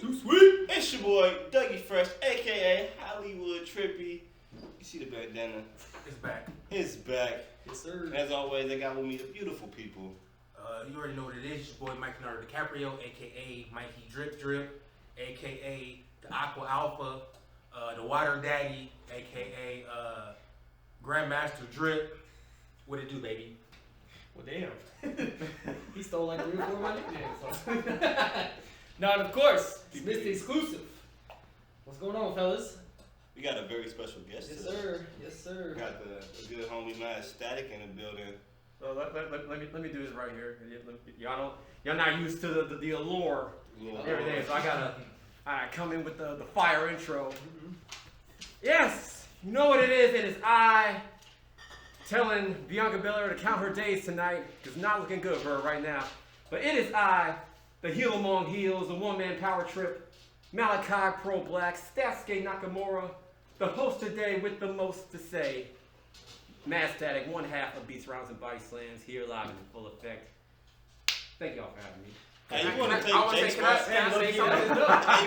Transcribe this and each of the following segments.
sweet. Too sweet. It's your boy, Dougie Fresh, a.k.a. Hollywood Trippy. You see the bandana? It's back. It's back. Yes, sir. And as always, I got with me the beautiful people. You already know what it is. It's your boy, Mike Leonardo DiCaprio, a.k.a. Mikey Drip Drip, a.k.a. the Aqua Alpha, the Water Daddy, a.k.a. Grandmaster Drip. What it do, baby? Well, damn. He stole like 3 or 4 of my nicknames. So. No, and of course, it's Mr. Xclusive. What's going on, fellas? We got a very special guest Yes, today. sir. Yes, sir. We got the good homie MadStatic in the building. So let me do this right here. Y'all not used to the allure and everything, so I gotta come in with the fire intro. Yes, you know what it is. It is I telling Bianca Belair to count her days tonight. It's not looking good for her right now. But it is I, the heel among heels, the one-man power trip, Malachi Pro Black, Stasuke Nakamura, the host today with the most to say. MadStatic, one half of Beats, Rounds, and Bodyslams, here live in full effect. Thank y'all for having me. Hey, you want to take Jake's spot? Can I say something?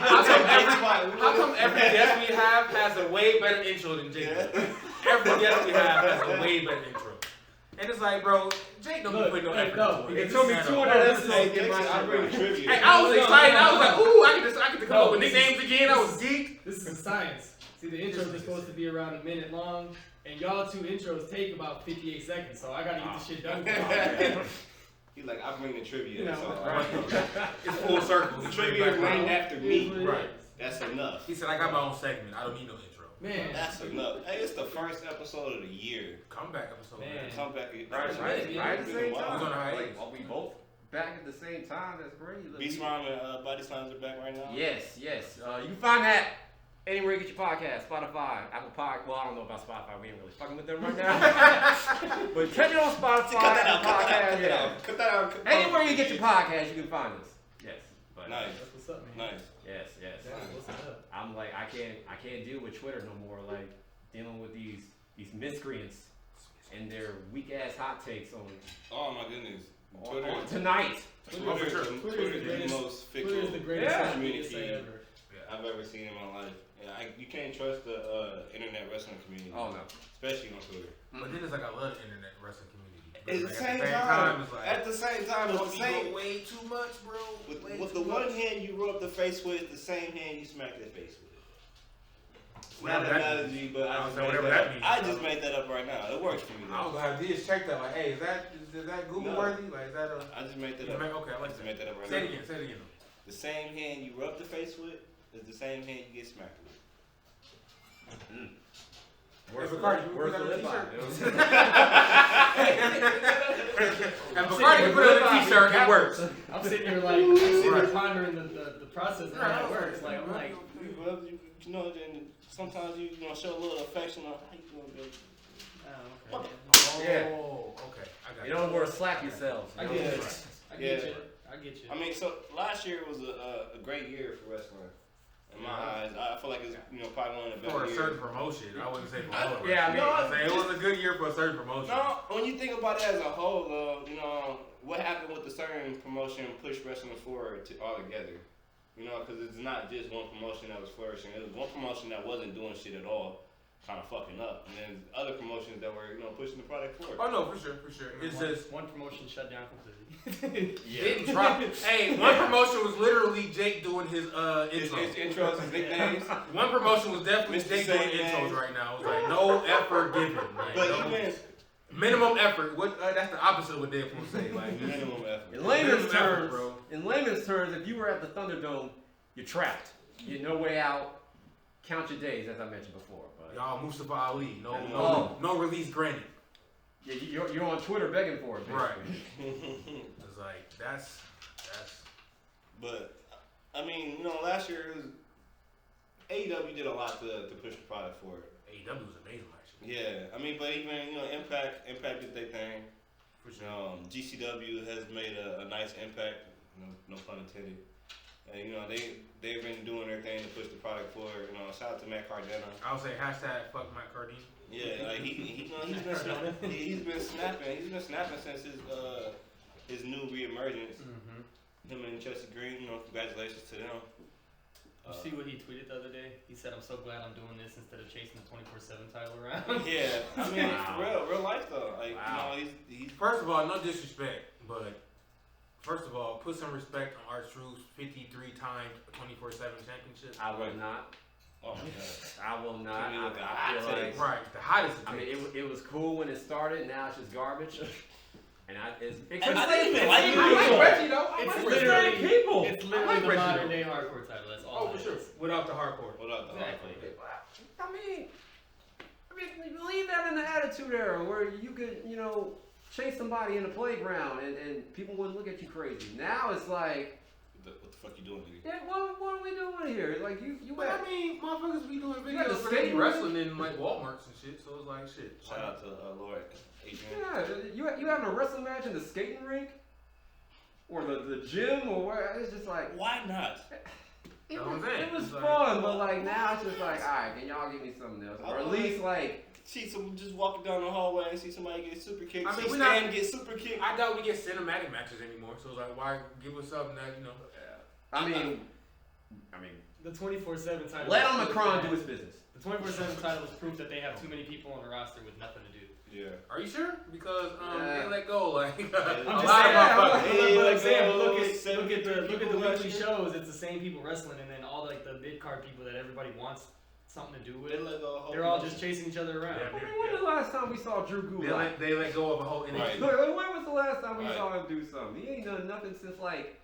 How come every guest we have has a way better intro than Jake? Every guest we have has a way better intro. And it's like, bro, Jake don't be putting no effort into it. It took me 200 episodes to get my I bring trivia. Hey, I was excited. I was like, ooh, I get to come up with nicknames again. I was geeked. This is science. See, the intros are supposed to be around a minute long, and y'all 2 intros take about 58 seconds, so I gotta get this shit done. He's like, I bring the trivia. You know, so Right. It's full circle. the trivia is named after me. Right. That's enough. He said, I got my own segment. I don't need no intro. Man, That's enough. Hey, it's the first episode of the year. Comeback episode. Man. Come back. Right at the same We're time. gonna hiatus. Like, are we both back at the same time? That's great. Beats Rhyme and Bodyslams are back right now. Yes. You can find that anywhere you get your podcast, Spotify, Apple Podcast. Well, I don't know about Spotify. We ain't really fucking with them right now. But catch it on Spotify. Cut that out. Apple Cut that out. Podcast, Cut that out. Cut that out. Anywhere you get your podcast, you can find us. Yes. But Nice. that's what's up, man. Nice. Yes. That's what's up. I'm like, I can't deal with Twitter no more. Like dealing with these miscreants and their weak ass hot takes on Oh my goodness. Twitter. tonight. Twitter is the most fickle Twitter is the greatest Yeah. social media site ever. I've ever seen in my life. Yeah, you can't trust the internet wrestling community. Oh no. Especially on Twitter. But then it's like I love the internet wrestling community. But At the like, same it's like, time, at the same time, it's the you same. go way too much, bro. With the one hand you rub the face with, the same hand you smack their face with. It's not an analogy, but I just made that up right now. It works for me. I was Though. gonna have this check that, like, hey, is that Google worthy? Like, is that a? I just made that You up. okay, I like just that. made that up right Say now. it again. Say it again. The same hand you rub the face with is the same hand you get smacked with. Where's Bacardi, the you put that on a lip t-shirt? on? And Bacardi can put it on a t-shirt. It works. I'm sitting here pondering the process of how it works. Like I'm like, Well, you know, then sometimes you show a little affection on how you doing, baby. oh, okay. Yeah. Oh, okay. I got You don't want to slap yourselves. I You get know? it. I get you. I mean, so last year was a great year for wrestling. In my eyes, I feel like it's probably one of the For better a years. certain promotion, I wouldn't say for all of it. Yeah, I mean, I'm saying it was a good year for a certain promotion. No, when you think about it as a whole, what happened with the certain promotion pushed wrestling forward all together. Because it's not just one promotion that was flourishing. It was one promotion that wasn't doing shit at all, kind of fucking up, and then other promotions that were pushing the product forward. Oh no, for sure. It's just one promotion shut down completely. didn't drop. Hey, one promotion was literally Jake doing his His intro. intros, his nicknames. One promotion was definitely Mr. Jake doing Same intros Name. right now. It was like no effort given. Like, But no, even minimum effort. What? That's the opposite of what Deadpool say. Like minimum effort. In layman's Minimum effort, terms, bro. if you were at the Thunderdome, you're trapped. You're no way out. Count your days, as I mentioned before. But Y'all Mustafa Ali. No release granted. yeah, you're on Twitter begging for it, Right. basically. It's like that's. But I mean, last year it was AEW did a lot to push the product forward. AEW was amazing actually. Yeah, I mean, but even Impact did their thing. For sure. GCW has made a nice impact. No pun intended. And they've been doing their thing to push the product forward. Shout out to Matt Cardona. I would say hashtag fuck Matt Cardini. Yeah, like he's been snapping. He's been snapping since his new reemergence. Mm-hmm. Him and Chelsea Green. Congratulations to them. You see what he tweeted the other day? He said, "I'm so glad I'm doing this instead of chasing the 24/7 title around." Yeah, I mean, for real life though. Like, Wow. you know, he's First of all, no disrespect, but first of all, put some respect on Art Truth's 53 times 24/7 championship. I will not. oh my god. I will not. Give me like a I hot feel take. like, Right, the hottest. I mean, it was cool when it started. Now it's just garbage. And it's And I didn't even like it's it. I like Reggie though. I It's like literally Reggie. People. It's I literally like the Reggie, modern though. day hardcore title. That's all. Oh, it for sure. is. Without the hardcore. Without the Exactly. I mean, leave that in the attitude era where you could, you know, chase somebody in the playground and people wouldn't look at you crazy. Now it's like, What the fuck you doing, dude? yeah, what are we doing here? Like you But got, I mean, motherfuckers be doing You got videos the for they be skating wrestling in like Walmarts and shit, so it's like shit. Shout out to Lord Adrian. yeah, you having a wrestling match in the skating rink or the gym or where? It's just like Why not? it That's what was, I'm saying. it was It's like- fun, but like now it's just like, all right, can y'all give me something else, or at least like. See someone just walking down the hallway and see somebody get super kicked. I mean, see we Stan not- get super kicked. I doubt we get cinematic matches anymore, so it's like, why give us something that, you know? I mean, The 24/7 title. let is proof Omicron that- do his business. The 24/7 title is proof that they have too many people on the roster with nothing to do. Yeah. Are you sure? Because Yeah. they let go like I'm a just lot saying, of but motherfuckers. Hey, look let's at go. look at 73 the people last weekly year. shows. It's the same people wrestling, and then all like the mid card people that everybody wants something to do They with. let go of the whole They're all promotion. just chasing each other around. Yeah. I mean, when was the last time we saw Drew Gulak? They let go of a whole NXT. Right. Look, when was the last time we Right. saw him do something? He ain't done nothing since like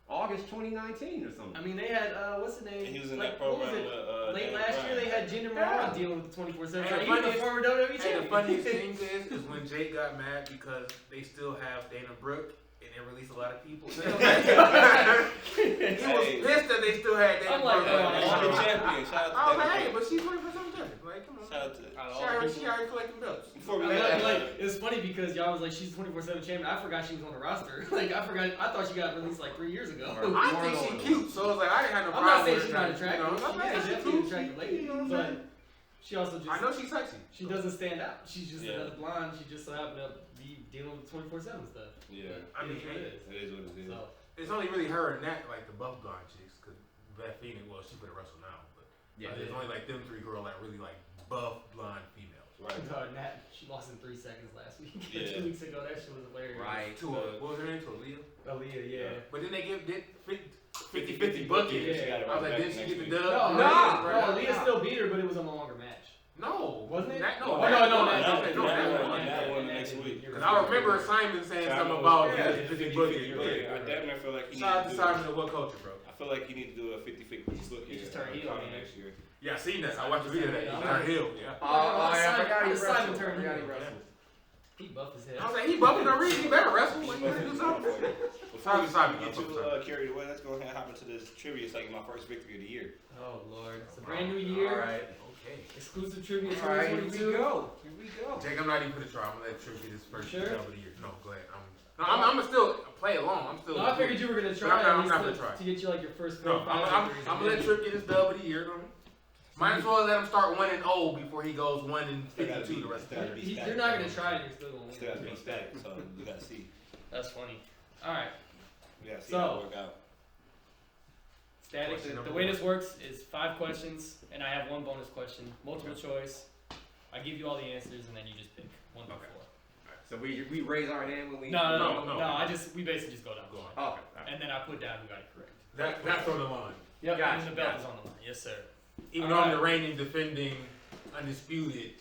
August 2019 or something. I mean, they had what's the name? And he was in Like, that what program was it? with Late Daniel last year, Bryan. they had Jinder Yeah. Mahal dealing with the 24/7. And the He's the funniest- former WWE And the champion. funniest thing is when Jake got mad because they still have Dana Brooke and they released a lot of people. He was pissed that they still had Dana I'm like, Brooke. oh, on All the the show. champion. Shout out to I was like, Dana hey, Brooke. but she's 24/7 champion. Like, come on. Shout out to. She already collecting belts. Before we I mean, let like, it's funny because y'all was like, she's 24/7 champion. I forgot she was on the roster. Like, I thought she got released like 3 years ago. I think she's cute, so it's like I didn't have no I'm problem not saying with she's her. not attractive. You know, She's I'm like, she's definitely cool. an attractive lady, You know what I'm but saying? she also just I know she's sexy. she doesn't stand out. She's just Yeah. another blonde. She just so happened to be dealing with 24/7 stuff. Yeah. I mean, It is what it is. It is what it is. So, It's only really her and that, like the buff blonde chicks, because Beth Phoenix, well, she could wrestle now, but there's only like them three girls that really like buff blonde females. Right. Nat, she lost in 3 seconds last week. Yeah. 2 weeks ago, that shit was hilarious. Right. What was her name? To Aaliyah? Aaliyah, yeah. But then they give 50-50 bucket. Yeah. I was like, did she get the No, dub? no, Nah. Aaliyah still beat her, but it was a longer match. No. Wasn't it? That, Oh, no, no, that, no, no, that- that, no, that- that that- one. that one next week. Because I remember Simon saying something about 50-50 bucket. But damn, I feel like he Shout out needs to to do. Simon of What Culture, bro. I feel like you need to do a 50-50 book He here. just turned heel, man. next year. Yeah, I seen that. I watched the video of that. He Yeah. turned heel. Yeah. Oh, yeah, I forgot he Simon wrestled. turned I forgot he heel. wrestled. He buffed his head. I was like, he bumping the reason. He better wrestle. Like, he better do something. Before we Simon, get Simon. too carried away, let's go ahead and hop into this trivia. It's like my first victory of the year. Oh, Lord. It's a brand new year. All right. Okay. Exclusive trivia All right, here we 2022. go. Here we go. Jake, I'm not even gonna try. I'm gonna let Trick be this first Sure? dub of the year. No, go ahead. I'm gonna still play along. I'm still. No, I figured you were gonna try But I'm not- at I'm least not to, gonna try. to get you like your first No, 4 or 5 I'm victories. gonna let Trick get his dub of the year. Might as well let him start 1-0 before he goes 1-52 the rest of the year. You're not gonna try and you're still gonna Still has to win. be static, so we gotta see. That's funny. Alright, We gotta see So- how it work out. static. Question The number way one. this works is 5 questions, and I have 1 bonus question. Multiple choice. I give you all the answers, and then you just pick 1 through Okay. 4. So we raise our hand when we. No. No. We basically just go down the line. Okay. All right. And then I put down who got it correct. That's on the line. Yep, Gotcha, and the belt gotcha. is on the line. Yes, sir. Even though I'm the reigning, defending, undisputed,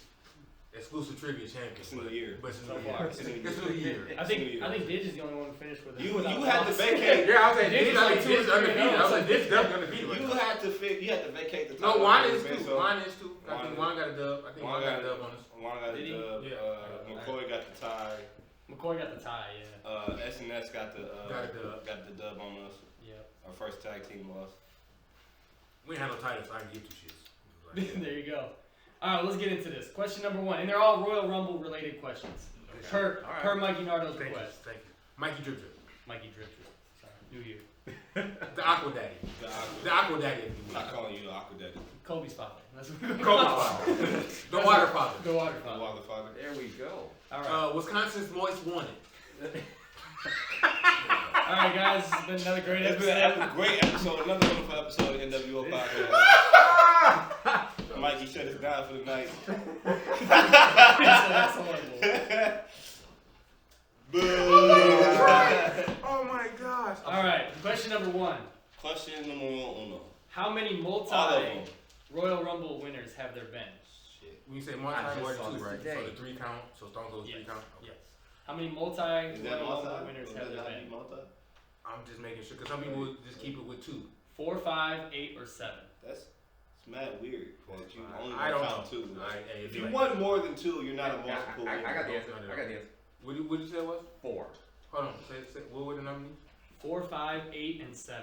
exclusive trivia champion. It's a new year. But it's a So new far. year. It's a new year. I think Didge is the only one who finished with it. You without had to loss. vacate. Yeah, I was like, This this is like is 2 or 3 undefeated. I was like, this dub undefeated. You had to vacate the No, top. Juan is man, two. so Juan is two. I think Juan got a dub. I think Juan Juan got a got dub on us. Juan got Did he? the dub. Yeah. McCoy got the tie. McCoy got the tie, yeah. SNS got the Got the dub. on us. Yep. Our first tag team loss. We ain't had no titles, so I can give two shits. There you go. Alright, let's get into this. Question number 1. And they're all Royal Rumble related questions. Per Mikey Nardo's Thank you. request. Thank you. Mikey Drip Drip. Mikey Drip Drip. Sorry. New Year. The Aqua Daddy. The Aqua Daddy, if you I'm will. not calling you the Aqua Daddy. Kobe's father. That's what we're going Kobe's father. The Water Father. The water The father. Water Father. There we go. Alright. Wisconsin's Moist Wanted. Alright, guys. This has been another great It's been episode. a great episode, another wonderful episode of NWA. do a podcast. Mikey shut us down for the night. That's horrible. Boo! Oh my gosh. All right, question number 1. Question number uno. How many All of multi them. Royal Rumble winners have there been? Shit. When you say I multi, just what saw two, this right? today. So the 3 count. So Stone Cold 3 Yes. count. Okay. Yes. How many multi Is that Royal multi? Rumble winners have there been? Multi? I'm just making sure because some people would just keep it with 2. 4, 5, 8, or 7? It's mad weird that you only I don't count know. 2. Hey, If you want more than 2, you're not a multiple. I got the winner. answer. I got the answer. What did you say it was? 4. Hold on. Say what were the numbers? 4, 5, 8, and 7.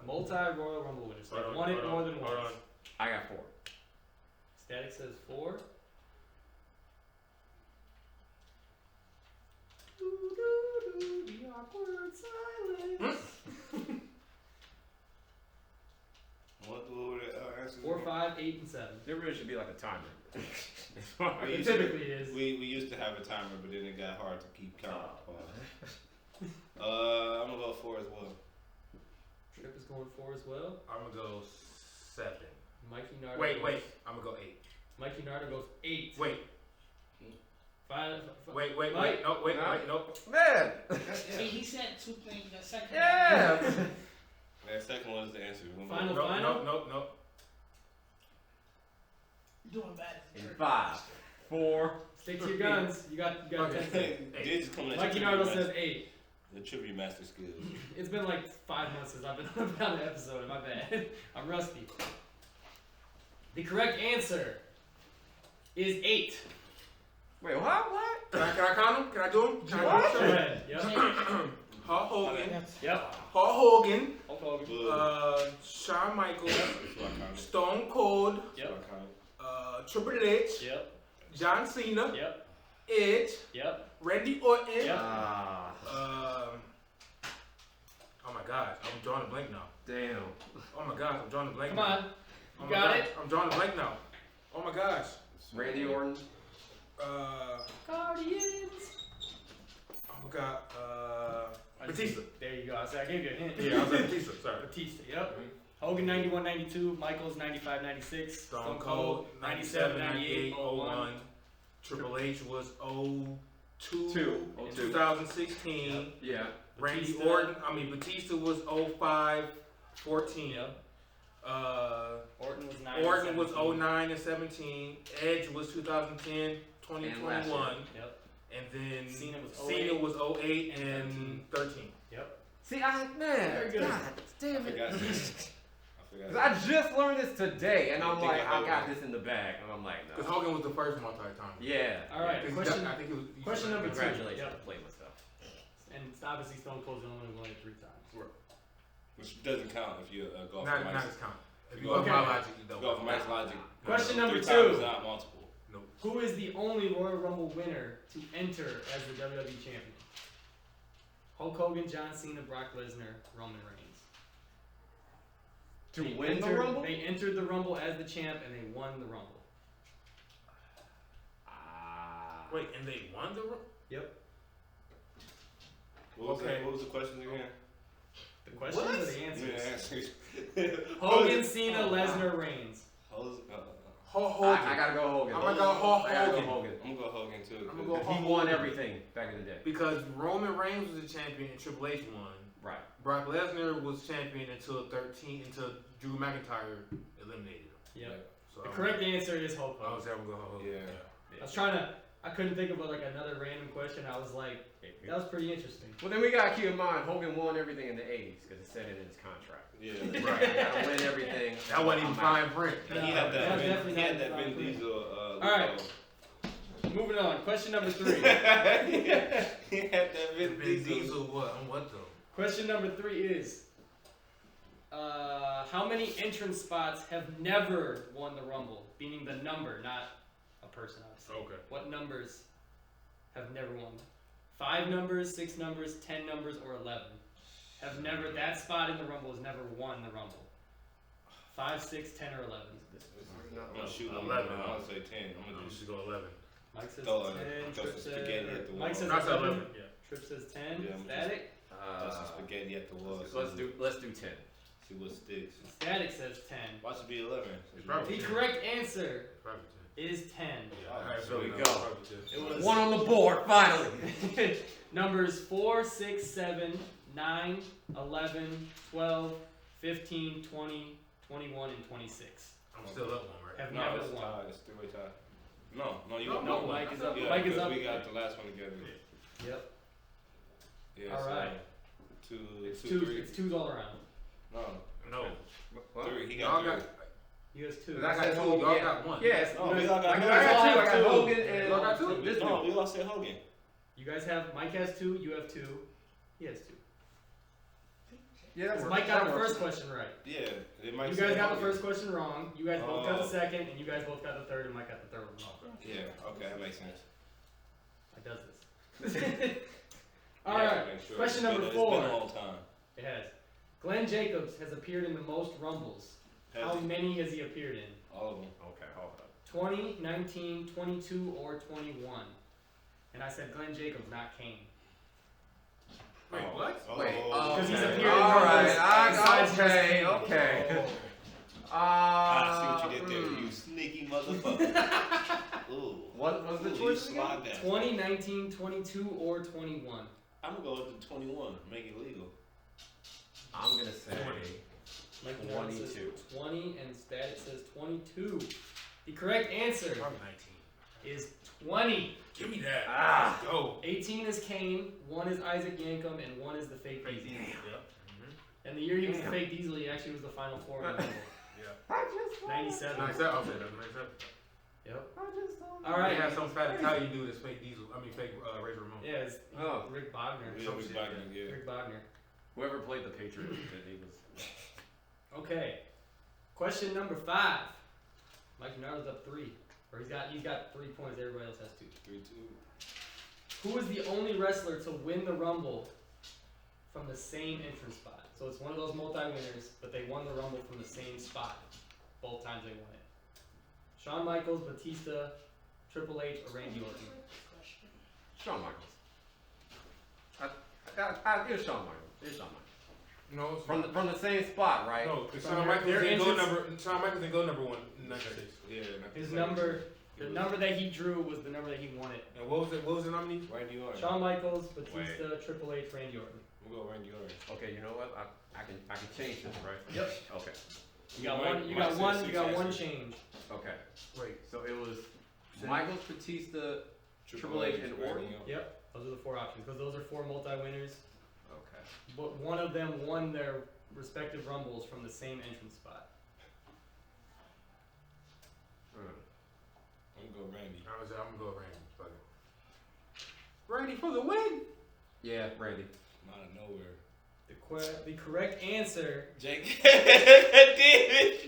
Multi Royal Rumble winners. They've Hold on, won it hold more on, than hold once. on. I got 4. Static says 4. The awkward silence. What were the answers? 4, 5, 8, and 7. There really should be like a timer. We It used to- typically is. We used to have a timer, but then it got hard to keep count. I'm gonna go 4 as well. Trip is going 4 as well. I'm gonna go 7. Mikey Nardo. Wait. goes- I'm gonna go 8. Mikey Nardo goes 8. Wait. 5. Wait. Mike? No. Wait. No. Wait. Nope. Man! See, he said 2 things. The second Yeah! That second one is the answer. Final, Nope. final? Nope. doing bad. In 5, 4. Stick to your guns. You got 10 Okay. seconds. This is coming at Mikey you. Nardo says 8. The trivia master skills. It's been like 5 months since I've been on the episode. My bad. I'm rusty. The correct answer is 8. Wait, what? Can I count them? Can I do them? Can I Go do them? ahead. Yep. Hulk Hogan. Yep. Hulk Hogan. Hulk Hogan. Boo. Shawn Michaels. That's what I counted. Stone Cold. That's what I counted. Triple H. Yep. John Cena. Yep. Edge. Yep. Randy Orton. Yep. Oh my gosh, I'm drawing a blank now. Damn. Oh my gosh, I'm drawing a blank Come now. on. Oh You my got gosh, it? I'm drawing a blank now. Oh my gosh. Randy Orton. Guardians. Oh my god. Batista. There you go. I said I gave you a hint. Yeah, I was like Batista, sorry. Batista. Yep. Hogan 91, 92. Michaels 95, 96. Stone Cold, 97, 98, 01. Triple H was 02. 2016. Yeah. Randy Batista. Orton, Batista was 05, 14. Yep. Orton was 9. Orton was 09 and 17. Edge was 2010, 2021. Yep. And then Cena was Cena was 08 and 13. Yep. See, Very man, good. God I damn it. forgot. I 'Cause forgot. I just learned this today, and I I'm think like, I I got heard this in the bag, and I'm like, Because no. Hogan was the first multi-time. Yeah. All right. Because Question. I think it was, question number two. Congratulations. Yep. I played myself. And it's obviously Stone Cold's the only one who won it 3 times. Which doesn't count if you go for Not Mike's. this count. If you go Okay. for my logic, you don't. Go for Mike's logic. Question number 3 times is 2. not multiple. Who is the only Royal Rumble winner to enter as the WWE champion? Hulk Hogan, John Cena, Brock Lesnar, Roman Reigns. To They win the entered- Rumble? They entered the Rumble as the champ and they won the Rumble. Wait, and they won the Yep. What was, Okay. what was the question again? The questions or the Yeah, answers? answers. Hogan, Cena, Lesnar, Reigns. Hulk Hogan. I gotta go Hogan. I'm gonna go Hulk I gotta go Hogan. Hogan. I'm gonna go Hogan too. I'm gonna go He Hulk won Hogan. everything back in the day. Because Roman Reigns was the champion and Triple H won. Right. Brock Lesnar was champion until Drew McIntyre eliminated him. Yep. So The correct answer is Hulk I Hogan. was able to go Hulk Hogan. Yeah. I was trying to, I couldn't think of like another random question. I was like, that was pretty interesting. Well, then we gotta keep in mind Hogan won everything in the '80s because it said it in his contract. Yeah. Right. You gotta win everything. That wasn't even fine print. He had that that. was definitely He had not that fine Vin print. Diesel. All right. Moving on. Question number 3. He had that Vin Vin Diesel. Diesel what? On what though? Question number 3 is, how many entrance spots have never won the Rumble? Meaning the number, not a person, obviously. Okay. What numbers have never won? 5 numbers, 6 numbers, 10 numbers, or 11? Have never, that spot in the Rumble has never won the Rumble. 5, 6, 10, or 11? I'm gonna shoot 11. 11. I'm gonna say 10. I'm I'm gonna just just go 11. Mike says Throw 10, throw Trip some spaghetti at the says, wall. Mike says Not 11, 11. Yeah. Trip says 10, Yeah, I'm just- Static? throw some spaghetti at the wall. Let's do 10. See what sticks. Static says 10. Watch it be 11. It's probably The 10. correct answer Probably is 10. Yeah, Alright, so we no, go. probably 10. It was One on the board, finally. numbers 4, 6, 7, 9, 11, 12, 15, 20, 21, and 26. I'm still up one, right? Have No, never it's won. tied. It's three-way tie. No, you No, got No, one. Mike is up. Yeah, Mike is because up. we got the last one together. Yep. Yeah, All so right. Two, Two. three. It's twos all around. No, No. What? three. He Y'all got three. You guys two. I got 2. Y'all got 1. Yes. No, we all got I two. got 2. I got two. Hogan and Y'all got two? this No, dude. we all said Hogan. You guys have Mike has 2. You have 2. He has 2. Yeah, that works. Mike got That the works. first question right. Yeah, it might You say guys got the Hogan. first question wrong. You guys both got the Oh. second, and you guys both got the third, and Mike got the third one wrong. Yeah, okay, that makes sense. Mike does this. All Yeah, right. make sure. Question It's number been 4. a long time. It has. Glenn Jacobs has appeared in the most Rumbles. How many has he appeared in? All of them. Okay, hold up. 20, 19, 22, or 21? And I said Glenn Jacobs, not Kane. Wait, what? Oh, Wait, Because he's okay. appeared in All right, Rumbles besides just okay, Kane. okay. I see what you did there, you sneaky motherfucker. Ooh. What was the Ooh, choice you again? slide that. 20, 19, 22, or 21? I'm gonna go with the 21. Make it legal. I'm gonna say Mike Warren says 22. 20, and Static says 22. The correct answer Probably 19. is 20. Give me that. Ah. Let's go. 18 is Kane, 1 is Isaac Yankum, and 1 is the fake Diesel. Yep. And the year he was the Damn. fake Diesel, he actually was the final four in the Rumble. I just 97. 97. Okay, that's 97. Yep. I just All right. They have some fat Italian dude that's fake Diesel. I mean, fake Razor Ramon. Yeah, it's Oh. Rick Bogner. Yeah, Some we shit, back in, yeah. Rick Bogner. Whoever played the Patriot, he was. Okay. Question number 5. Mike Nardo's up 3. Or he's got 3 points, everybody else has 2. 3-2. Who is the only wrestler to win the Rumble from the same entrance spot? So it's one of those multi-winners, but they won the Rumble from the same spot. Both times they won it. Shawn Michaels, Batista, Triple H, or Randy Orton? Shawn Michaels. It's Shawn Michaels. It's Shawn Michaels. No, it's From the same spot, right? No, because From Shawn their- Michaels their didn't go entrance- Shawn Michaels didn't go number 1 in 96. Yeah. His number, the number that he drew was the number that he won it. And what was it? What was the nominee? Randy Orton. Shawn Michaels, Batista, Triple H, Randy Orton. We'll go Randy Orton. Okay, you know what? I can change this, right? Yep. Okay. You got Mike- one. You Mike got said one. six You got one answers. change. Okay. Wait. So it was Michaels, Batista. Triple H and Randy Orton? Yep. Those are the 4 options because those are 4 multi-winners. Okay. But one of them won their respective Rumbles from the same entrance spot. I'm gonna go Randy. I'm gonna go Randy. Fuck it. Randy for the win. Yeah, Randy. Out of nowhere. The correct answer. Jake.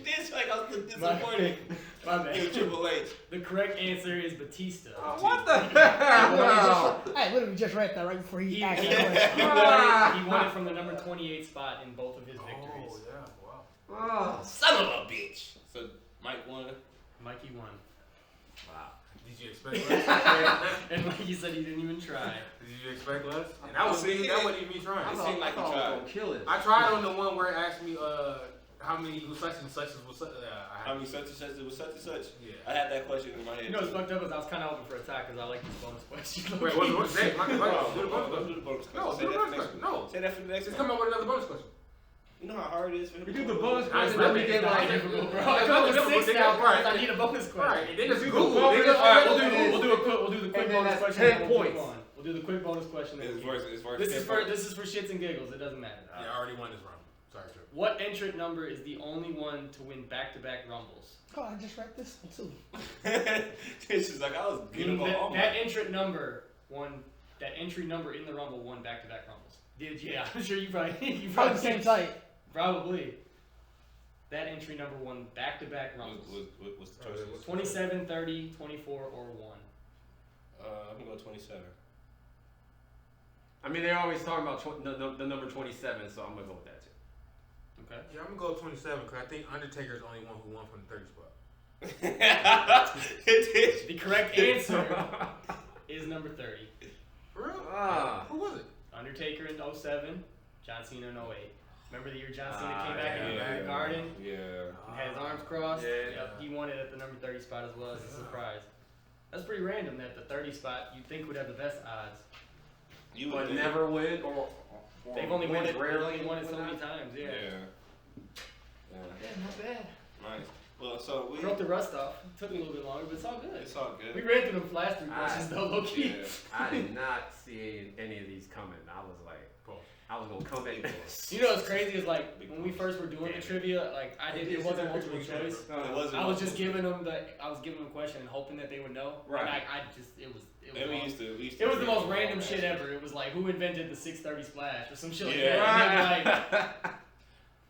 This like I was disappointed. My Give bad. Triple H. The correct answer is Batista. What the hell? I literally just read that right before He, he he, asked he, the question. won it from the number 28 spot in both of his victories. Oh yeah. Wow. Oh. Son of a bitch. So Mike won. Mikey won. Wow. Did you expect less? And Mikey said he didn't even try. Did you expect less? And that wasn't even me trying. It seemed like he I tried. was gonna kill it. I tried on the one where it asked me how many such and such was How many such and such? It was such and such. Yeah. I had that question in my head. You know what's fucked up is I was kind of hoping for a tie because I like these bonus questions. Wait, what's that? My No, do the bonus do question. the bonus No, question. do the Say that for bonus next question. one. No. Say that for the next Just one. come up with another bonus question. You know how hard it is for him We to do the come up bonus with- question, Nice, then we nice. get Not like. difficult, bro. It's I not come with difficult, 6 nigga. now, Right. I need a bonus question. Alright, and then just Do the Google. bonus Nigga. question. We'll do the quick And then bonus that's question. 10 and we'll keep points. going. We'll do the quick bonus question. then It's we'll keep worse. It's worse. going. This is for shits and giggles. It doesn't matter. Yeah, I already won this round. Sorry, Trip. What entrant number is the only one to win back-to-back Rumbles? Oh, I just read this one too. It's just like I was getting Meaning on that entrant number won. That entry number in the Rumble won back-to-back Rumbles. Did yeah? I'm sure you probably Probably the same site. Probably. That entry number won back-to-back Rumbles. What's the choices? 27, 30, 24, or 1. I'm gonna go 27. I mean, they're always talking about the number 27, so I'm gonna go with that too. Okay. Yeah, I'm gonna go 27 because I think Undertaker's the only one who won from the 30 spot. It The correct answer is number 30. For real? Ah. Who was it? Undertaker in 07, John Cena in 08. Remember the year John Cena came back in the garden? Yeah. And had his arms crossed? Yeah. Yep, he won it at the number 30 spot as well as a surprise. That's pretty random that the 30 spot you'd think would have the best odds. You But would never win or They've only won it, rarely. they've won it so many times, yeah. Yeah. Not bad. Nice. Well, so we. Broke the rust off. It took a little bit longer, but it's all good. It's all good. We ran through the last 3 questions though, low key. Yeah. I did not see any of these coming. I was like, I was gonna come back. You know what's crazy is like when we first were doing the trivia, like it wasn't multiple choice. I was just giving them a question and hoping that they would know. Right. And it We was the most random shit ever. It was like who invented the 630 splash or some shit like Yeah. that.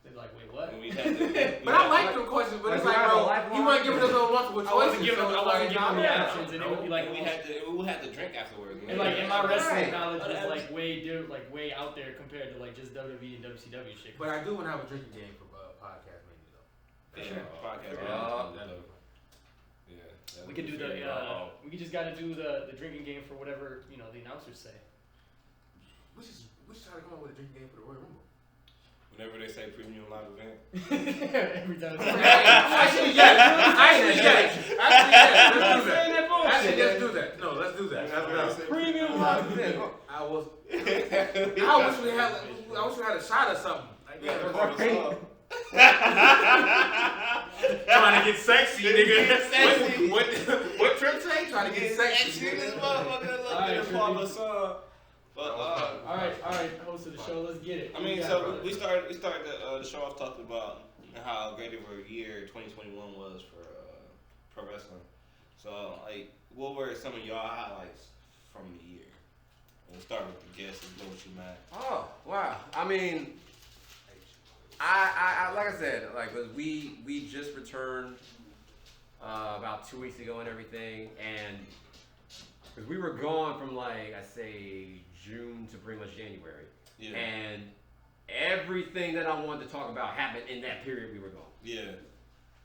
And they're like, wait, what? And we had to, But I like them questions, but it's like, bro, he wasn't giving us no multiple choices. I wasn't giving them the Yeah. options, and it would be like, we had to drink afterwards. and like, and my wrestling Right. knowledge was like way out there compared to like just WWE and WCW shit. But I do want to have a drinking game for podcast maybe though. For sure. Podcast. Yeah. We could do we just got to do the drinking game for whatever the announcers say. We should try to come up with a drinking game for the Royal Rumble. Whenever they say premium live event. Every time. Actually, yes. Let's do that. No, let's do that. Premium live event. I wish we had a shot or something. Trying to get sexy, nigga. What Trip say? Trying to get sexy, nigga. All right, host of the show, let's get it. I mean, so we started the show off talking about how great of a year 2021 was for pro wrestling. So, like, what were some of y'all highlights from the year? We'll start with the guests and go with you, Matt. Oh wow! I mean, I like I said, like we just returned about 2 weeks ago and everything, and because we were gone from like I say June to pretty much January, and everything that I wanted to talk about happened in that period we were gone. Yeah.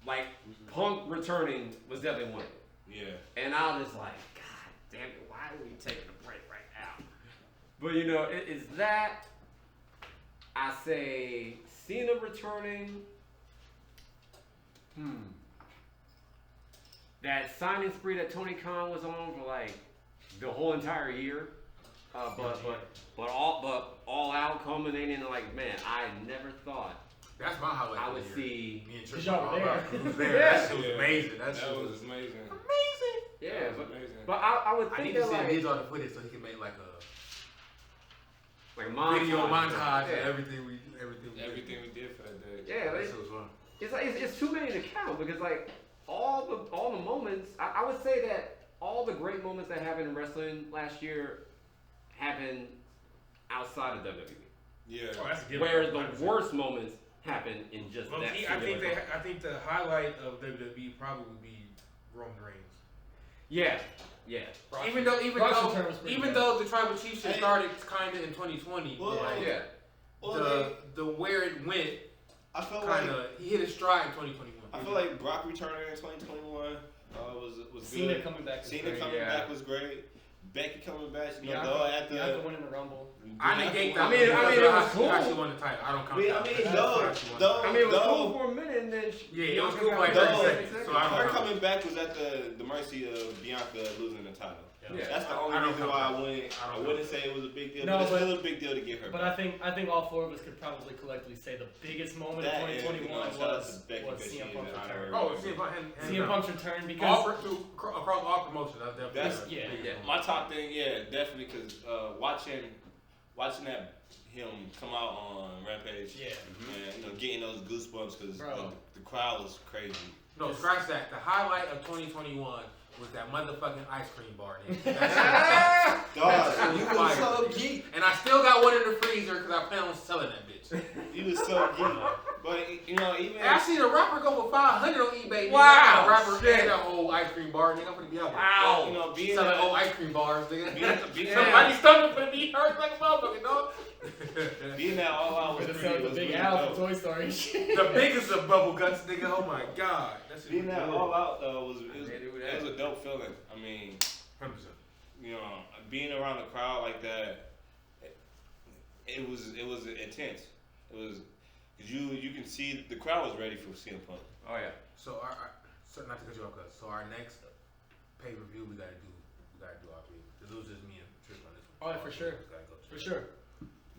Like Punk returning was definitely one of them. Yeah. And I was just like, God damn it, why are we taking a break right now? But you know, is that I say Cena returning. That signing spree that Tony Khan was on for like the whole entire year. But all out culminating like, man, I never thought That's my highlight. I would see. Me and Cause Trish y'all were there. was there. That shit was amazing. That was amazing. Yeah, That was but amazing. I would I think need to that send like these on the footage so he can make like a montage. video montage Yeah. of everything we did for that day. Yeah, That shit was fun. it's like it's too many to count because like all the moments. I would say that all the great moments that happened in wrestling last year happened outside of WWE. Yeah. Oh, that's a given. Whereas the worst moments happened in just Well, that. I think the highlight of WWE probably would be Roman Reigns. Yeah. Even Brock's return was pretty even good. though the Tribal Chief shit started kind of in 2020, Well, like, Yeah. the where it went I felt kind like of he hit his stride in 2021. I feel like Brock returning in 2021 was Cena good. coming back. Cena coming back was great. Becky coming back, Bianca winning the Rumble. I negate that. I mean, it was cool. She actually won the title. I don't count that. It was cool for a minute, and then Yeah, it was cool for like Though- 30 seconds. So I her don't count. coming back was at the mercy of Bianca losing the title. Yeah. That's the I only don't reason count why that. I wouldn't say it was a big deal, No, but it's but- still a big deal to get her But back. I think all four of us could probably collectively say the biggest moment of That is, 2021 shout out to was Becky because she CM is Punk's an return. honorary Oh, CM CM Punk's return all because across all promotions. That's definitely. yeah. My top thing, definitely, because watching that him come out on Rampage, and getting those goosebumps because the crowd was crazy. No, scratch that. The highlight of 2021 was that motherfucking ice cream bar. Dog, you was so geek. And I still got one in the freezer because I plan on selling that bitch. You was so geek, but even I seen a rapper go for 500 on eBay. Wow, Nigga. A rapper shit. and a whole ice cream bar. Nigga, I'm gonna be out there. Wow. being Selling that, old ice cream bars, nigga. being Somebody's stomach gonna be hurt like a motherfucker, dog. being that all out was With pretty, the was big really Al dope. from Toy Story. The biggest of bubble guts, nigga. Oh my god. That shit Being was that good. all out though was a dope feeling. I mean, 100%. Being around the crowd like that, it was intense. Cause you can see the crowd was ready for CM Punk. Oh yeah. So so not to cut you off, cuz. So our next pay per view we gotta do our view. Cause it was just me and Trish on this one. Oh, yeah, for sure. For sure.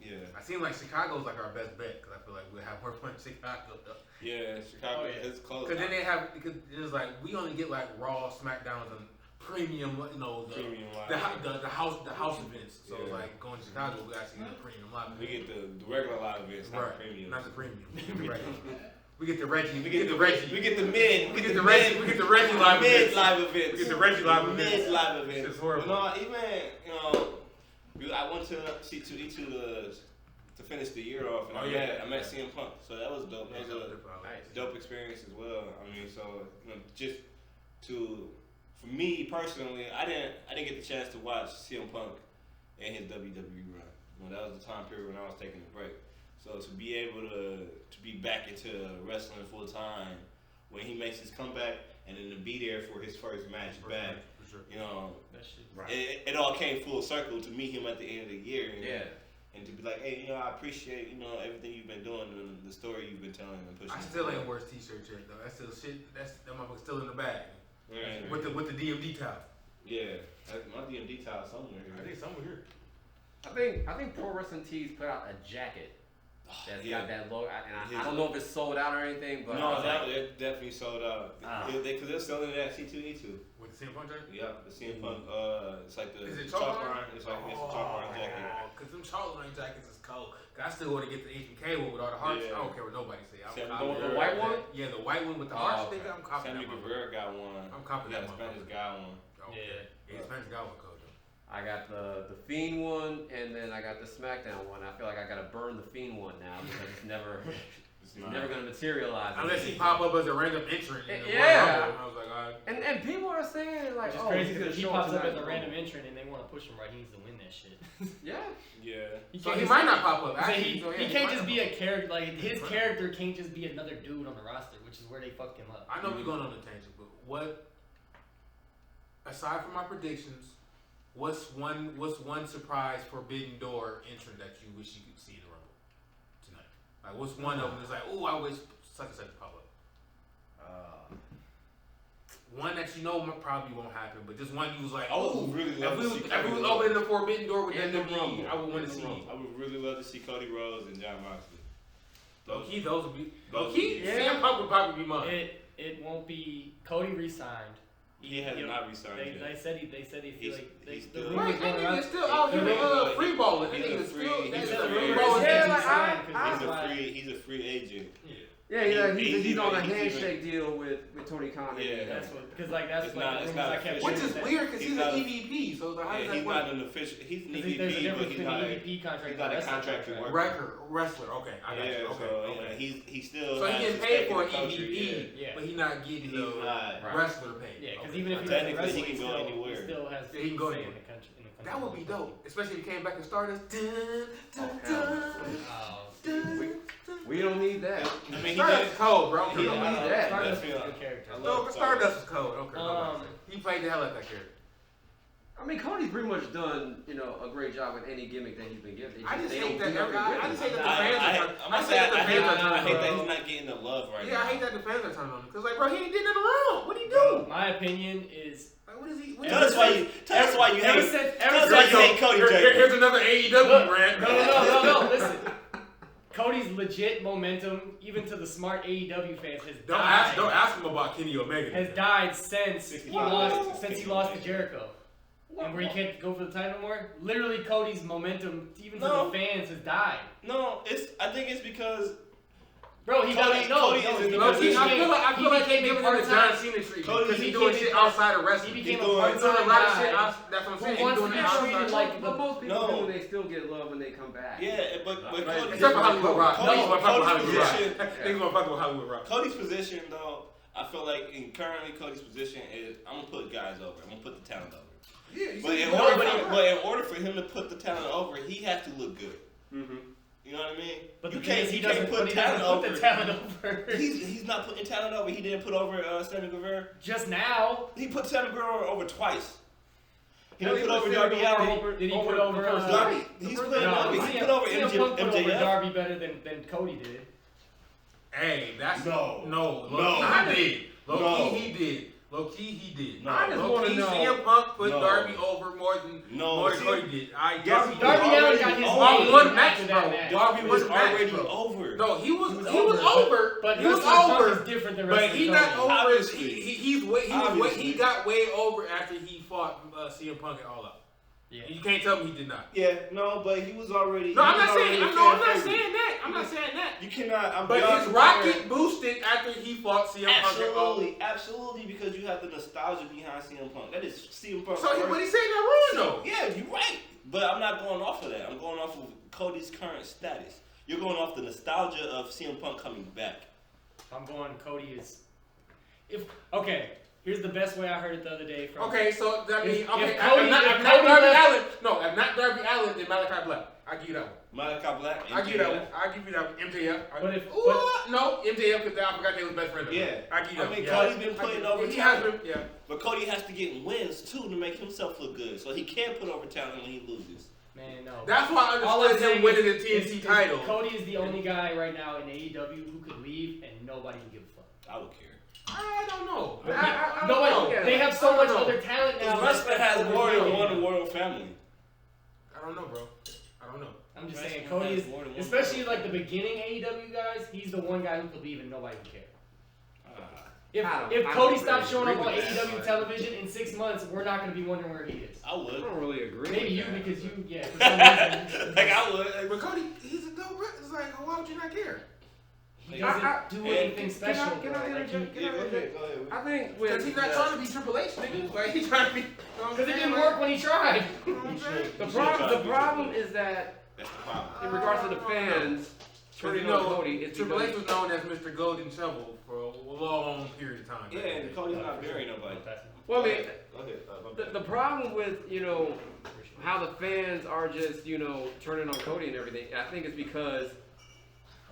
Yeah. I seem like Chicago's like our best bet because I feel like we have more fun in Chicago. Yeah, Chicago. Oh, yeah. It's close. Because then they have because it's like we only get like Raw, SmackDowns, and premium. You know the Premium live. the house events. So Yeah. like going to Chicago, we actually get the premium live. We get the regular live events, not Right, the premium. not the premium. We get the regular. We get the Reggie. We get the Reggie. We get the mid. We get the Reggie. We get the Reggie live mid events. live events. We get the Reggie live events. Mid live events. It's horrible. No, even I went to C2E2 to finish the year off, and I met CM Punk, so that was dope. That was a dope experience as well. I mean, so just for me personally, I didn't get the chance to watch CM Punk and his WWE run. That was the time period when I was taking a break. So to be able to be back into wrestling full time when he makes his comeback, and then to be there for his first match back, That shit. Right. it all came full circle to meet him at the end of the year. And to be like, hey, I appreciate, everything you've been doing and the story you've been telling and pushing. I still ain't worst t-shirt yet though. That's still shit. That motherfucker's still in the bag. Right. With the DMD towel. Yeah, my DMD towel somewhere here. I think somewhere here. I think Pro Wrestling Tees put out a jacket that's Yeah. got that logo, and I don't know if it's sold out or anything, but No, it definitely sold out. Because they're selling it at C2E2. With the CM Punk jacket? Yeah, the CM Punk. It's like the Is it chalk chalk line. It's like it's a chalk line jacket. Because them chalk line jackets is cold. Cause I still want to get the HBK one with all the hearts. Yeah. I don't care what nobody say. I'm Sammy confident. Guevara. The white one? Yeah, the white one with the hearts. okay. Nigga, I'm confident. Sammy Guevara got one. I'm confident Yeah, that Spanish motherfucker. got one. Okay. Yeah, Spanish got one cold. I got the Fiend one, and then I got the SmackDown one. I feel like I gotta burn the Fiend one now because it's never gonna materialize. Unless he pop up as a random entrant. In the Yeah. Royal Rumble. I was like, all right. And people are saying like, Which is oh, crazy he's because gonna if he show pops up tonight. as a random entrant and they want to push him right, he needs to win that shit. Yeah. Yeah. So he might not pop up. So Actually, he can't just be a character. Like his character can't just be another dude on the roster, which is where they fucked him up. I know we're going on a tangent, but what? Aside from my predictions, what's one surprise Forbidden Door entrant that you wish you could see in the Rumble tonight? Like, what's one of them that's like, oh, I wish such and such pop up. One that probably won't happen, but just one you was like, I would really love to see if we Cody was Rhodes. opening the Forbidden Door with In that the Rumble. I would want to see. I would really love to see Cody Rhodes and John Moxley. Low key, those would be. Those Low key, would be- CM Punk would probably be mine. It won't be. Cody re-signed. He has not resigned yet. They said he feel like he's the still- rumors Right, going that around. nigga's still out here He's free balling. That he's a nigga's free- still. he's That's a the free- free Yeah, balling. He's a free agent. He's on a he's handshake deal with Tony Khan. Yeah. That's what because like that's It's like not- the it's rumors not I kept official. Which hearing is that- weird because He's he's not an a- EVP. So how does Yeah, that he's work? not an official. He's an There's a EVP, but difference he's between not. an EVP contract He's and not a wrestling contracted contract. worker. Wrestler. Okay, I got you. Yeah, Okay, so okay. he still. So has he getting his paid stake in for the an culture, EVP, Yeah. but he's not getting He's not. Right. wrestler pay. Yeah, because Okay. even if he Technically, doesn't he wrestle, can go anywhere. He still has Yeah, he can go say anywhere. in the country. That would be dope, especially if he came back and started. We don't need that. I mean, he Stardust did. is cold, bro. He He did. don't need I that. Stardust I is a feel- good character. I No, love Stardust is cold. Okay, Um, he played the hell out of that character. I mean, Cody's pretty much done, a great job with any gimmick that he's been given. I just They hate don't that do nothing guy. with I it. just hate that the I fans are. hate that turning he's not getting the love right now. Yeah, I hate that the fans are turning on him because, like, bro, he ain't did nothing wrong. What would he do? My opinion is Like, what is he? Tell us why you hate. Tell us why you hate Cody J. Here's another AEW rant. no. Listen, Cody's legit momentum, even to the smart AEW fans, has Don't died. ask him about Kenny Omega. Has died since he lost to Kenny Jericho. And where he can't go for the title anymore. Literally, Cody's momentum, even to No. the fans, has died. No, I think it's because Bro, he Cody- doesn't know. Cody No, is in the because position- I feel like they became giving a him the John part-time- Cena treatment Cody- because he he's doing came shit in- outside of He wrestling. became He's a doing- He's doing a part-time lot of shit. guy. That's what I'm Who saying. He's wants doing to it be outside treated of like But most people No. do, they still get love when they come back. yeah, but Right. Cody, Except for Hollywood Rock. Cody- Niggas wanna fuck with Cody's Hollywood Rock. position- Niggas wanna fuck with Hollywood Rock. Cody's position though, I feel like currently Cody's position is I'm gonna put guys over. I'm gonna put the talent over. Yeah, But in order for him to put the talent over, he has to look good. Mm-hmm. You know what I mean? But you the thing can't is, you he can't doesn't put talent over. put the talent over. He's not putting talent over. He didn't put over Sammy Guevara. Just now. He put Sammy Guevara over twice. He Well, didn't he put over put Darby Sammy Allin. over- Did he put the over, first Darby, night. he's The put first over. night. He put over CM Punk put over MJF. Darby better than Cody did. Hey, that's No. no. No. He did. Low No. key, he did. Low key, he did. No. I just Low want to key, know. CM Punk put No. Darby over more than See, Cody did. Darby Yes, he Darby did. Allin got his already name one after match, that bro. match. Darby was One match, already bro. over. No, he was He was over, but he was Wrestling Punk over. is different than But Wrestling he Cody. not over. Obviously. He got way over after he fought CM Punk at All Out. Yeah. You can't tell me he did not. Yeah, no, but he was already. No, he I'm was not saying. already a I'm fan not favorite. saying that. I'm not saying that. You cannot. But y'all his compare- rocket boosted after he fought CM Punk at All Out. Absolutely, because you have the nostalgia behind CM Punk. That is CM Punk. So what he said that wrong though. Yeah, you're right. But I'm not going off of that. I'm going off of Cody's current status. You're going off the nostalgia of CM Punk coming back. I'm going Cody is. Okay, here's the best way I heard it the other day from. Okay, so that means If okay. Cody- I'm not if Darby Cody left- Allin. No, I'm not Darby Allin. Then Malachi Black. I give you that one. Malachi Black. I give you that one. I give you that one. MJF. But if- No, MJF because I forgot they was best friends. Yeah. I give you that one. I mean, Yeah. Cody's been putting over He has talent. been. Yeah. But Cody has to get wins too to make himself look good. So he can't put over talent when he loses. Man, no. That's why I All I'm understood him saying winning the is TNT title. Cody is the only guy right now in AEW who could leave and nobody would give a fuck. I would care. I don't know. I I Nobody. don't know. They have so I don't much know. other talent now. Because wrestling has more than one royal family. I don't know, bro. I don't know. I'm just Wrestling saying, Cody has is, more than one especially royal like the beginning AEW guys. He's the one guy who could leave and nobody would care. If I don't Cody really stops showing up agree on with that, AEW but- television in 6 months, we're not going to be wondering where he is. I would. I don't really agree. Maybe with you that. because you, yeah, for some reason. Like I would. But Cody, he's a dope wrestler. It's like, why would you not care? He doesn't do anything Can special. I bro. Like, interject? Can I Yeah, go interject? ahead. I think Because he's not with trying to be Triple H, nigga. Like, he's trying to be. Because it didn't work when he tried. You know what I'm saying? the problem is that That's the problem. in regards to the fans turning on Cody, it's Triple H because was known as Mr. Golden Shovel for a long period of time. Yeah, and Cody's not burying nobody. well, I mean, Go ahead. the problem with how the fans are just turning on Cody and everything, I think it's because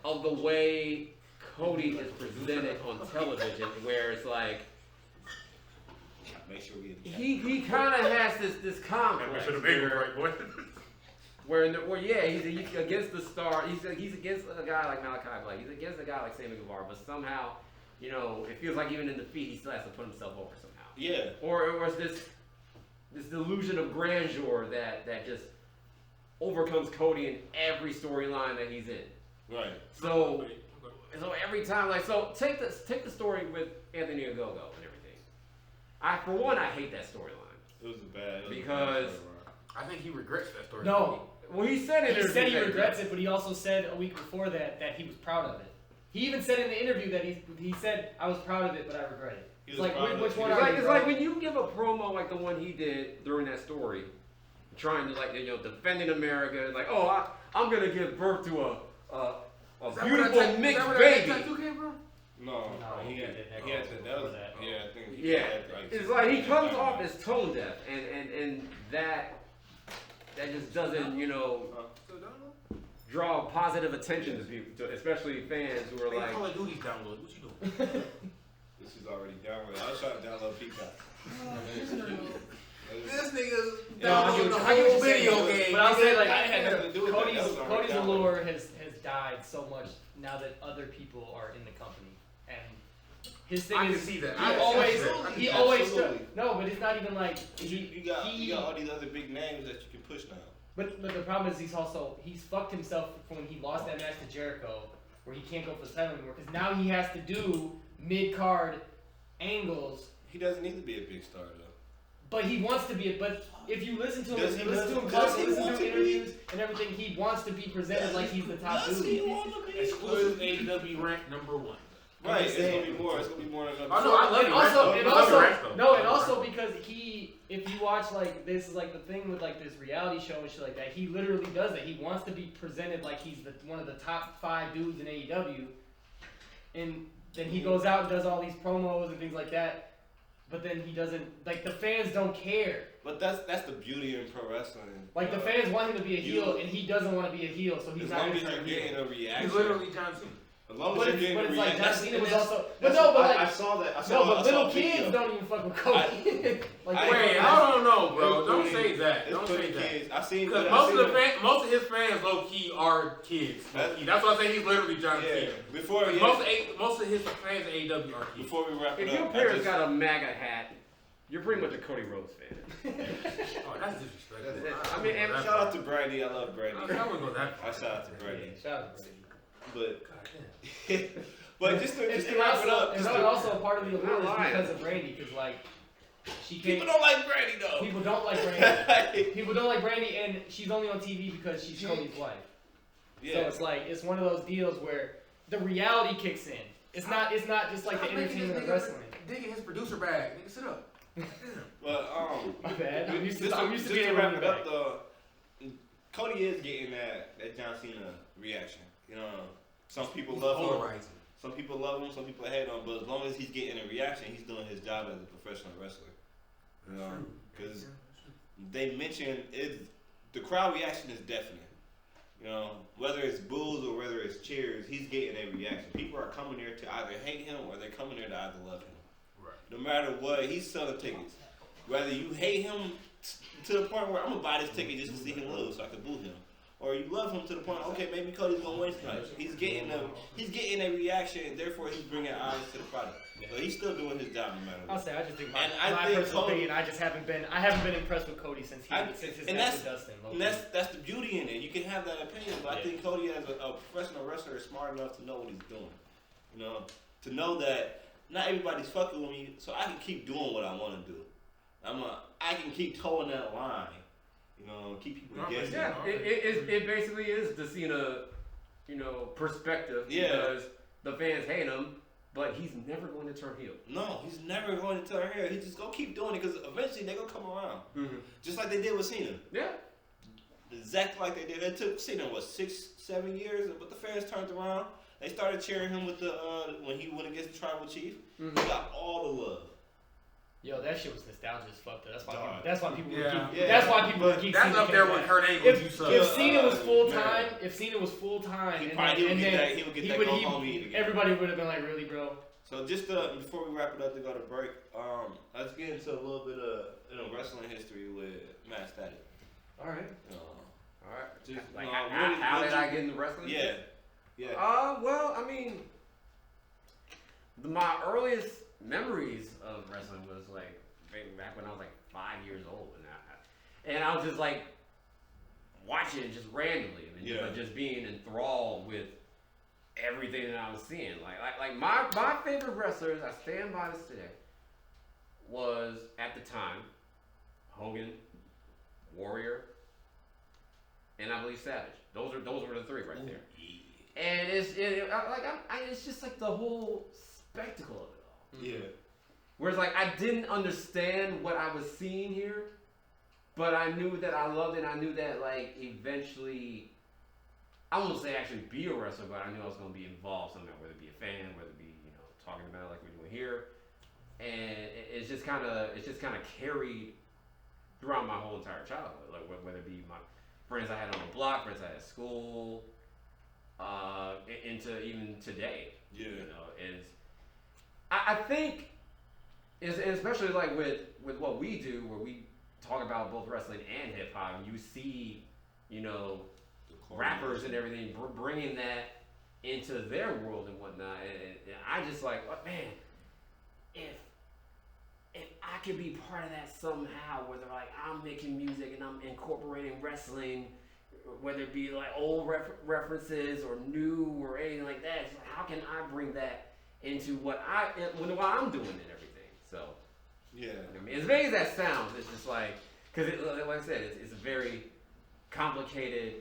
of the way Cody is presented on television, where it's like Make sure we get the he kind of has this complex where he's against the star. He's against a guy like Malachi Black. He's against a guy like Sammy Guevara. But somehow, it feels like even in defeat, he still has to put himself over somehow. Yeah. Or it's this delusion of grandeur that just overcomes Cody in every storyline that he's in. Right. So every time, take the story with Anthony Ogogo and everything. For one, I hate that storyline It was bad. because I think he regrets that story. No, well, he said it. he said he regrets it, but he also said a week before that he was proud of it. He even said in the interview that he said, I was proud of it, but I regret it. He It's was like, proud of which it. one It's are you, It's bro? like when you give a promo like the one he did during that story, trying to defending America, like, oh, I'm gonna give birth to a beautiful mixed baby. No, No, he had that that was that. yeah. I think he Yeah, had, it's like he comes off as tone deaf, and that just doesn't draw positive attention to people, especially fans who are like. Call of Duty's download. What you doing? This is already downloaded. I was trying to download Peacock. This nigga's No, I get downloading the what you're whole saying, video game. But I'll say like I had nothing to do with that. That was already Cody's downloaded. allure has died so much now that other people are in the company, and his thing I can is see that. he I can always see that. he always Absolutely. no, but it's not even like You got all these other big names that you can push now. But the problem is he's fucked himself from when he lost that match to Jericho, where he can't go for the title anymore because now he has to do mid card angles. He doesn't need to be a big star though. But he wants to be. But if you listen to him, Does if he you listen to him does talk, he listen want to him to be? interviews and everything, he wants to be presented like he's the top Does he dude. want to be? Exclusive AEW rank #1. Right, it's gonna be more. It's gonna be more than Oh, no, I love And it. also, Rex, and though. I love also, Rex, though. no, and also because if you watch like this is like the thing with like this reality show and shit like that, he literally does it. He wants to be presented like he's one of the top 5 dudes in AEW, and then he goes out and does all these promos and things like that. But then he doesn't like the fans don't care. But that's the beauty in pro wrestling. Like the fans want him to be a heel, and he doesn't want to be a heel, so he's As not long gonna as you're turn heel. getting a reaction. He's literally John Cena. As long But as you're getting it's the like reaction. John Cena was That's- also. But that's- no, but like. I saw that. I No, saw, but I little saw a video. kids don't even fuck with Cody. Like, Wait, they- I don't know, bro. It's Don't putting- say that. it's Don't putting say that. kids. I seen. Because I most seen of the- most of his fans, low key, are kids. Low-key. That's why I say he's literally John Yeah. Cena. Before we Most of his fans at AEW are kids. before we wrap it If up, your I parents just- got a MAGA hat, you're pretty much a Cody Rhodes fan. Oh, that's disrespectful. I mean, and shout out to Brady. I love Brady. I wouldn't go that far. I shout out to Brady. Shout out to Brady. But God damn. but just to And wrap it up, and just also a part of the Not allure is lying. because of Brandy, because like she people can't. don't like Brady though. People don't like Brandy. People don't like Brandy, and she's only on TV because she's Cody's wife. So Yeah. it's like it's one of those deals where the reality kicks in. It's not just like the Stop making entertainment of this wrestling. nigga digging his producer bag. Nigga, sit up. But My bad. I'm used just to just being to a wrap running it up back. though, Cody is getting that John Cena reaction. You know, some people love him. Polarizing. Some people love him, some people hate him, but as long as he's getting a reaction, he's doing his job as a professional wrestler. You know, because they mention it, the crowd reaction is definite. You know, whether it's boos or whether it's cheers, he's getting a reaction. People are coming there to either hate him or they're coming there to either love him. Right. No matter what, he's selling tickets. Whether you hate him to the point where I'm gonna buy this ticket just to see him lose so I can boo him. Or you love him to the point, okay, maybe Cody's gonna win tonight. He's getting a reaction, and therefore he's bringing eyes to the product. So he's still doing his job no matter I'll what. say I just think And my I think personal Cody- opinion. I haven't been impressed with Cody since his and match with Dustin. And that's the beauty in it. You can have that opinion, but I Yeah. think Cody as a professional wrestler is smart enough to know what he's doing. You know, to know that not everybody's fucking with me, so I can keep doing what I want to do. I can keep towing that line. You know, keep people guessing. Yeah, it basically is the Cena, perspective. Yeah. Because the fans hate him, but he's never going to turn heel. No, he's never going to turn here. He's just gonna keep doing it because eventually they're gonna come around, Mm-hmm. just like they did with Cena. Yeah. Exactly like they did. It took Cena 6-7 years, but the fans turned around. They started cheering him with the when he went against the Tribal Chief. Mhm. He got all the love. Yo, that shit was nostalgia as fuck. Though. That's why. Dog. That's why people. Yeah. Would keep, Yeah. That's why people would keep. That's Cena up there coming with back. Kurt Angle. You suck. If Cena was full man. time, He probably he would get that. He would get that go home heat again. everybody would have been like, really, bro. So just before we wrap it up to go to break, let's get into a little bit of wrestling history with MadStatic. All right. Uh, All right. Just, Like, what how did did I get into wrestling? Yeah, yeah. Well, I mean, my earliest memories of wrestling was like back when I was like 5 years old, and I was just like watching it just randomly, and Yeah. but just being enthralled with everything that I was seeing. Like my favorite wrestlers, I stand by this today, was at the time Hogan, Warrior, and I believe Savage. Those were the three right there. And it's just like the whole spectacle of it all. Yeah. Whereas like I didn't understand what I was seeing here, but I knew that I loved it. I knew that like eventually, I won't say actually be a wrestler, but I knew I was going to be involved somehow, whether it be a fan, whether it be talking about it like we're doing here, and it's just kind of carried throughout my whole entire childhood, like whether it be my friends I had on the block, friends I had at school, into even today. Yeah. Is I think, especially like with what we do, where we talk about both wrestling and hip hop, and you see, rappers and everything bringing that into their world and whatnot, and I just like, oh, man, if I could be part of that somehow, whether like I'm making music and I'm incorporating wrestling, whether it be like old references or new or anything like that, it's like, how can I bring that into what I'm doing and everything? So, Yeah. I mean, as vague as that sounds, it's just like, because like I said, it's a very complicated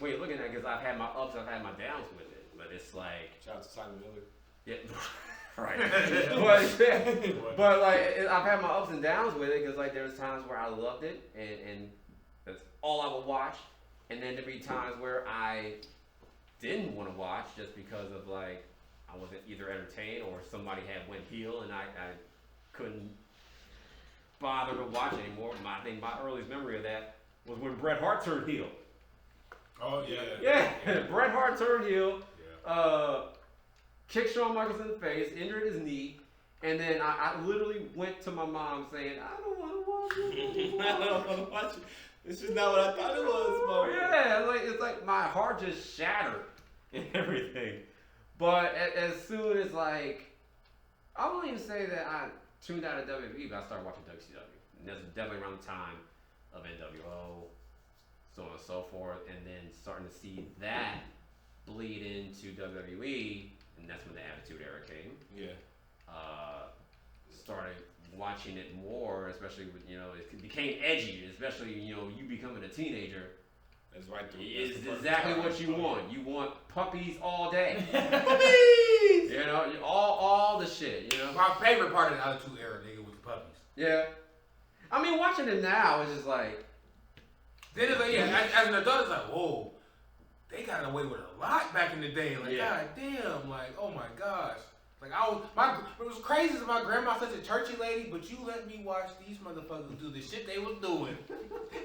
way of looking at it, because I've had my ups, I've had my downs with it, but it's like, Shout out to Simon Miller. yeah, right. but like, I've had my ups and downs with it, because like there was times where I loved it, and that's all I would watch, and then there'd be times where I didn't want to watch just because of like I wasn't either entertained or somebody had went heel and I couldn't bother to watch anymore. I think my earliest memory of that was when Bret Hart turned heel. Oh yeah. Yeah, Bret Hart turned heel. kicked Shawn Michaels in the face, injured his knee, and then I literally went to my mom saying, I don't want to watch it. I don't want to watch it. This is not what I thought it was, bro. Yeah, it's like my heart just shattered and everything. But as soon as like, I won't even say that I tuned out of WWE, but I started watching WCW. And that's definitely around the time of NWO, so on and so forth, and then starting to see that bleed into WWE, and that's when the Attitude Era came. Yeah. Started watching it more, especially with, it became edgy, especially, you becoming a teenager. That's right. Is exactly what you want. You want puppies all day. Puppies! All the shit, My favorite part of the Attitude Era, nigga, was the puppies. Yeah. I mean, watching it now is just like. Then it's like, as an adult, it's like, whoa, they got away with a lot back in the day. Like, god damn, like, oh my gosh. Like, it was crazy that my grandma's such a churchy lady, but you let me watch these motherfuckers do the shit they was doing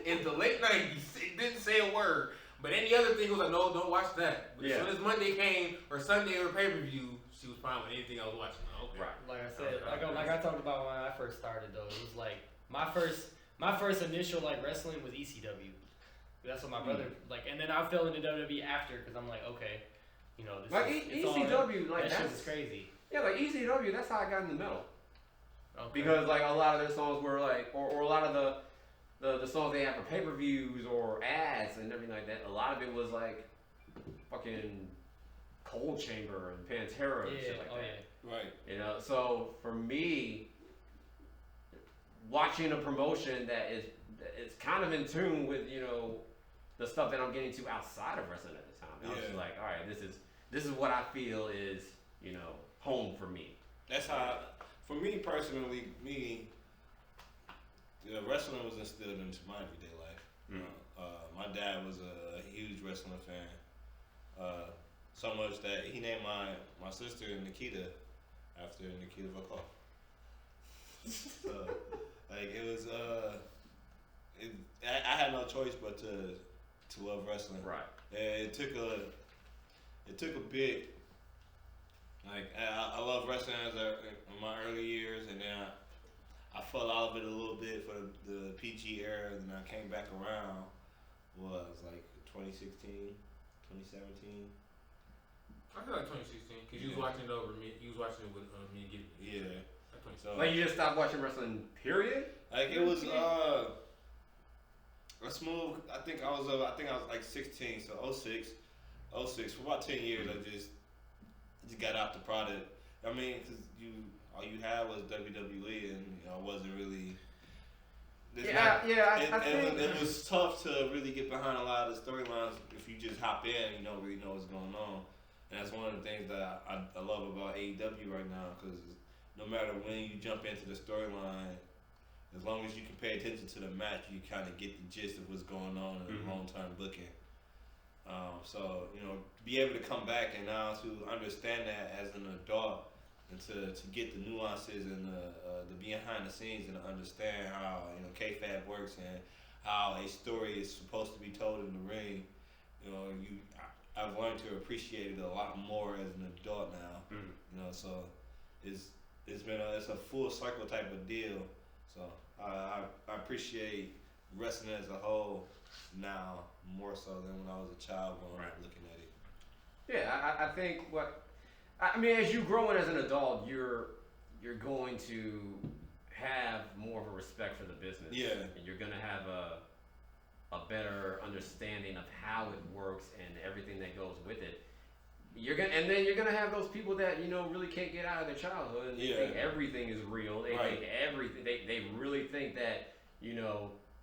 in the late 90s. It didn't say a word. But any other thing was like, no, don't watch that. But as soon as Monday came, or Sunday or pay-per-view, she was fine with anything I was watching. Okay. Right. Like I said, like I talked about when I first started though, it was like my first initial like wrestling was ECW. That's what my brother like, and then I fell into WWE after because I'm like, okay, this like ECW, like that shit was crazy. Yeah, like ECW, that's how I got in the metal. Okay. Because like a lot of their songs were like, or a lot of the songs they have for pay-per-views or ads and everything like that, a lot of it was like fucking Cold Chamber and Pantera and shit like that. Yeah. Right. So for me, watching a promotion that is kind of in tune with, the stuff that I'm getting to outside of wrestling at the time. And I was just like, all right, this is what I feel is, home for me. That's how, for me personally, wrestling was instilled into my everyday life. My dad was a huge wrestling fan. So much that he named my sister Nikita after Nikita Volkov. So, like it was, I had no choice but to love wrestling. Right. And it took a bit. Like I love wrestling in my early years, and then I fell out of it a little bit for the PG era, and then I came back around. Was like 2016, 2017. I feel like 2016 because you was watching it over me. You was watching it with me and Gibby. Yeah. So, like you just stopped watching wrestling, period? Like it was a smooth. I think I was like 16, so 06 for about 10 years. I just got out the product. I mean, cause all you had was WWE, and I wasn't really. I think it was tough to really get behind a lot of the storylines if you just hop in and you don't really know what's going on. And that's one of the things that I love about AEW right now, because no matter when you jump into the storyline, as long as you can pay attention to the match, you kind of get the gist of what's going on in the long-term booking. So, to be able to come back and now to understand that as an adult and to get the nuances and the behind the scenes and to understand how, kayfabe works and how a story is supposed to be told in the ring, I've learned to appreciate it a lot more as an adult now. So it's a full cycle type of deal. So I appreciate wrestling as a whole now more so than when I was a child growing up looking at it. Yeah, I think as you growing as an adult, you're going to have more of a respect for the business. Yeah. And you're gonna have a better understanding of how it works and everything that goes with it. And then you're gonna have those people that really can't get out of their childhood and they think everything is real. They think everything. They really think that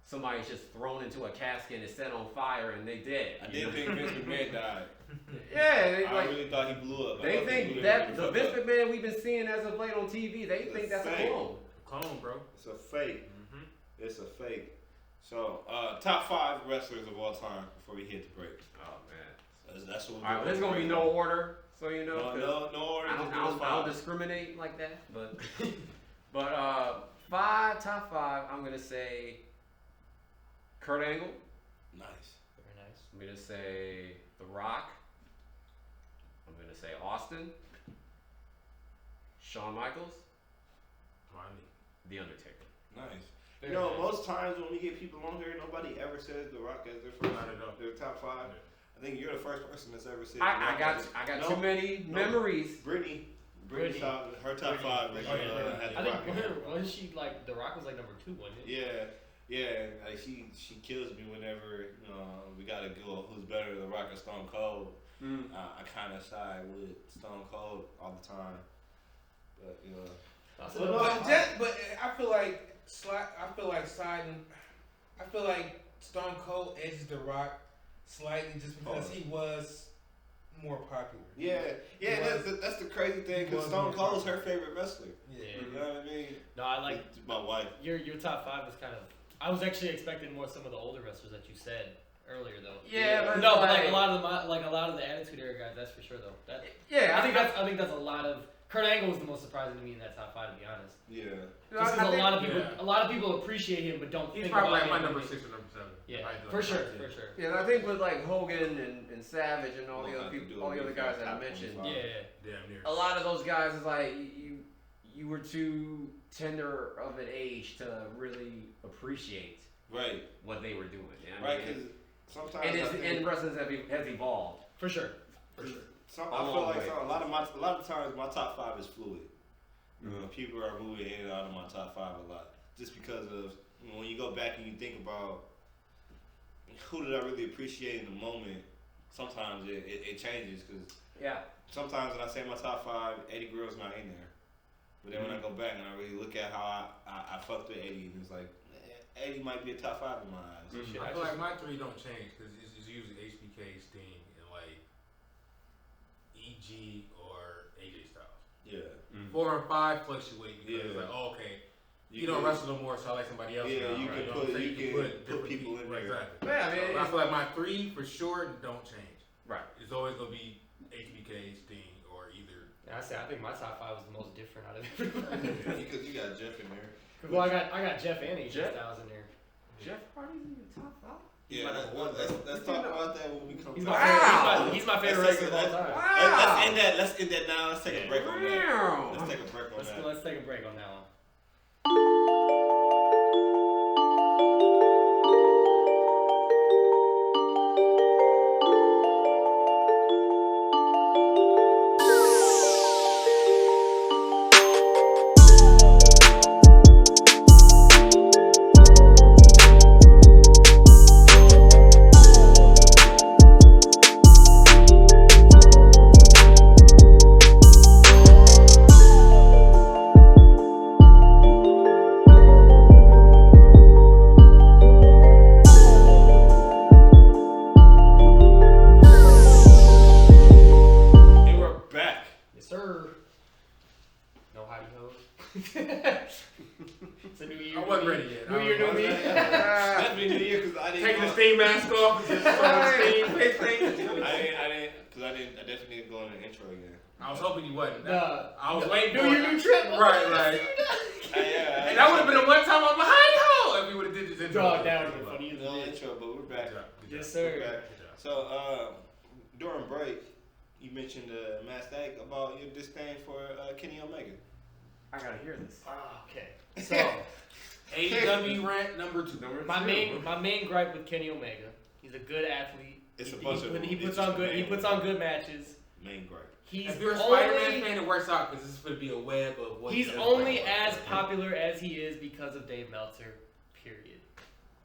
somebody's just thrown into a casket and set on fire and they dead. I did think Vince McMahon died. Yeah, I really thought he blew up. They think that the Vince McMahon we've been seeing as of late on TV, they think that's a clone. Clone, bro. It's a fake. It's a fake. So, top 5 wrestlers of all time before we hit the break. Oh man. That's what we're all right, there's gonna be no order, so No order. I don't discriminate like that, but top 5. I'm gonna say Kurt Angle. Nice. Very nice. I'm gonna say The Rock. I'm gonna gonna say Austin, Shawn Michaels, The Undertaker. Nice. Very You know, nice. most times when we get people on here, nobody ever says The Rock as their first, their top 5. I think you're the first person that's ever said. The I Rock got as- too many memories. Brittany, Brittany. her top 5 was Oh, yeah, had I The Rock. think in it. wasn't she like The Rock was like number 2, wasn't it? Yeah. Like she kills me whenever we gotta go. Who's better, The Rock or Stone Cold? I kind of side with Stone Cold all the time, but That's Well, another- But I feel like Stone Cold edges The Rock slightly just because he was more popular. that's the crazy thing because Stone Cold's her favorite wrestler. Yeah. You know what I mean? No, I like It's my wife. your top 5 was kind of. I was actually expecting more some of the older wrestlers that you said earlier, though. Yeah, but No, but like a lot of the Attitude Era guys, that's for sure though. That Yeah, I think that's a lot of. Kurt Angle was the most surprising to me in that top 5, to be honest. Yeah. Just because a lot of people appreciate him, but don't He's think probably about like my him. number 6 or number 7. Yeah, Right, for sure. Yeah, and I think with like Hogan and Savage and all the We'll other have to people, do all a the other guys that I recap mentioned, on Yeah. Damn near. a lot of those guys is like you were too tender of an age to really appreciate Right. what they were doing. You know what I Right. mean? Because sometimes And wrestling has evolved. For sure. I feel long like way. a lot of times my top 5 is fluid. People are moving in and out of my top 5 a lot, just because of when you go back and you think about who did I really appreciate in the moment. Sometimes it changes because Yeah. sometimes when I say my top 5, Eddie Guerrero's not in there. But then when I go back and I really look at how I fucked with Eddie, and it's like Eddie might be a top 5 in my eyes. Shit, I feel like my 3 don't change because it's usually HBK, Sting, and like EG or AJ Styles. Yeah. 4 and 5 fluctuate because it's Yeah. like, oh, okay, you don't wrestle no more, so I like somebody else. Yeah, now, you right? can know put- what I'm saying? you can put different people in there. Exactly. Yeah, I mean, So I feel like my 3 for sure don't change. Right. It's always gonna be HBK, Sting, or either. Yeah, I think my top 5 was the most different out of everybody. Because you got Jeff in there. Well, I got Jeff and AJ Jeff? Styles in there. Jeff Hardy's in your top 5? Yeah, my number 1, let's talk about that when we come He's back. my, he's my favorite wrestler of all time. Wow. Let's end that now. Let's take a break on that. Wow. Let's take a break on that. Let's take a break on that one. And we're back. Yes, sir. No hidey ho. It's a new year. I wasn't ready yet. New year, new me. Definitely New Year because I didn't. Taking the Steam mask off, just Steam face paint. I definitely didn't go in the intro again. I was hoping you wasn't. Nah. I was waiting New for year, it. new trip. Right, right. Yeah. And that would have been the one time I'm behind ho if we would have did this intro. Dog, that would have been funny. No intro, but we're back. Good job, good Yes, job. We're sir. back. So during break, you mentioned MadStatic about your disdain for Kenny Omega. I gotta hear this. Okay. So AEW rant number 2. my main gripe with Kenny Omega, he's a good athlete. It's a He- bunch he, of he them. puts It's on good. just He main puts on good matches. Main gripe. He's If you're a Spider-Man only fan, it works out because this is going to be a web of what he's he does only right. as popular as he is because of Dave Meltzer. Period.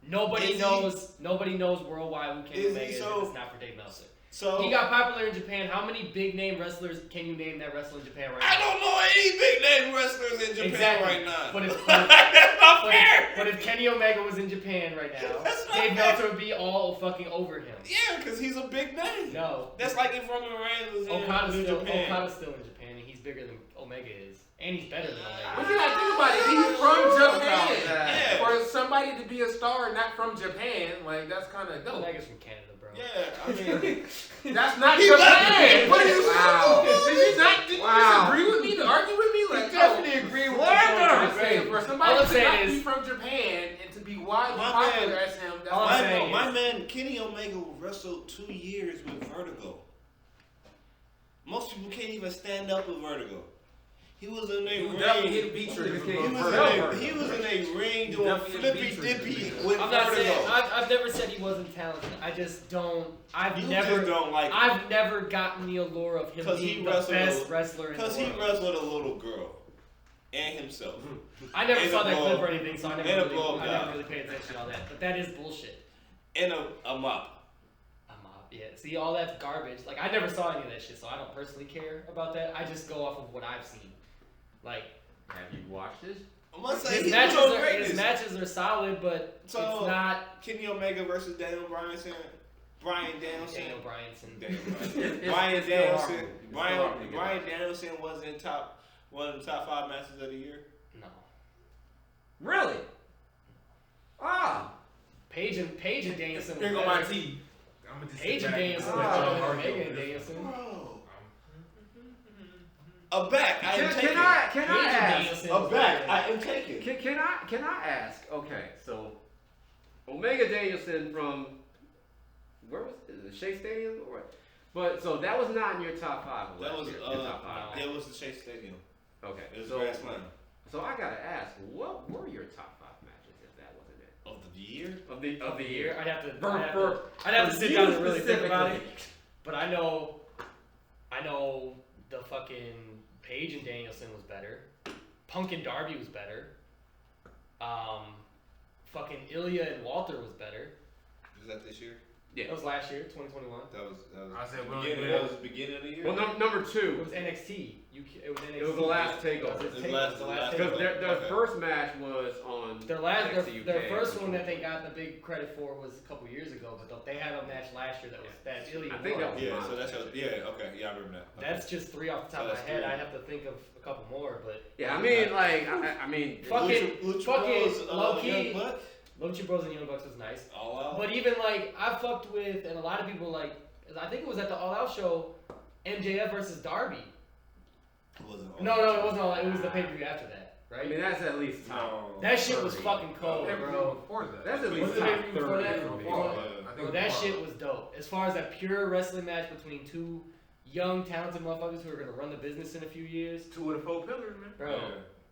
Nobody Is he? knows worldwide who Kenny Is he Omega is so- if it's not for Dave Meltzer. So He got popular in Japan. How many big name wrestlers can you name that wrestle in Japan right now? I don't know any big name wrestlers in Japan Exactly. right now. But if- That's not fair. But if Kenny Omega was in Japan right now, That's not Dave fair. Meltzer would be all fucking over him. Yeah, because he's a big name. No. That's like if Roman Reigns was in Okada's New still Japan. in Japan, and he's bigger than Omega is. And he's better than But Omega. you gotta think about it. He's from Japan. Yeah. For somebody to be a star not from Japan, like that's kind of dope. Omega's from Canada, bro. Yeah, I mean, That's not He Japan. left. What are you Wow. Did you disagree with me? To argue with me? Like, definitely agree with I'm the saying for All somebody I'm to saying not is- be from Japan and to be widely My popular man- as him, that's all I'm not saying my man Kenny Omega wrestled 2 years with Vertigo. Most people can't even stand up with vertigo. He was in a You ring. definitely hit beat triggers. He was in a ring doing flippy dippy with I'm not saying vertigo. I've never said he wasn't talented. I just don't. You just don't like him. I've never gotten the allure of him 'Cause being he the wrestled best wrestler in the world. Because he wrestled a little girl and himself. I never and saw a that blow- clip or anything, so I and a never blow job. really paid attention to all that. But that is bullshit. And a mop. Yeah, see, all that's garbage. Like, I never saw any of that shit, so I don't personally care about that. I just go off of what I've seen. Like, Have you watched this? I must say, his his matches are solid, but So, it's not Kenny Omega versus Daniel Bryanson. Brian Danielson. Daniel Bryanson. Brian it's Danielson. still hard to get Brian Danielson was in one of the top 5 matches of the year. No. Really? Ah. Paige and Danielson. Here go my tea. I'm gonna just Paige sit and back Danielson. Oh, was better than hard Omega to and do. Danielson. Bro. A back. I am Can taking. I Paige and ask? Danielson. A was back. better. I am taking. Can I ask? Okay, so Omega Danielson from where was it? The Shea Stadium, or but so that was not in your top 5. That was your top 5. it was the Shea Stadium. Okay, It was so Grand Slam so I gotta ask, what were your top 5 matches if that wasn't it? of the year. Of the year. I'd have to. For I'd have to for sit you down and really think about it. specifically. But I know the fucking Paige and Danielson was better. Punk and Darby was better. Fucking Ilya and Walter was better. Was that this year? That was last year, 2021. That was. I said, well, beginning, yeah. that was the beginning of the year. Well, number It 2. was NXT. It was NXT. It was the last takeover. It was The the last last Because takeover. their first match was on Their NXT UK, their first which one was- that they got the big credit for was a couple years ago, but they had a match last year that was that Ilya I think won. that was Yeah. So that's okay. Yeah, I remember that. Okay. That's just 3 off the top So of my that's head. 3. I'd have to think of a couple more, but Yeah, I mean, like, I mean, fucking Lucha fucking Bros, low key. Young Buck. Lucha Bros and Young Bucks was nice. All out. But even like I fucked with, and a lot of people like, I think it was at the All Out show, MJF versus Darby. It wasn't all No, out. it wasn't All Out. It was the pay per view after that, I right? mean, that's at least top. No. That shit was 30. fucking cold, bro. Before that. That's at Was least it top maybe before 30. that? for me. Before Yeah. that. I think Bro, it that was shit was dope. As far as that pure wrestling match between 2 young, talented motherfuckers who are gonna run the business in a few years, 2 of the 4 pillars, man. bro. Yeah.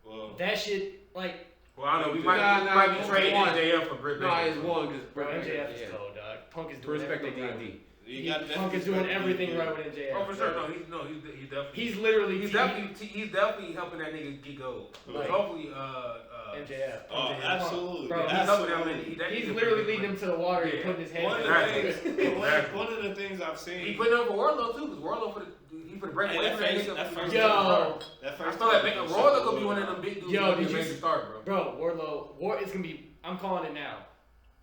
Well, That shit, like, Well, I know we Nah, might be trading one. MJF for Britt No, Baker. it's one because bro, MJF is cold, dog. Punk is To doing respect the everything right. D&D. you got Punk is doing everything right with MJF. Oh, for sure. bro. No, he's definitely. He's literally He's definitely helping that nigga get gold. Like, Hopefully, MJF. Oh, MJF. absolutely. Bro, he's absolutely. helping that nigga. He's literally leading him to the water and Yeah. putting his hand One in of the Exactly. things, Exactly. one of the things I've seen. He putting up for Warlow too, because Warlow he for the break Hey, away that from that first- nigga. that first- Yo, That I first feel like time, Warlow gonna be one of them big dudes. Yo, Gonna be did a you major star, bro. bro, Wardlow. It's gonna be. I'm calling it now.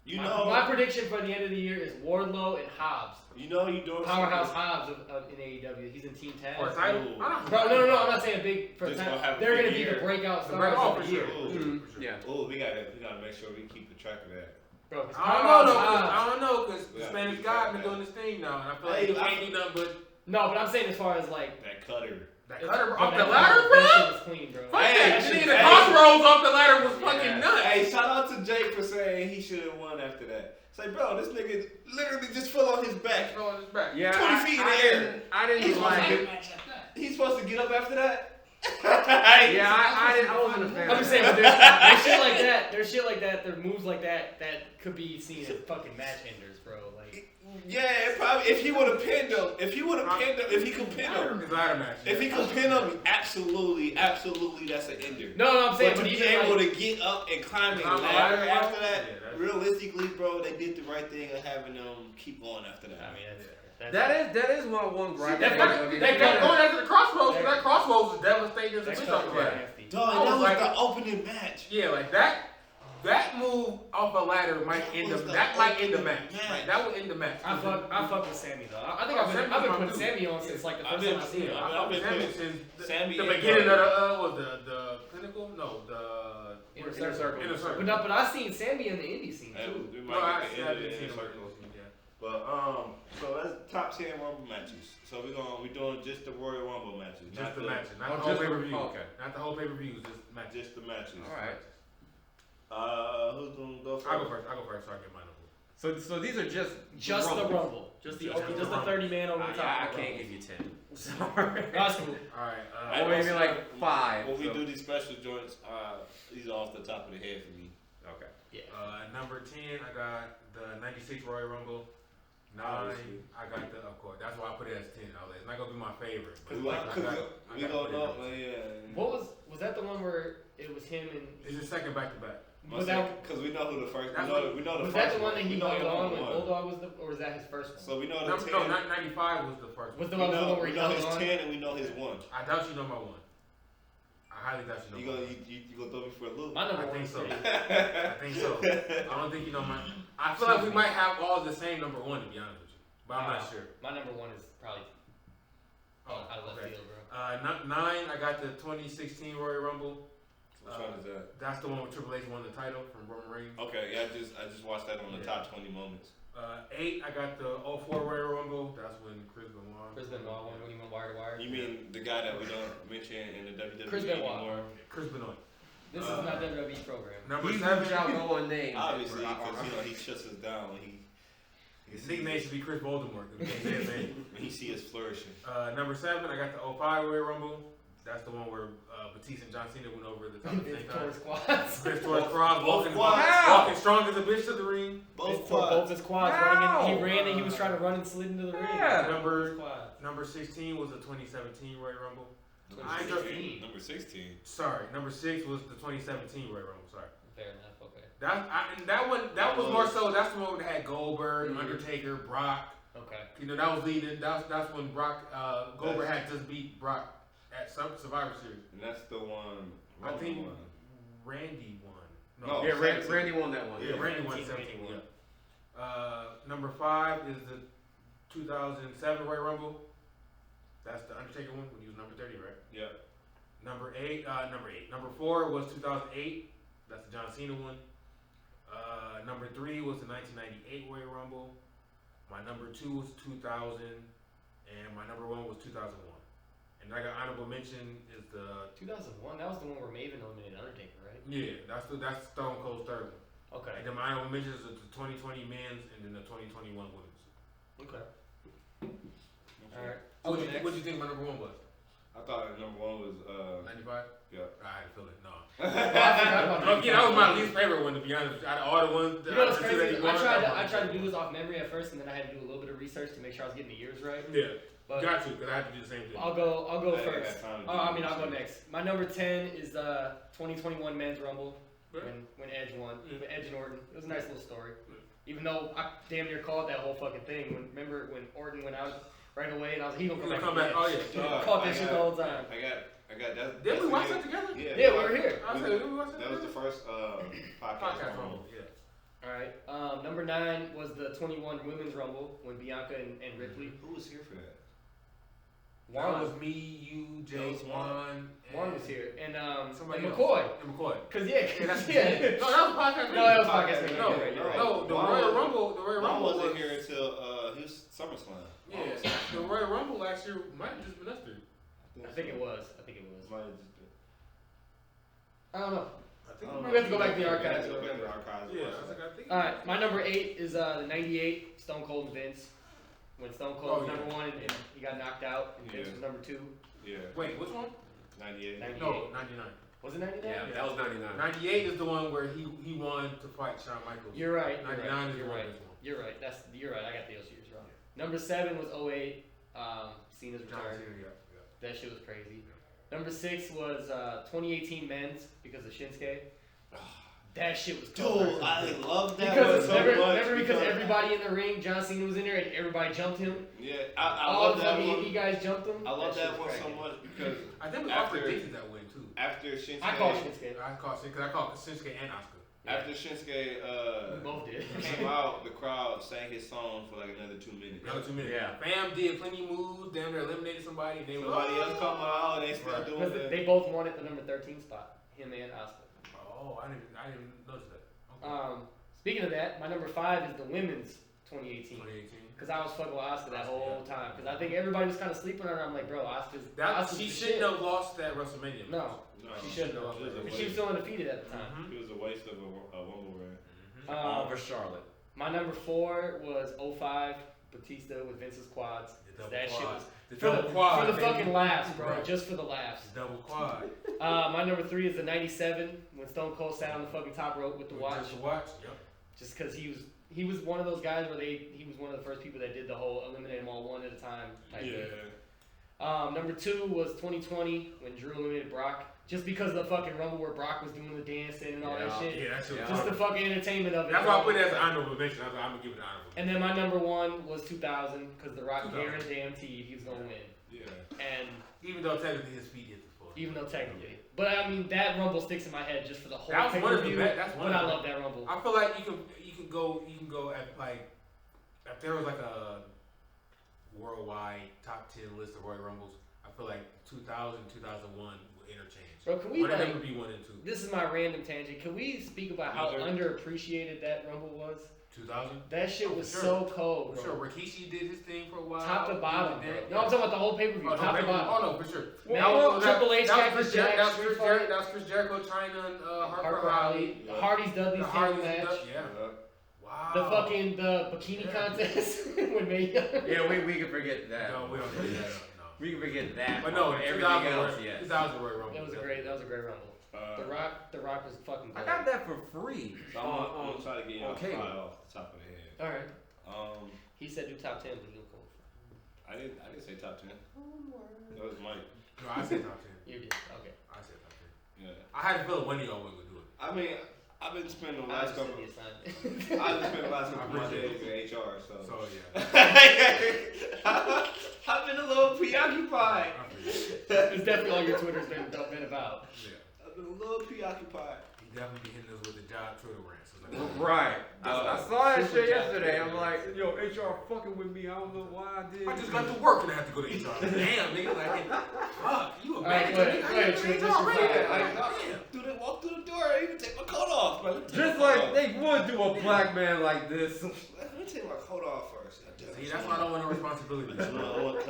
You My know, prediction for the end of the year is Wardlow and Hobbs. you doing Powerhouse something. Hobbs in AEW. He's in Team Taz. For a title? Ooh. I don't Bro, no, I'm not saying big for Just time. gonna have a They're big gonna be year. the breakout The break- stars oh, of for the sure. year. Mhm. For sure. Yeah. Oh, we gotta make sure we keep track of that. Bro, 'cause I don't know though. Powerhouse Hobbs- I don't know because the Yeah. Spanish guy been doing this thing now, and I feel like Hey, he can't do nothing but No, but I'm saying as far as like That cutter. that it's- cutter bro, off the that- ladder, That bro. shit was clean, bro. Fuck Hey, that. that Shit, shit- the hey. crossroads off the ladder was Yeah. fucking nuts. Hey, shout out to Jake for saying he should have won after that. It's like, bro, this nigga literally just fell on his back. Throw on his back. Yeah, 20 feet in the air. I didn't He's like like- it. He's supposed to get up after that. Yeah, I wasn't a fan. I'm just saying, but there's shit like that. There's shit like that. There's moves like that that could be seen as fucking match enders, bro. Like, Yeah, it probably. If he would have pinned him, if he could pin him, His ladder match. if he could pin him, absolutely, that's an ender. no, I'm saying, But but to be even able like, to get up and climb a Climb a ladder ladder, after bro? that, Yeah, that's- realistically, bro, they did the right thing of having them keep going after that. I mean, that's That is my one gripe. That That- kept that- going after the crossroads, that- because that crossroads was devastating as a that's bitch off the ladder. nasty. Dog, I that was was like- the opening match. Yeah, like that move off a ladder might end the match. Like, that would end the match. I fuck with Sammy though. I think Oh, I've Sammy's been my putting dude. Sammy on since like the I've first been- time I seen him. yeah, I've been Sammy since Sammy the and beginning of Darby. the Pinnacle. No, the Inner Inner Circle. Inner Circle. But I seen Sammy in the indie scene Hey, too. we No, I might get the end of the seen inner him. circle. Yeah. But so that's top 10 Rumble matches. So we're doing just the Royal Rumble matches, Just not the matches, not Oh, the whole just pay the- per view. okay. Not the whole pay per views, just matches. Just the matches. All right. Who's gonna go first? I'll go first. So I get mine over. So these are just the Rumble. Just the 30 man over the top. I of the can't Rumble. give you 10. Sorry. That's cool. All right. I Or maybe like 5. When we so- do these special joints, these are off the top of the head for me. Okay. Yeah. Number 10, I got the 96 Royal Rumble. 9, Obviously. I got the, of course, that's why I put it as 10. It's not going to be my favorite. but We I go put it up, as 10. man. Yeah. What was that the one where it was him and It's the second back to back. was that Because we know who the first. That's We know the was first that the one that he We know hung the on number when one. Bulldog was the or was that his first one? So we know the No, 10. 95 was the first Was one. the we one know, where we he know hung his on? 10 and we know his 1. I doubt you know my 1. I highly doubt you You know my gonna 1. you gonna throw me for a loop? My number I one think is so. three. I think so. I don't think you know my. I feel like we might have all the same number 1 to be honest with you, but I'm not sure. My number one is probably out of left okay. field, bro. 9, I got the 2016 Royal Rumble. Which one is that? That's the one with Triple H won the title from Roman Reigns. Okay, yeah, I just watched that on the top 20 moments. 8, I got the 04 Royal Rumble. That's when Chris Benoit. Chris Benoit won when he went wire to wire. You mean the guy that we don't mention in the WWE Chris Benoit. anymore? Chris Benoit. This is not WWE program. Number He 7, shall go unnamed. Obviously, because he shuts us down when his nickname should be Chris Voldemort. When when he see us flourishing. Number 7, I got the 05 Royal Rumble. That's the one where Batista and John Cena went over the top of the same time. Squads. Chris Torres Cross walking quads. strong as a bitch to the ring. Both Both quads. his quads How? running. He ran and he was trying to run and slid into the ring. Yeah. Both his quads. Number 16 was the 2017 Royal Rumble. I Number ain't 16. Number 16. Sorry, number 6 was the 2017 Royal Rumble. Sorry. Fair enough. Okay. That was more so. That's the one that had Goldberg, Mhm. Undertaker, Brock. Okay. You know, that was leading. That's when Brock Goldberg had just beat Brock at Survivor Series. And that's the one. I think one. Randy won. No. Yeah, 17. Randy won that one. Yeah, Randy won 17, 17. Yeah. Number 5 is the 2007 Royal Rumble. That's the Undertaker one when he was number 30, right? Yeah. Number 4 was 2008. That's the John Cena one. Number 3 was the 1998 Royal Rumble. My number 2 was 2000, and my number 1 was 2001. And I got honorable mention is the 2001. That was the one where Maven eliminated Undertaker, right? that's Stone Cold's third one. Okay. And then my honorable mentions is the 2020 men's and then the 2021 women's. Okay. All right. What do you think my number 1 was? I thought number 1 was 95. yeah. I had to feel it. No. I forgot about Yeah, that was my least favorite one to be honest. Out of all the ones, You know what's out of the two that crazy? you won, I tried to do this off memory at first, and then I had to do a little bit of research to make sure I was getting the years right. Yeah, But got to because I had to do the same thing. I'll go I ain't first. got time to Oh, do I mean, I'll go research. next. My number 10 is 2021 Men's Rumble Right. when Edge won. Yeah. With Edge and Orton. It was a nice little story. Even though I damn near called that whole fucking thing. Remember when Orton went out right away, and I was like, he gonna come back. Oh yeah. Yeah. Called that shit the whole time. I got that. Did we watch that that together? Yeah. Yeah, we were here. I said, did we watch that That was the together? first podcast. Podcast on- rumble. Yeah. All right. Number 9 was the 21 Women's Rumble when Bianca and Ripley. Who was here for that? That was me, you, Jay, That was Juan. Juan was here, and Somebody and else. McCoy. And McCoy. Cause Yeah, that's yeah. No, that was podcast. No, that was podcast. Podcast. No, You're right, you're right. no, the Juan Royal was- Rumble. The Royal Ron Rumble wasn't was here until he was SummerSlam. Yeah, the Royal Rumble last year might have just been us three. I think it was. Might have just been. I don't know. I think We have to go back to the We archives. have to go back to the archives. Yeah, I was like, I think. All right, my number 8 is the '98 Stone Cold and Vince. When Stone Cold was Oh, yeah. number 1 and he got knocked out, and Vince Yeah. was number 2. Yeah. Wait, which one? 98. 98. No, 99. Was it 99? Yeah, that was 99. 98 is the one where he won to fight Shawn Michaels. You're right. 99 is You're the one right. that's won. You're right. You're right. I got those years wrong. Number 7 was '08. Cena's John return. Cena, yeah. That shit was crazy. Number 6 was 2018 Men's because of Shinsuke. That shit was cool. Dude, I love that Because one so remember, much. remember because everybody in the ring, John Cena was in there and everybody jumped him. Yeah, I All love the that fucking one. indie guys jumped him. I love shit that was one so cracking. much because I think we After- offered Dixie that win too. after Shinsuke, I call Shinsuke. I called Shinsuke and Asuka. after Shinsuke We both did. came out, the crowd sang his song for like another 2 minutes. Another 2 minutes. Yeah. Bam did plenty of moves, damn near eliminated somebody. They was Somebody else come out and they still Right. doing Because it. they both won at the number 13 spot. Him and Asuka. Oh, I didn't notice that. Okay. Speaking of that, my number 5 is the women's 2018. 2018. Because I was fucking with Asuka that whole time. Because I think everybody was kind of sleeping on her. I'm like, bro, Asuka's She the shouldn't shit. have lost that WrestleMania. No, No, she shouldn't have. it was a Because she was waste. still undefeated at the time. Mhm. It was a waste of a Rumble run. Mhm. All for Charlotte. My number 4 was 05 Batista with Vince's quads. The double That shit quad. was The for the, double quad, for the baby. fucking laughs, bro. Right. Just for the laughs. The double quad. My number 3 is the 97 when Stone Cold sat on the fucking top rope with the watch. Just the watch. Yep. Just because he was one of those guys where he was one of the first people that did the whole eliminate them all one at a time type thing. Number 2 was 2020 when Drew eliminated Brock. Just because of the fucking Rumble where Brock was doing the dancing and all that shit. Yeah, that shit was Just the fucking entertainment of it. That's why I put it as an honorable mention. I'm gonna give it an honorable. And then my number 1 was 2000 because The Rock guaranteed he was gonna win. Yeah. And Even though technically his feet hit the floor. even though technically, but I mean that Rumble sticks in my head just for the whole That was one of the pay-per-view. best. That's one But of I the love that Rumble. I feel like you can go at like if there was like a worldwide top 10 list of Royal Rumbles. I feel like 2000, 2001 will interchange. Bro, can we One of them like? would be 1 and 2. This is my random tangent. Can we speak about how underappreciated that Rumble was? 2000. That shit Oh, was for so cold, For bro. sure, Rikishi did his thing for a while. Top to bottom, He bro. did that. No, I'm talking about the whole pay-per-view. Oh, top to bottom. Oh no, for sure. Man, Triple H, that Cactus was Chris Jack, That was Street Chris Fighter. Jericho. That was Chris Jericho trying on Harper Harper Holly. Holly, the Hardy's Dudley's The table Hardy's match. Yeah. Wow. The fucking bikini Yeah. contest with May Young. Yeah, we can forget that. No, we don't do that. No. We can forget that. But no, everything 2000 else, Royal- yes. 2000 Royal Rumble. That was a great Rumble. The Rock was fucking I gold. got that for free. So I'm gonna try to get you on a cable. file off the top of the head. All right. Um, He said do top 10, but he'll go. I didn't say top 10. That was Mike. No, I said top 10. You did. Okay. I said top 10. Yeah. I had to feel one of y'all would do it. I mean, I've been spending the I last just couple. did the assignment. I've been spending the last couple of appreciate days in HR, so. So yeah. I've been a little preoccupied. I appreciate it. It's definitely all your Twitter's been about. Yeah. I've been a little preoccupied. He definitely be hitting us with the job Twitter rants. So like, Right. I saw that Super shit yesterday. job. I'm like, yo, HR fucking with me. I don't know why I did. I just got to work and I have to go to HR. Damn, nigga, like, fuck, you a Alright, manager, go ahead, nigga. Trey, I what's ain't your HR, favorite? right? Walk through the door. I even take my coat off. Like, Just like they would do a black man like this. Let me take my coat off first. See, that's why I don't want no responsibility. Can I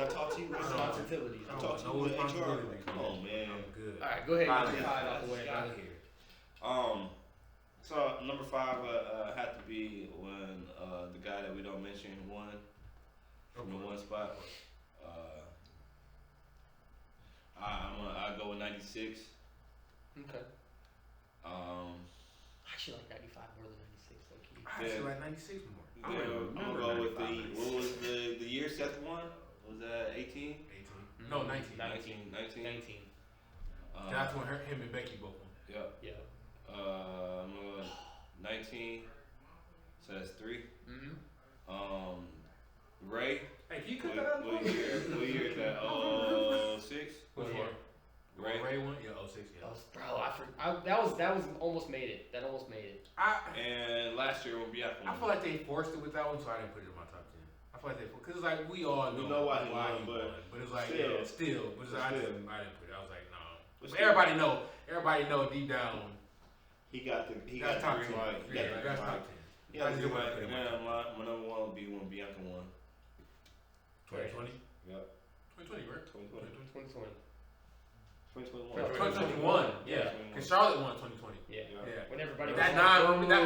talk to you? Responsibilities. I don't Talk want to no you with responsibility. HR. Come on, man. I'm good. Alright, go ahead and get your Fine. 5 out the way. Get out of here. So number 5 had to be when the guy that we don't mention won from the one spot. I go with 96. Okay. Um, I actually like 95 more than 96, low key. I actually like 96 more. I don't then remember I'm gonna go with 95. what was the year Seth won? Was that 18? 18. No, 19. 19. 19. That's when him and Becky both won. Yep. Yeah. I'm gonna go 19. So that's 3. Mm-hmm. Ray. Hey, can you cut that out? What year is that? 6. What Yeah. year? Ray. Ray won? Yeah, 06, yeah. Bro, that was almost made it. That almost made it. And last year when Bianca I won. feel like they forced it with that one, so I didn't put it in my top 10. I feel like they, because it's like we all We know, know why he won, he but won. But it's like, still. yeah, still. But it's like, I Still. didn't put it. I was like, no. But But still. everybody know deep down. He got the That's top green 10. light. He got Yeah, the green that's light. top 10. He got the I just green wanna light. put it And in my then my number 1 would be when Bianca won. 2020? Yep. 2020, right? 2020. 2020. 2021. 2021, yeah. Because Charlotte won 2020. Yeah. Yeah. When everybody That was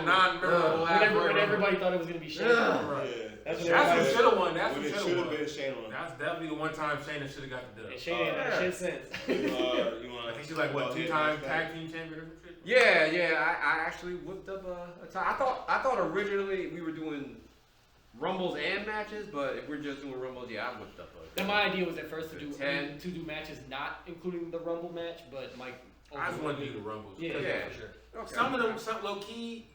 non-memorable last when Royal everybody Rumble. thought it was gonna be Shane. Right. That's That's when who everybody- should have won. That's When who it should should have have won. been Shayna. That's definitely the one time Shayna should have got the dub. And Shane ain't done shit since. You I want think she's like what, 2-time tag team champion or some shit? Yeah. I actually whipped up a time. I thought originally we were doing rumbles and matches, but if we're just doing rumbles, yeah, I whipped up a. And my idea was at first to do 10. matches not including the Rumble match, but Mike. I just want to do the Rumbles. Yeah, Yeah. for sure. Okay. Some of them, low key,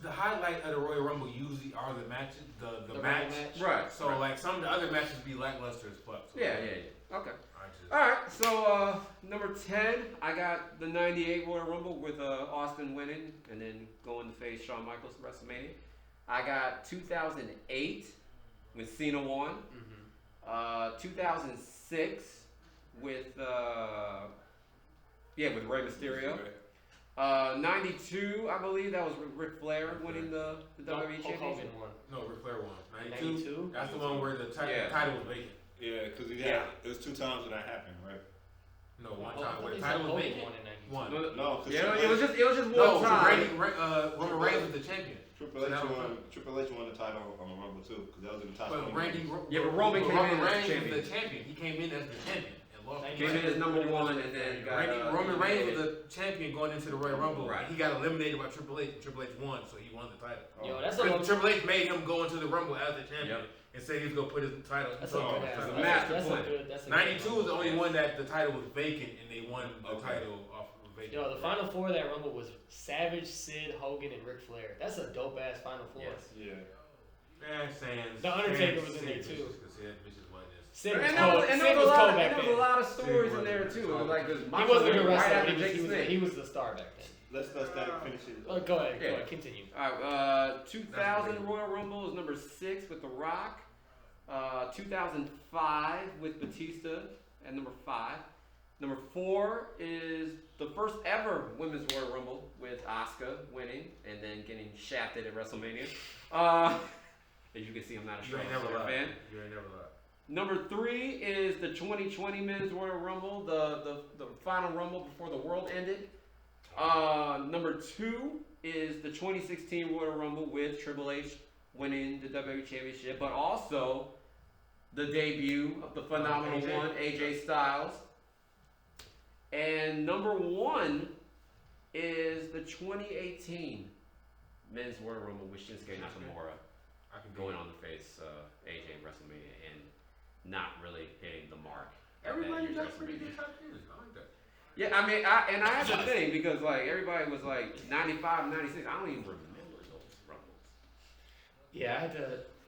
the highlight of the Royal Rumble usually are the matches, the The match. Rumble match. Right. So like some of the other matches be lackluster as fuck. So Yeah. Okay. I just, All right. So number 10, I got the '98 Royal Rumble with Austin winning and then going to face Shawn Michaels at WrestleMania. I got 2008 when Cena won. Mm-hmm. 2006 with Rey Mysterio. 92, I believe that was Ric Flair winning the WWE Hulk Championship. Hogan won. no, Ric Flair won. 92. 92? That's the one where the Yeah. title was vacant. Yeah, because Yeah. it was 2 times when that happened, right? No, Oh, one I time thought where they the said title was Hogan vacant. won in 92. One. No, because Yeah, it was just one No, time. Roman Reigns was the champion. Triple H won the title on the Rumble too, because that was in the top. But Randy, Yeah, but Roman came in as the Reigns was champion. the champion. He came in as the champion and lost. Came in as number one, and then got, Roman Reigns was the champion going into the Royal Rumble. Right. He got eliminated by Triple H. Triple H won, so he won the title. Yo, that's a Triple long H made him go into the Rumble as the champion and said he was gonna put his title. That's a good that's ass. a master That's plan. a good. That's a 92 was the only one that the title was vacant, and they won the title off of vacant. Yo, the final four of that Rumble was Savage, Sid, Hogan, and Ric Flair. That's a dope ass final four. Yes. Yeah. Sans. The Undertaker was in there, Sid too. Vicious, 'cause Sid Vicious wasn't this. Sid was And cold. there Sid was was cold back there was then. a lot of stories in there too. It was like this. He wasn't a right wrestler. after Jake Snake. He was the star back then. Let's finish it. Oh, go ahead. Yeah. Go ahead. Continue. Alright, 2000 Royal Rumble is number 6 with The Rock. 2005 with Batista at number 5. Number 4 is the first ever Women's Royal Rumble with Asuka winning and then getting shafted at WrestleMania. As you can see, I'm not a You strong ain't never fan. lied. You ain't never lied. Number 3 is the 2020 Men's Royal Rumble, the final Rumble before the world ended. Number 2 is the 2016 Royal Rumble with Triple H winning the WWE Championship, but also the debut of the phenomenal AJ. one, AJ Styles. And number 1 is the 2018 Men's Royal Rumble with Shinsuke Nakamura I can going on to face AJ at WrestleMania and not really hitting the mark. at that Everybody year's got pretty WrestleMania. good top 10s. I like that. Yeah, I mean, I have to think because like everybody was like 95, 96. I don't even remember those Rumbles. Yeah,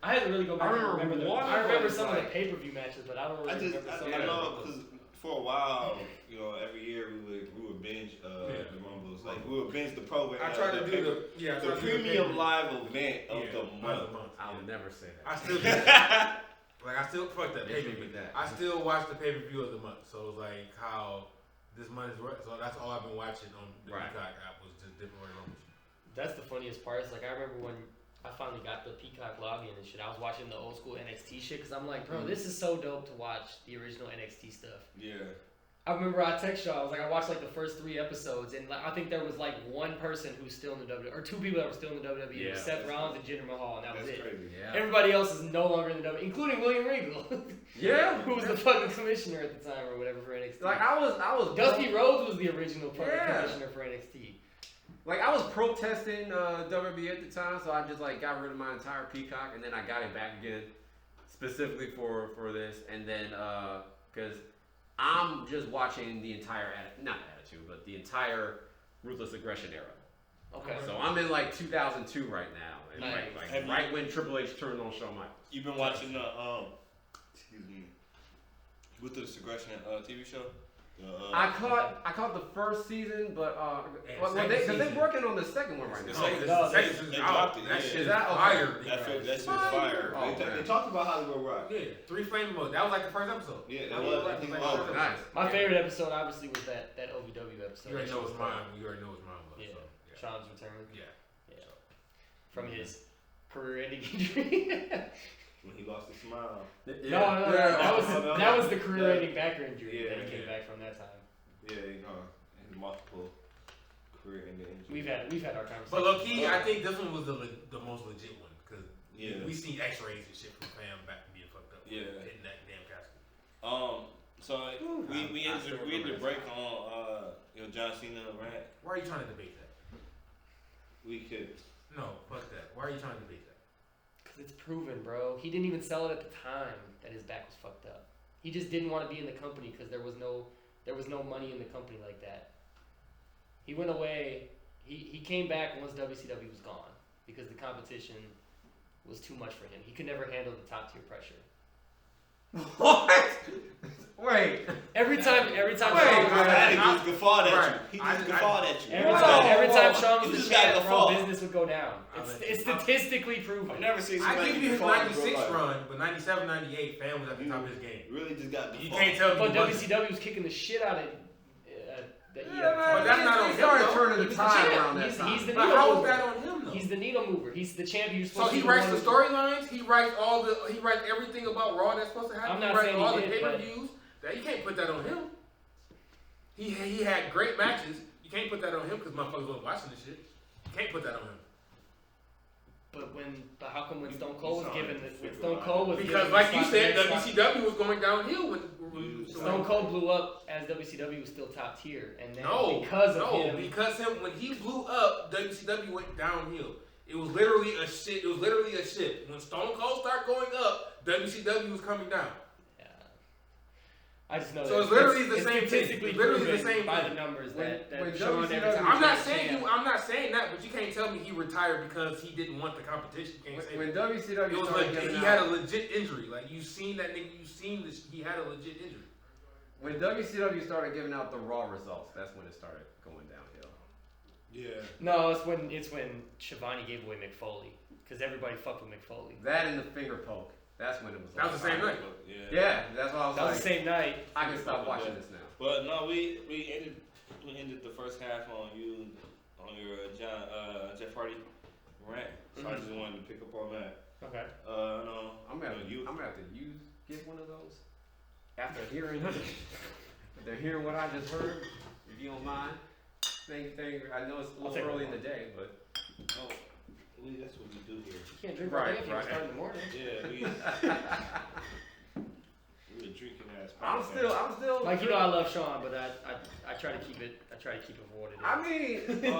I had to really go back I and remember remember one I remember was some of the like- pay-per-view matches, but I don't really remember some I of know them. because for a while, you know, every year we would binge the Rumbles. Like we would binge the program. I tried to do the premium live event of the month. I'll never say that. I still like I still fuck that Hit me pay-per-view. with that. I still watch the pay-per-view of the month. So it's like how this month is worth. So that's all I've been watching on the Right. Peacock app was just different Royal Rumbles. That's the funniest part. Is like I remember when I finally got the Peacock login and shit. I was watching the old school NXT shit because I'm like, bro, this is so dope to watch the original NXT stuff. Yeah. I remember I text y'all. I was like, I watched like the first 3 episodes, and like, I think there was like one person who's still in the WWE, or 2 people that were still in the WWE. Yeah, Seth that's Rollins and Jinder Mahal, and that was That's it. crazy. Yeah. Everybody else is no longer in the WWE, including William Regal, Yeah. who was the fucking commissioner at the time or whatever for NXT. Like I was Dusty Rhodes was the original fucking Yeah. commissioner for NXT. Like I was protesting WWE at the time, so I just like got rid of my entire Peacock, and then I got it back again, specifically for this, and then because I'm just watching the entire not Attitude, but the entire Ruthless Aggression era. Okay. So I'm in like 2002 right now, and Nice. like right when Triple H turned on Shawn Michaels. You've been watching the excuse me, with the Aggression TV show. I caught the first season, but second because they're season. working on the second one right The now. second- No, Second they season's dropped out. it, That yeah. shit Is that fire. That shit's fire. Oh, They man. talked about Hollywood Rock. Yeah, 3 frame mode. That was like the first episode. Yeah, that Hollywood was. I Rock think was it like was. the first Nice. episode. My favorite episode obviously was that OVW episode. You already That know shit it's was fire. mine. You already know it's mine. But, Yeah. so, Sean's return. yeah. Yeah. From his career-ending injury. When he lost his smile. No. That was the career-ending backer injury Yeah, that he came yeah. back from that time. Yeah, you know, and multiple career ending injuries. We've had our conversation. But low key, I think this one was the most legit one because Yeah. we seen X-rays and shit from fam back being fucked up. Yeah. In that damn casket. So we I ended still we ended the remember break on John Cena rant. Why are you trying to debate that? We could. No, fuck that. Why are you trying to debate that? Because it's proven, bro. He didn't even sell it at the time that his back was fucked up. He just didn't want to be in the company because there was no money in the company like that. He went away. He came back once WCW was gone because the competition was too much for him. He could never handle the top tier pressure. What? Wait. Every time Wait, Sean I was just guffawed at Right. you. He I- just guffawed at you. every time Sean You was just the got champ, bro, guffawed. business would go down. It's statistically proven. I've never seen I somebody give you his guffawed in real 96 life. run, but 97, 98, fam was at the top of his game. Really just got You guffawed. can't tell me. But he wasn't. WCW was kicking the shit out of that But that's not on He him, started though. turning He the was the tide champ. around that He's time. the But needle how is mover. that on him though? He's the needle mover. He's the champ. You're So supposed he to writes be the the one storylines. He writes everything about Raw that's supposed to happen. I'm not he writes saying he all the did, pay-per-views. That you can't put that on him. He had great matches. You can't put that on him because motherfuckers wasn't watching this shit. You can't put that on him. But how come when Stone Cold was sound given like when a Stone freak Cold was Because given like the you spot said, next spot- WCW was going downhill when Stone Cold blew up as WCW was still top tier, and then No, because of him, because when he blew up, WCW went downhill. It was literally a shit. It was literally a shit. When Stone Cold started going up, WCW was coming down. I just know. So that it's literally the it's same thing. statistically It's literally the proven same by thing. the numbers When that WCW Sean every time I'm he not gets a saying chance- I'm not saying that, but you can't tell me he retired because he didn't want the competition. You can't say When that. WCW It was started like giving he had a out, legit injury. Like you seen that nigga. You seen this. He had a legit injury. when WCW started giving out the Raw results, that's when it started going downhill. Yeah. No, it's when Shivani gave away Mick Foley because everybody fucked with Mick Foley. That and the finger poke. That's when it was. That was the same night. Yeah. Yeah, that's why I was That like, was the same night. I can stop watching this now. But no, we ended the first half on your Jeff Hardy rant. So I just wanted to pick up on that. Okay. No, I'm gonna have to get one of those after hearing what I just heard. If you don't mind, thank you. I know it's a little early in the day, but oh, that's what we do here. You can't drink Right, all day if you right. start in the morning. Yeah, we a drinking ass. I'm still. Like you know, I love Sean, but I try to keep it. I try to keep it for what it is. I mean,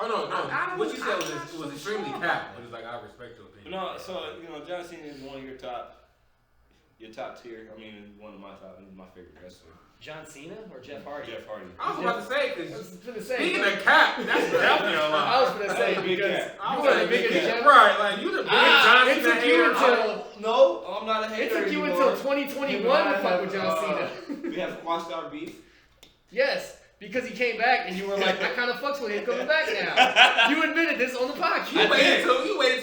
Oh no, I what you said don't- was extremely capped. But it's like I respect your opinion. No, so John Cena is one of your top tier. I mean, one of my top. He's my favorite wrestler. John Cena or Jeff Hardy? Jeff Hardy. I was about to say I was because gonna say. speaking of cap, that's definitely a I lot. was gonna say That's a big because gap. I you was were the like, biggest big Jeff. right? Like you the biggest John It Cena took you hater. until No, I'm not a it hater took you anymore. until 2021 to fuck with John Cena. We have squashed our beef. Yes, because he came back and you were like, I kind of fucks with him coming back now. You admitted this on the podcast. You waited till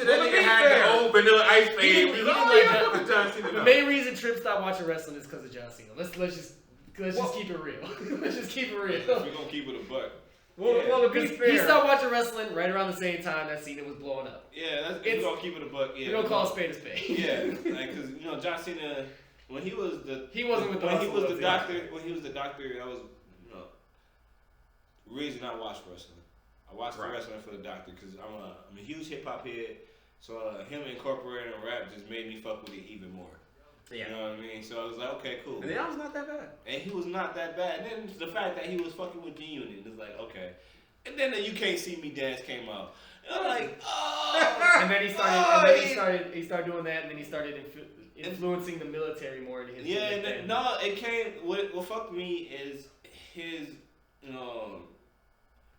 that Well, to nigga be had fair, the old vanilla ice he fade. didn't- We he was didn't like, like yeah, that. fuck with John Cena. The though. main reason Trip stopped watching wrestling is because of John Cena. Let's just keep it real. Let's just keep it real. We're gonna keep it a buck. well, to be Because fair, he stopped watching wrestling right around the same time that Cena was blowing up. Yeah, we're It's- gonna keep it a buck. Yeah, We don't call a spade a spade. Yeah, like because John Cena, when he was the He wasn't with the when he hustle was the of doctor. When he was the doctor, that was the reason I watched wrestling. I watched the Right. wrestling for the doctor because I'm a huge hip hop head. So him incorporating rap just made me fuck with it even more. yeah. You know what I mean? So I was like, okay, cool. And that was not that bad. And he was not that bad. And then the fact that he was fucking with G-Unit is like, okay. And then the You Can't See Me Dance came out. And I'm like, oh. And then he started doing that, and then he started influencing the military more in his. Yeah, in his and no, it came. What fucked me is his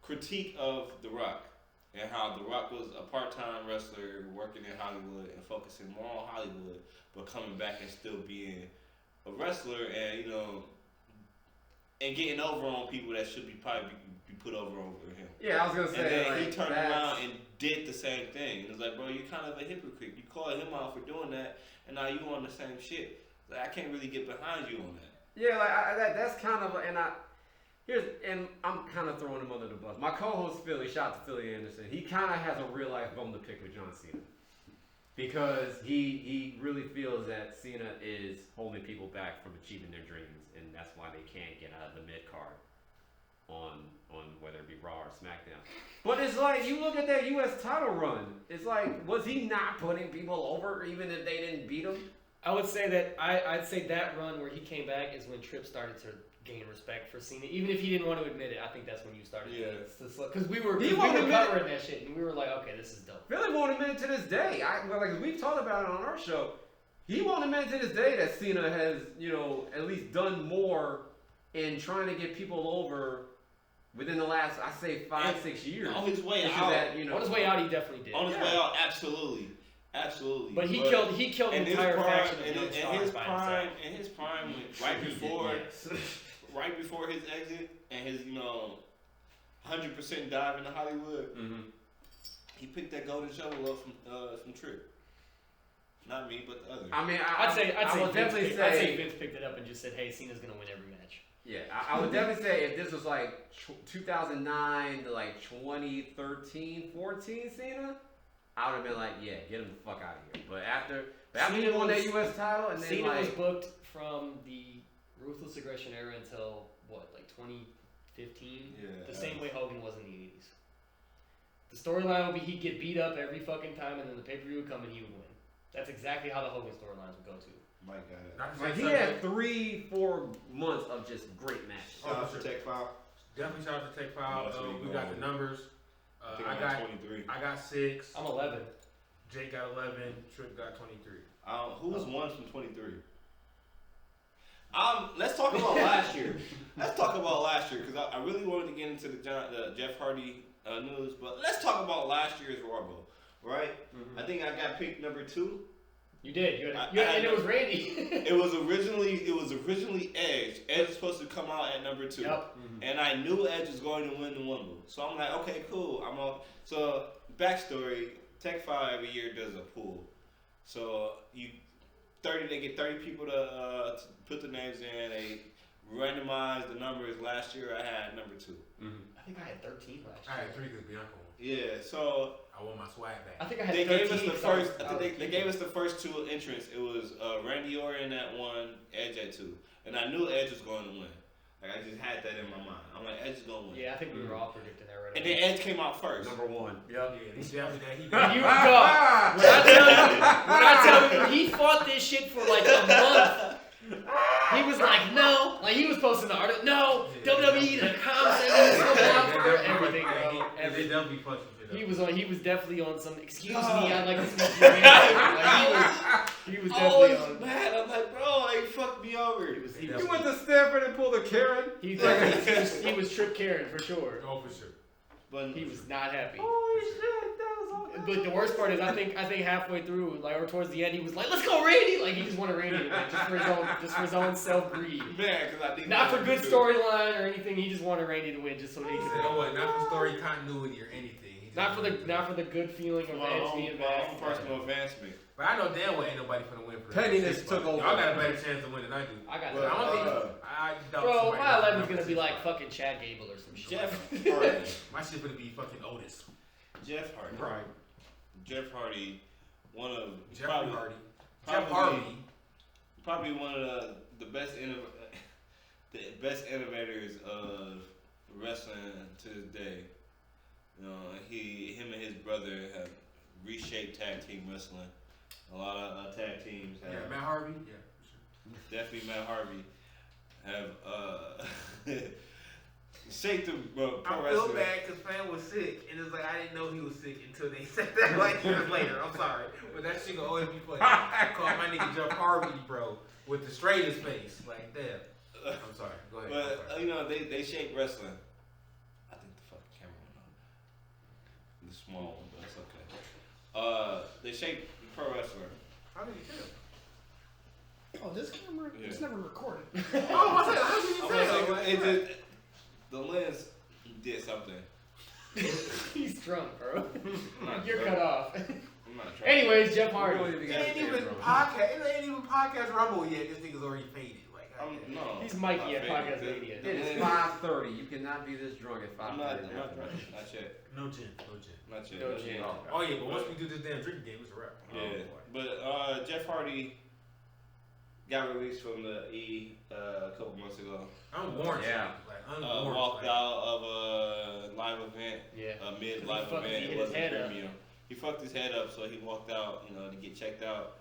critique of The Rock and how The Rock was a part-time wrestler working in Hollywood and focusing more on Hollywood, but coming back and still being a wrestler and and getting over on people that should probably be put over him. Yeah, I was gonna say. And then like, he turned that's- around and did the same thing. It was like, bro, you're kind of a hypocrite. You called him out for doing that, and now you on the same shit. Like, I can't really get behind you on that. Yeah, like that's kind of, and I'm kind of throwing him under the bus. My co-host Philly, shout out to Philly Anderson. He kind of has a real life bone to pick with John Cena because he really feels that Cena is holding people back from achieving their dreams, and that's why they can't get out of the mid card on whether it be Raw or SmackDown. But it's like you look at that U.S. title run. It's like, was he not putting people over even if they didn't beat him? I would say that I'd say that run where he came back is when Tripp started to gain respect for Cena. Even if he didn't want to admit it, I think that's when you started to slow. Because we were covering that shit, and we were like, okay, this is dope. Philly won't admit it to this day. Like we've talked about it on our show. He won't admit to this day that Cena has, at least done more in trying to get people over within the last, I say, 5-6 years. On his way It's out. that, On his way out, he definitely did. On his way out, absolutely. But he killed the entire faction of young in stars his by prime, himself. in his prime, right before his exit and his 100% dive into Hollywood, he picked that golden shovel up from Tripp. Not me, but the other. I mean, I'd would definitely say Vince picked it up and just said, hey, Cena's gonna win every match. Yeah, I would definitely say if this was like 2009 to like 2013, 14 Cena, I would have been like, yeah, get him the fuck out of here. But after he won that U.S. title, and then Cena like, was booked from the Ruthless Aggression era until what, like 2015? Yeah. The same way Hogan was in the 80s. The storyline would be he'd get beat up every fucking time, and then the pay-per-view would come and he would win. That's exactly how the Hogan storylines would go to. Mike got it. Not to Like say he something- had 3-4 months of just great matches. Shout out to Tech File. Definitely shout out to Take File. That's what We you got going the numbers. I think I I'm got at 23. I got 6. I'm 11. Jake got 11. Trick got 23. Who was one from 23? Let's talk about last year. Let's talk about last year because I really wanted to get into the Jeff Hardy news, but let's talk about last year's Raw Bowl, right? Mm-hmm. I think I got picked number 2. You did. You had, I and it was Randy. It was originally Edge. Edge was supposed to come out at number 2. Yep. And I knew Edge was going to win the Rumble. So I'm like, okay, cool. I'm up. So backstory, Tech 5 every year does a pool. So they get 30 people to put the names in. They randomize the numbers. Last year I had number 2. I think I had 13 last I year. had 3 because Bianca won. Yeah, so I want my swag I back. think I had they 13. gave us the because first. I I was think they gave us the first 2 entrants. It was Randy Orton at 1, Edge at 2, and I knew Edge was going to win. Like I just had that in my mind. I'm like, Edge is going to win. Yeah, I think we were all predicting that right And away. then Edge came out first. Number 1. Yeah, he's definitely that. He You go. When I tell you, he fought this shit for like a month. He was like, no. Like, he was posting the article. No. WWE, the comms, he was so down for everything, bro. They Everything. definitely fucking shit up. He was definitely on some, excuse me, I'd like to speak to your manager. Like, he was I definitely was on. mad. I'm like, bro, they fucked me over. You went to Stanford and pulled a Karen? He was Trip Karen for sure. Oh, for sure. But He was not happy. Holy shit, that was all. But the worst part is, I think halfway through, like, or towards the end, he was like, "Let's go, Randy!" Like, he just wanted Randy to win, just for his own self greed. man, because I think Not for good storyline or anything. He just wanted Randy to win, just so he You could. know what? Not for story continuity or anything. He just Not for wanted the good feeling of my Edge own, being my back. own personal advancement. But I know damn well ain't nobody finna win for that. Pettiness took over. Y'all got a better chance to win than I do. I got But that. I don't think I doubt Bro, somebody my else 11 is number gonna be 6. like fucking Chad Gable or some shit. Jeff Hardy. My shit gonna be fucking Otis. Jeff Hardy. Right. Jeff Hardy, one of Jeffrey Hardy. probably- Jeff Hardy. probably one of the best innovators of wrestling to this day. You know, him and his brother have reshaped tag team wrestling. A lot of tag teams have. Yeah, Matt Harvey. Yeah, for sure. Definitely Matt Harvey have shaped the pro I feel wrestling. bad because Fan was sick, and it's like I didn't know he was sick until they said that like years later. I'm sorry, but that shit gonna always be funny. I call my nigga Jeff Harvey, bro, with the straightest face. Like, damn. I'm sorry. Go ahead. But I'm sorry. you know they shaped wrestling. I think the fucking camera went on. The small one, but it's okay. They shaped pro wrestling. How did you tell? Oh, this camera? Yeah. It's never recorded. Oh, what's that? How did you I'm tell? gonna Like, say, it just the lens did something. He's drunk, bro. I'm not You're drunk. cut off. I'm not trying. Anyways, Jeff Hardy. It ain't even podcast. It ain't even podcast rumble yet. This nigga's already faded. Like, No. He's Mikey at I'm not Podcast fading. Mania. It is 5:30. You cannot be this drunk at 5:30. I'm not drunk. Not yet. no gin. No gin. Not yet. No Not gin. yet. Oh yeah, but once we do this damn drinking game, it's a wrap. Yeah, Oh, boy. but Jeff Hardy got released from the E a couple months ago. Unwarranted. Yeah. Like unwarranted. Walked like, out of a live event, Yeah. a mid-live fucked- he event. hit It his wasn't head up. premium. He fucked his head up, so he walked out, to get checked out.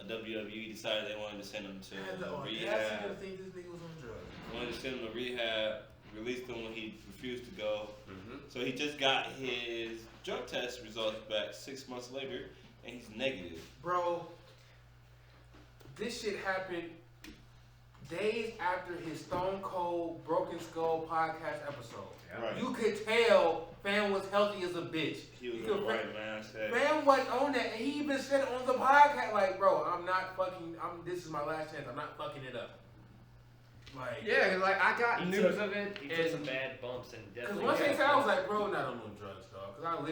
WWE decided they wanted to send him I had the to audacity rehab. to think this nigga was on drugs. Wanted to send him to rehab. Released him when he refused to go. Mm-hmm. So he just got his drug test results back 6 months later, and he's negative. Bro, this shit happened days after his Stone Cold Broken Skull podcast episode. Right. You could tell Fan was healthy as a bitch. He was You in the could- right mindset. Fan wasn't on that, and he even said it on the podcast, like, bro, this is my last chance. I'm not fucking it up. Like, Yeah, 'cause, like I got He news took- of it. He took and some bad bumps and because definitely. once they got- said, I was like, bro, not on no drugs, dog. Because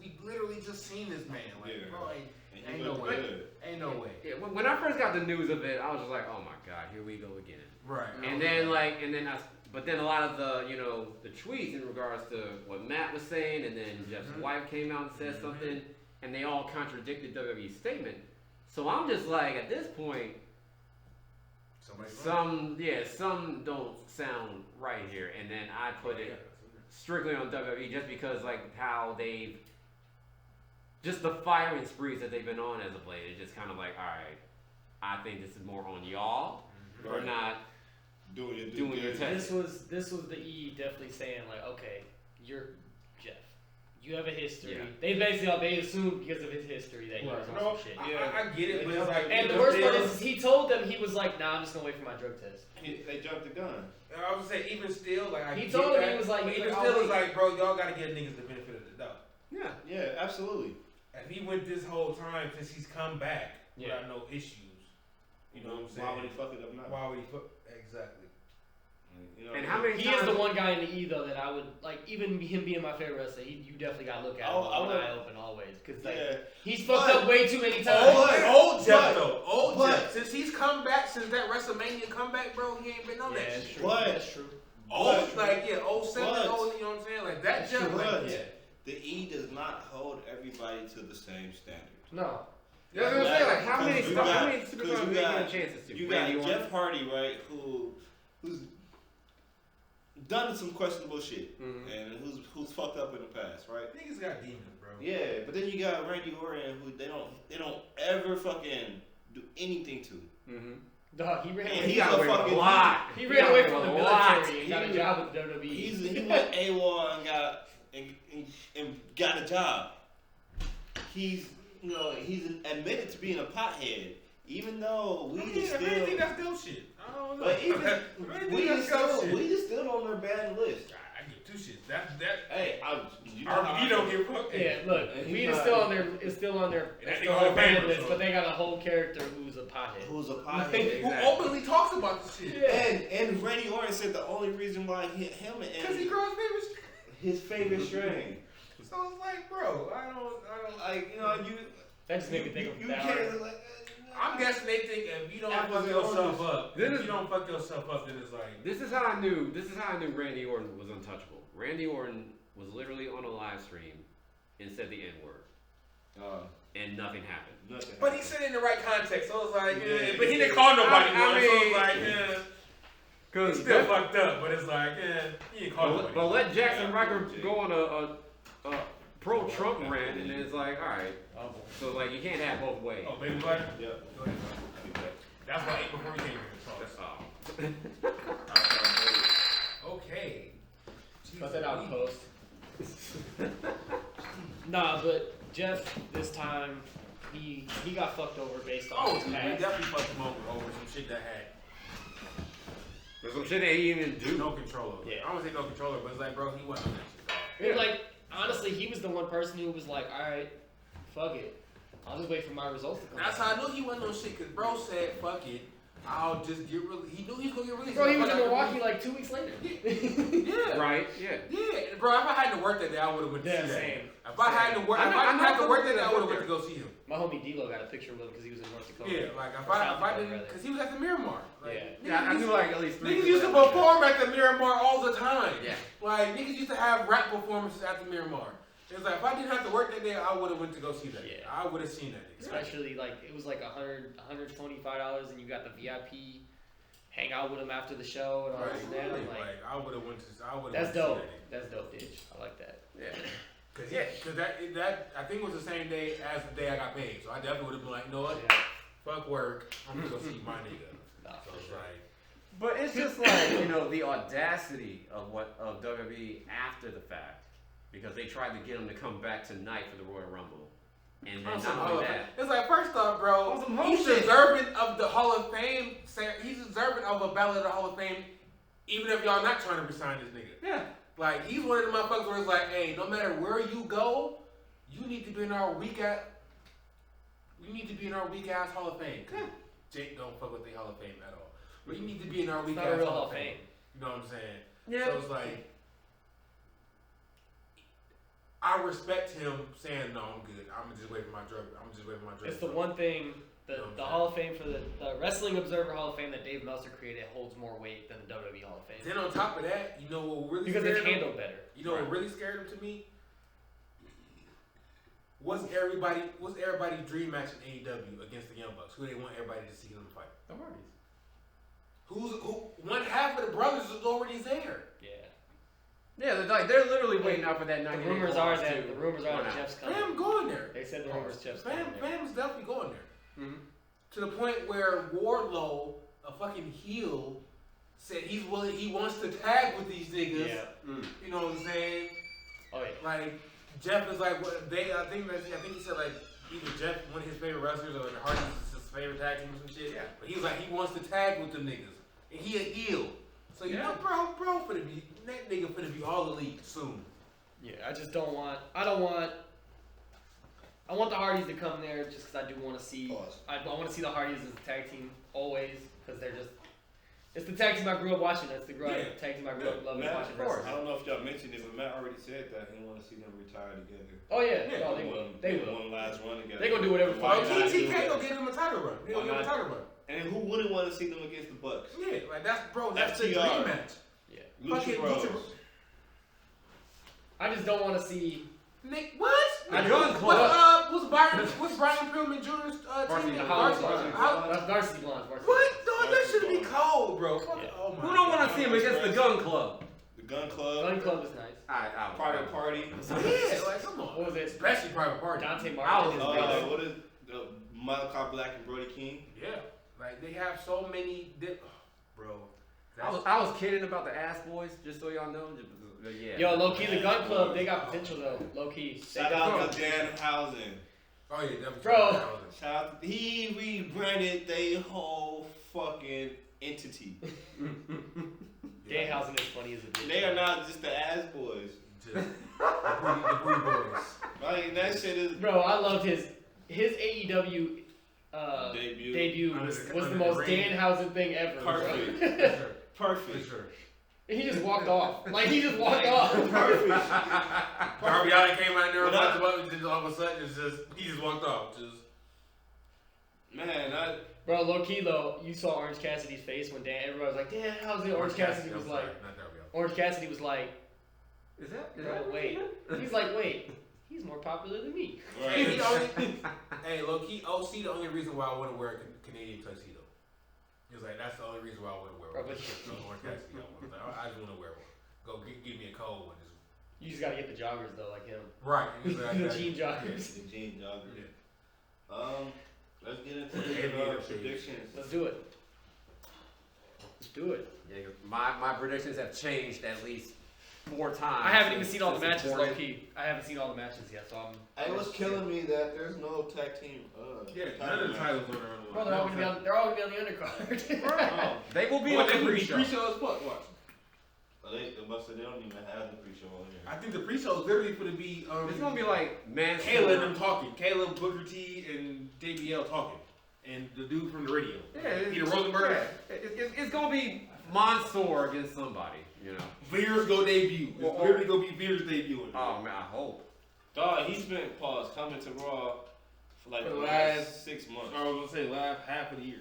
we literally just seen this man. Like, Yeah. bro, And he ain't no looked way. good. Ain't no way. Yeah, when I first got the news of it, I was just like, oh my god, here we go again. Right. And then but then a lot of the tweets in regards to what Matt was saying, and then Jeff's Mhm. wife came out and said Mhm. something, and they all contradicted WWE's statement. So I'm just like, at this point, Somebody some don't sound right here. And then I put it. strictly on WWE just because like how they've just the firing sprees that they've been on as of late. It's just kind of like, all right, I think this is more on y'all for not doing your test. This was the E definitely saying like, okay, you're Jeff. You have a history. Yeah. They assumed because of his history that he was on some shit. I get it, but it's like. And the worst part is he told them, he was like, nah, I'm just gonna wait for my drug test. They jumped the gun. I would say even still, like He told him, he was like, but even I'll still, it's wait. like, bro, y'all gotta give niggas the benefit of the doubt. Yeah. Yeah, absolutely. And he went this whole time since he's come back without no issues. You know what I'm saying? Why would he fuck it up now? Why would he fuck? Exactly. You know, And how many He times? is the one guy in the E though that I would like. Even him being my favorite wrestler, you definitely gotta look at him with one eye open always, because like he's fucked up way too many times. Old Jeff though. Old Jeff. Since he's come back, since that WrestleMania comeback, bro, he ain't been on that that's shit. true. What? That's true. Old, like, 07, What? old, you know what I'm saying? Like, that Jeff, But like, the E does not hold everybody to the same standard. No. You know what I'm saying? Like, how Because many you how got- many because superstars you are they got- getting chances to? You Randy got Orton? Jeff Hardy, right, who's done some questionable shit and who's fucked up in the past, right? niggas got demons, bro. Yeah, but then you got Randy Orton, who they don't ever fucking do anything to. Mm-hmm. Dog, he ran And away. he's got a away with fucking a lot. He ran away from the a lot. military and got a job with WWE. He went AWOL and got a job. He's admitted to being a pothead, even though we I still. think that's dope shit. I don't know. But even we that's dope shit. just still on their bad list. I get two shits. That. Hey, You don't give a fuck. Yeah, look, And Weed he's is not- still on their That's still the on whole their band family, list, so. but they got a whole character who's a pothead. Who's a Who pothead? openly talks about this shit. And Randy Orton said the only reason why him Because he and grows favorite. his favorite string. So it's like, bro, I don't. Like That just made me think you of that. can't like. I'm guessing they think if you don't Apples fuck and yourself oranges. up, This if is- you don't fuck yourself up, then it's like. This is how I knew Randy Orton was untouchable. Randy Orton was literally on a live stream and said the N-word. And nothing happened. But he said it in the right context, so it's like, Yeah. but he didn't call nobody. I one, so mean- it's like, Cause it's still fucked up, but it's like, he didn't call nobody. but let Jackson Riker go on a pro-Trump rant, and then it's like, all right. So like you can't have both ways. Oh, baby butter? Yep. Go ahead, bro. That's why I ate before we came here. So. Okay. Cut that out, post. Nah, but Jeff, this time, he got fucked over based on Oh, his we past. definitely fucked him over some shit that had There's some shit that he didn't even do. no control over. Yeah. I don't say no control over, but it's like, bro, he wasn't on that shit. And, like, honestly, he was the one person who was like, alright, fuck it. I'll just wait for my results to come That's out. how I knew he wasn't on shit, because bro said, fuck it. I'll just get released. He knew he was going to get released. Bro, he was in Fuck Milwaukee after like 2 weeks later. Yeah. Right? Yeah. Yeah, bro. If I hadn't worked that day, I would have went to Yeah, see that. same. If I hadn't worked, I if know- I didn't I know have to work that somebody day, I that would have worked went to go see him. My homie D-Lo got a picture with him because he was in North Dakota. Yeah, like if Or South I Dakota, didn't, rather. because he was at the Miramar. Like, Yeah. Yeah, I knew like at least 3 Niggas people used to that worked there. perform at the Miramar all the time. Yeah. Like niggas used to have rap performances at the Miramar. It's like if I didn't have to work that day, I would have went to go see that. Yeah. I would have seen that. Nigga. Especially like it was like $125 and you got the VIP, hang out with him after the show and all Right. this and that. I'm Like, like, I would have went to. I would have. that's dope. That's dope, bitch. I like that. Yeah. Cause that I think it was the same day as the day I got paid. So I definitely would have been like, you know what? Yeah. Fuck work. I'm gonna go see my nigga. Nah, So for it's sure. like. But it's just like, the audacity of WWE after the fact. Because they tried to get him to come back tonight for the Royal Rumble. And then not only that. It's like, first off, bro, On some he's whole shit. deserving of the Hall of Fame. He's deserving of a ballot of the Hall of Fame, even if y'all not trying to resign this nigga. Yeah. Like, he's one of the motherfuckers where it's like, hey, no matter where you go, you need to be in our weak ass Hall of Fame. 'Cause Jake don't fuck with the Hall of Fame at all. But you need to be in our It's weak not ass a real Hall of Fame. You know what I'm saying? Yeah. So it's like, I respect him saying, no, I'm good. I'm gonna just wait for my drug. It's the one thing, the You know what I'm Hall of Fame for the Wrestling Observer Hall of Fame that Dave Meltzer created holds more weight than the WWE Hall of Fame. Then on top of that, you know what really Because scared it's him? handled better. You know what really scared him to me? What's everybody's dream match in AEW against the Young Bucks? Who they want everybody to see them fight? The Hardys. One half of the brothers is already there. Yeah. Yeah, they're literally waiting out for that 90 The rumors are that Jeff's coming. Fam going there. They said the rumors Jeff's coming. Fam's definitely going there. Mm-hmm. To the point where Wardlow, a fucking heel, said he wants to tag with these niggas. Yeah. You know what I'm saying? Oh yeah. Like Jeff is like what they. I think he said like either Jeff one of his favorite wrestlers or the Hardys is his favorite tag team or some shit. Yeah. But he was like he wants to tag with them niggas, and he a heel. So you know, bro, that nigga finna be all elite soon. Yeah, I just don't want. I want the Hardys to come there just because I do want to see. I want to see the Hardys as a tag team always because they're just. It's the tag team I grew up watching. That's the tag team I grew up loving watching. Of course. I don't know if y'all mentioned it, but Matt already said that he want to see them retire together. Oh yeah, Yeah. No, they will. One last run together. They gonna do whatever. Why Oh, not do TK that? gonna give him a title run. He gonna give him a title run. And who wouldn't want to see them against the Bucks? Yeah, like that's the FTR. dream match. Yeah. Lucha Bros. I just don't want to see. Nick, what? The Gun Club. What's Brian Pillman Jr.'s team? That's Varsity Blondes. What? Dog, that should be cold, bro. Yeah. Oh my Who don't want to God. see him against the Gun Club? The Gun Club. Gun Club is nice. Private Party. Yeah, like come on. What was it? Especially Private Party. Dante I was- Martin. What is Malachi Black and Brody King? Yeah, like they have so many. Bro, I was kidding about the Ass Boys, just so y'all know. Yeah. Yo, low key, the Gun Club, they got potential though. Low key. Shout out to Dan Housen. Oh yeah, definitely. Bro. Shout out. He rebranded their whole fucking entity. Danhausen is funny as a bitch. They are not just the Ass Boys. Just the Booty Boys. Like that shit is Bro, I loved his AEW debut was the most Danhausen thing ever. Perfect. Bro. perfect. For sure. He just walked off. Like he just walked off. Perfect. Darby Allin came out there and just all of a sudden he just walked off. Just Man, Bro, low key though, you saw Orange Cassidy's face when everybody was like, Danhausen. Orange Cassidy was like, not Darby Allin. Orange Cassidy was like, Is that wait. He's like, wait, he's more popular than me. Hey, right. he only, hey, low key, OC the only reason why I want to wear a Canadian tuxedo. He was like, that's the only reason why I want to wear one. Bro, but- Orange Cassidy. I just want to wear one. Go give me a cold one. You just gotta get the joggers though, like him. Right. The jean joggers. The Gene Jogger. Yeah. Let's get into Yeah, the predictions. Let's do it. Let's do it. Yeah, my predictions have changed at least 4 times. I haven't even seen all the since matches, reported. low key. I haven't seen all the matches yet, so I'm. It was killing me that there's no tag team. None of the titles are on Bro, they're all gonna be on the undercard. Oh, They will be What, on they the would be pre-show. pre-show as fuck. What? they don't even have the pre-show on here. I think the pre-show is literally going to be It's gonna be like Kayla and them talking. Kayla, Booker T, and JBL talking, and the dude from the radio. Yeah, Peter Rosenberg. Yeah. It's gonna be Mansoor against somebody, you know. Veer's go debut. It's literally gonna be Veer's debut. Oh man, I hope. Dog, he's been coming to Raw for like the Last- last 6 months. I was gonna say last half of the year.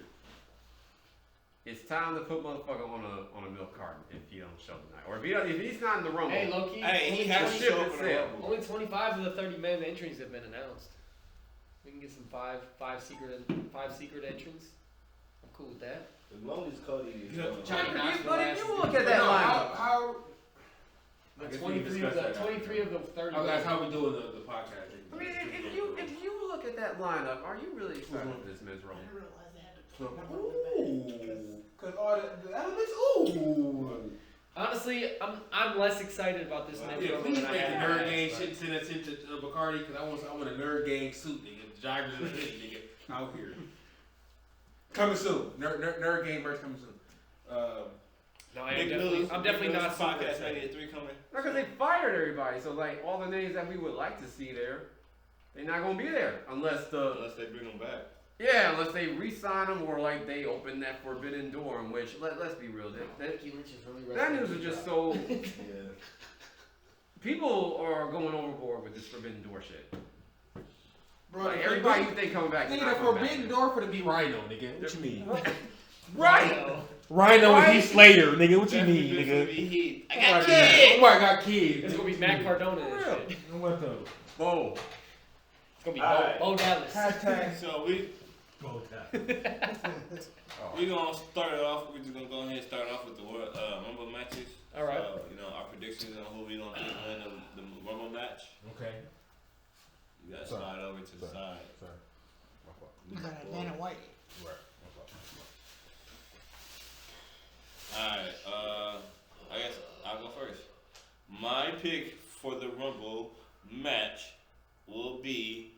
It's time to put motherfucker on a milk carton if he don't show tonight, or if he's not in the rumble. Hey, low key. Hey, he has to ship show it up for the sail. Rumble. Only 25 of the 30-man entries have been announced. We can get some five secret entrants. I'm cool with that. As long as Cody is Yeah. Johnny Knoxville But if last you look at that lineup, How? The I guess we 23 can of discuss the that 23 of the 30. Oh, that's how we doing the podcast. I mean, if you look at that lineup, are you really excited for this men's rumble? Ooh. Cause all the elements. Ooh. Honestly, I'm less excited about this next Yeah, one please than make I the have nerd been, gang but- shit send that shit to Bacardi because I want a nerd gang suit, nigga. The joggers and the hoodie, nigga, out here. Coming soon. Nerd gang merch coming soon. No, I am Big definitely, news. I'm definitely Big news not super podcast excited. 93 coming. Because they fired everybody, so like all the names that we would like to see there, they're not gonna be there unless Unless they bring them back. unless they re-sign them or like they open that forbidden door. In which let's be real, Becky Lynch is really that wrestling news is just good so Yeah. people are going overboard with this forbidden door shit. Bro, Like, everybody you think coming back, is Nigga, not the coming back. forbidden door for to be Rhino, nigga. What you mean? job. Right. Rhino. Rhino Right? and Heath Slater, nigga. What you That's mean, just nigga? gonna be heat. I Oh got my kids. God. Oh, I got kids. It's gonna be Matt Cardona and For real. shit. What the? Whoa. It's gonna be Alright. Bo Dallas. Hashtag. So we Go time. gonna start it off. We're just gonna go ahead and start off with the Rumble matches. All right. So, our predictions on who we gonna think win the Rumble match. Okay. You gotta slide over to the side. Sorry. My fault. You got a Dana White. Right. My fault. Alright, I guess I'll go first. My pick for the Rumble match will be.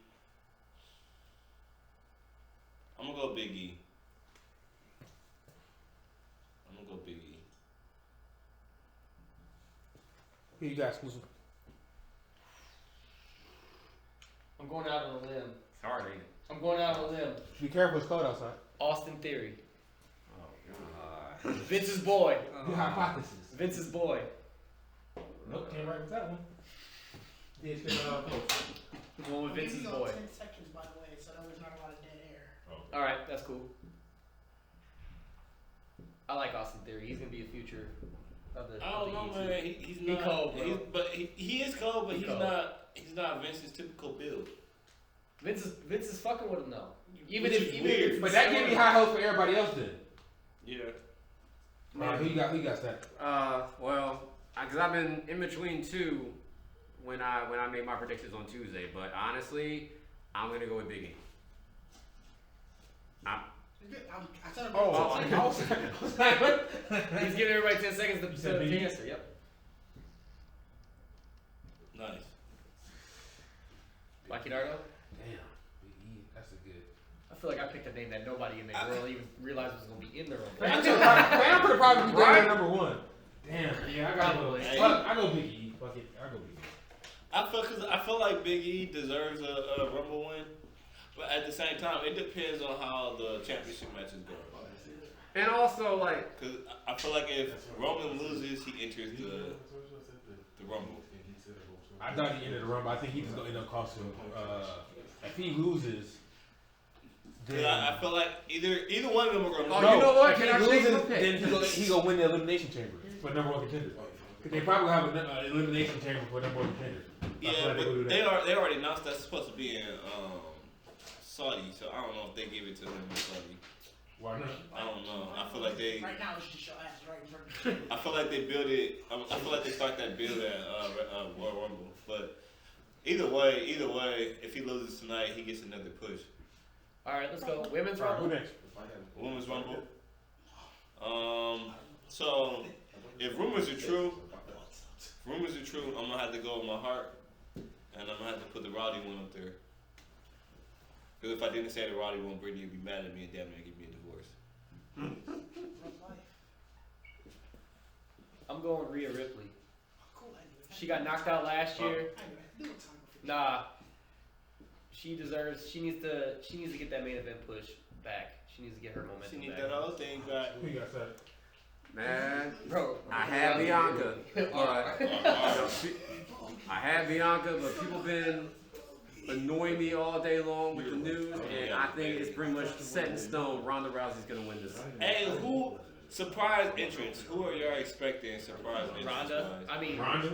I'm gonna go Big E. Who you got, Xclusive? I'm going out on a limb. It's hard, ain't it? I'm going out on a limb. Be careful, it's cold outside. Austin Theory. Oh, God. Vince's boy. Good hypothesis. Vince's boy. Nope, came right with that one. The one with Vince's Maybe boy. 10 seconds, by the way, so there's not a lot of dead air. All right, that's cool. I like Austin Theory. He's gonna be a future of the. I don't know, of the man. He's not. cold, bro. He is cold, but He he's cold. not. He's not Vince's typical build. Vince is fucking with him though. Which is weird. But that gave me high hopes for everybody else then. Yeah. Alright, who you got Stack? Well, because I've been in between two when I made my predictions on Tuesday, but honestly, I'm gonna go with Big E. I said I was like, what? He's giving everybody 10 seconds You said to Big E? answer. Yep. Nice. Mikey Dargo. Damn, Big E, that's a good. I feel like I picked a name that nobody in the world even realized was gonna be in the room. Fam could probably be Right? number one. Damn, yeah, I gotta go. Probably. Fuck, I go Big E. Fuck it, I go Big E. I feel like Big E deserves a Rumble win, but at the same time, it depends on how the championship matches go. And also, like, Because I feel like if Roman loses, he enters the Rumble. I thought he ended the run, but I think he's gonna end up costing him. If he loses, then I feel like either one of them are going to Oh, lose. you know what? If Can he I change loses, my pick? then he gonna win the elimination chamber for number one contender. Cause they probably have an elimination chamber for number one contender. Yeah, but they already announced that's supposed to be in Saudi, so I don't know if they give it to them in Saudi. Why not? I don't know. I feel like they. Right now, it's just your ass right in front of you. I feel like they build it. I feel like they start that build at Royal Rumble. But either way, if he loses tonight, he gets another push. All right, let's go. Women's Alright, who Rumble. next? Women's Rumble. So if rumors are true, I'm gonna have to go with my heart, and I'm gonna have to put the Roddy one up there. Because if I didn't say the Roddy one, Brittany would be mad at me and damn near give me a divorce. I'm going Rhea Ripley. Cool, I knew it. She got knocked out last year. I knew it. Do it, Tom. Nah. She deserves. She needs to get that main event push back. She needs to get her momentum She needs back. that other thing back. Who you got Stack? man, Bro, I had Bianca. Alright. I had Bianca, but people been annoying me all day long with the news, and I think it's pretty much set in stone. Ronda Rousey's gonna win this. Hey, who surprise entrance? Who are y'all expecting surprise entrance? Ronda. I mean, Ronda?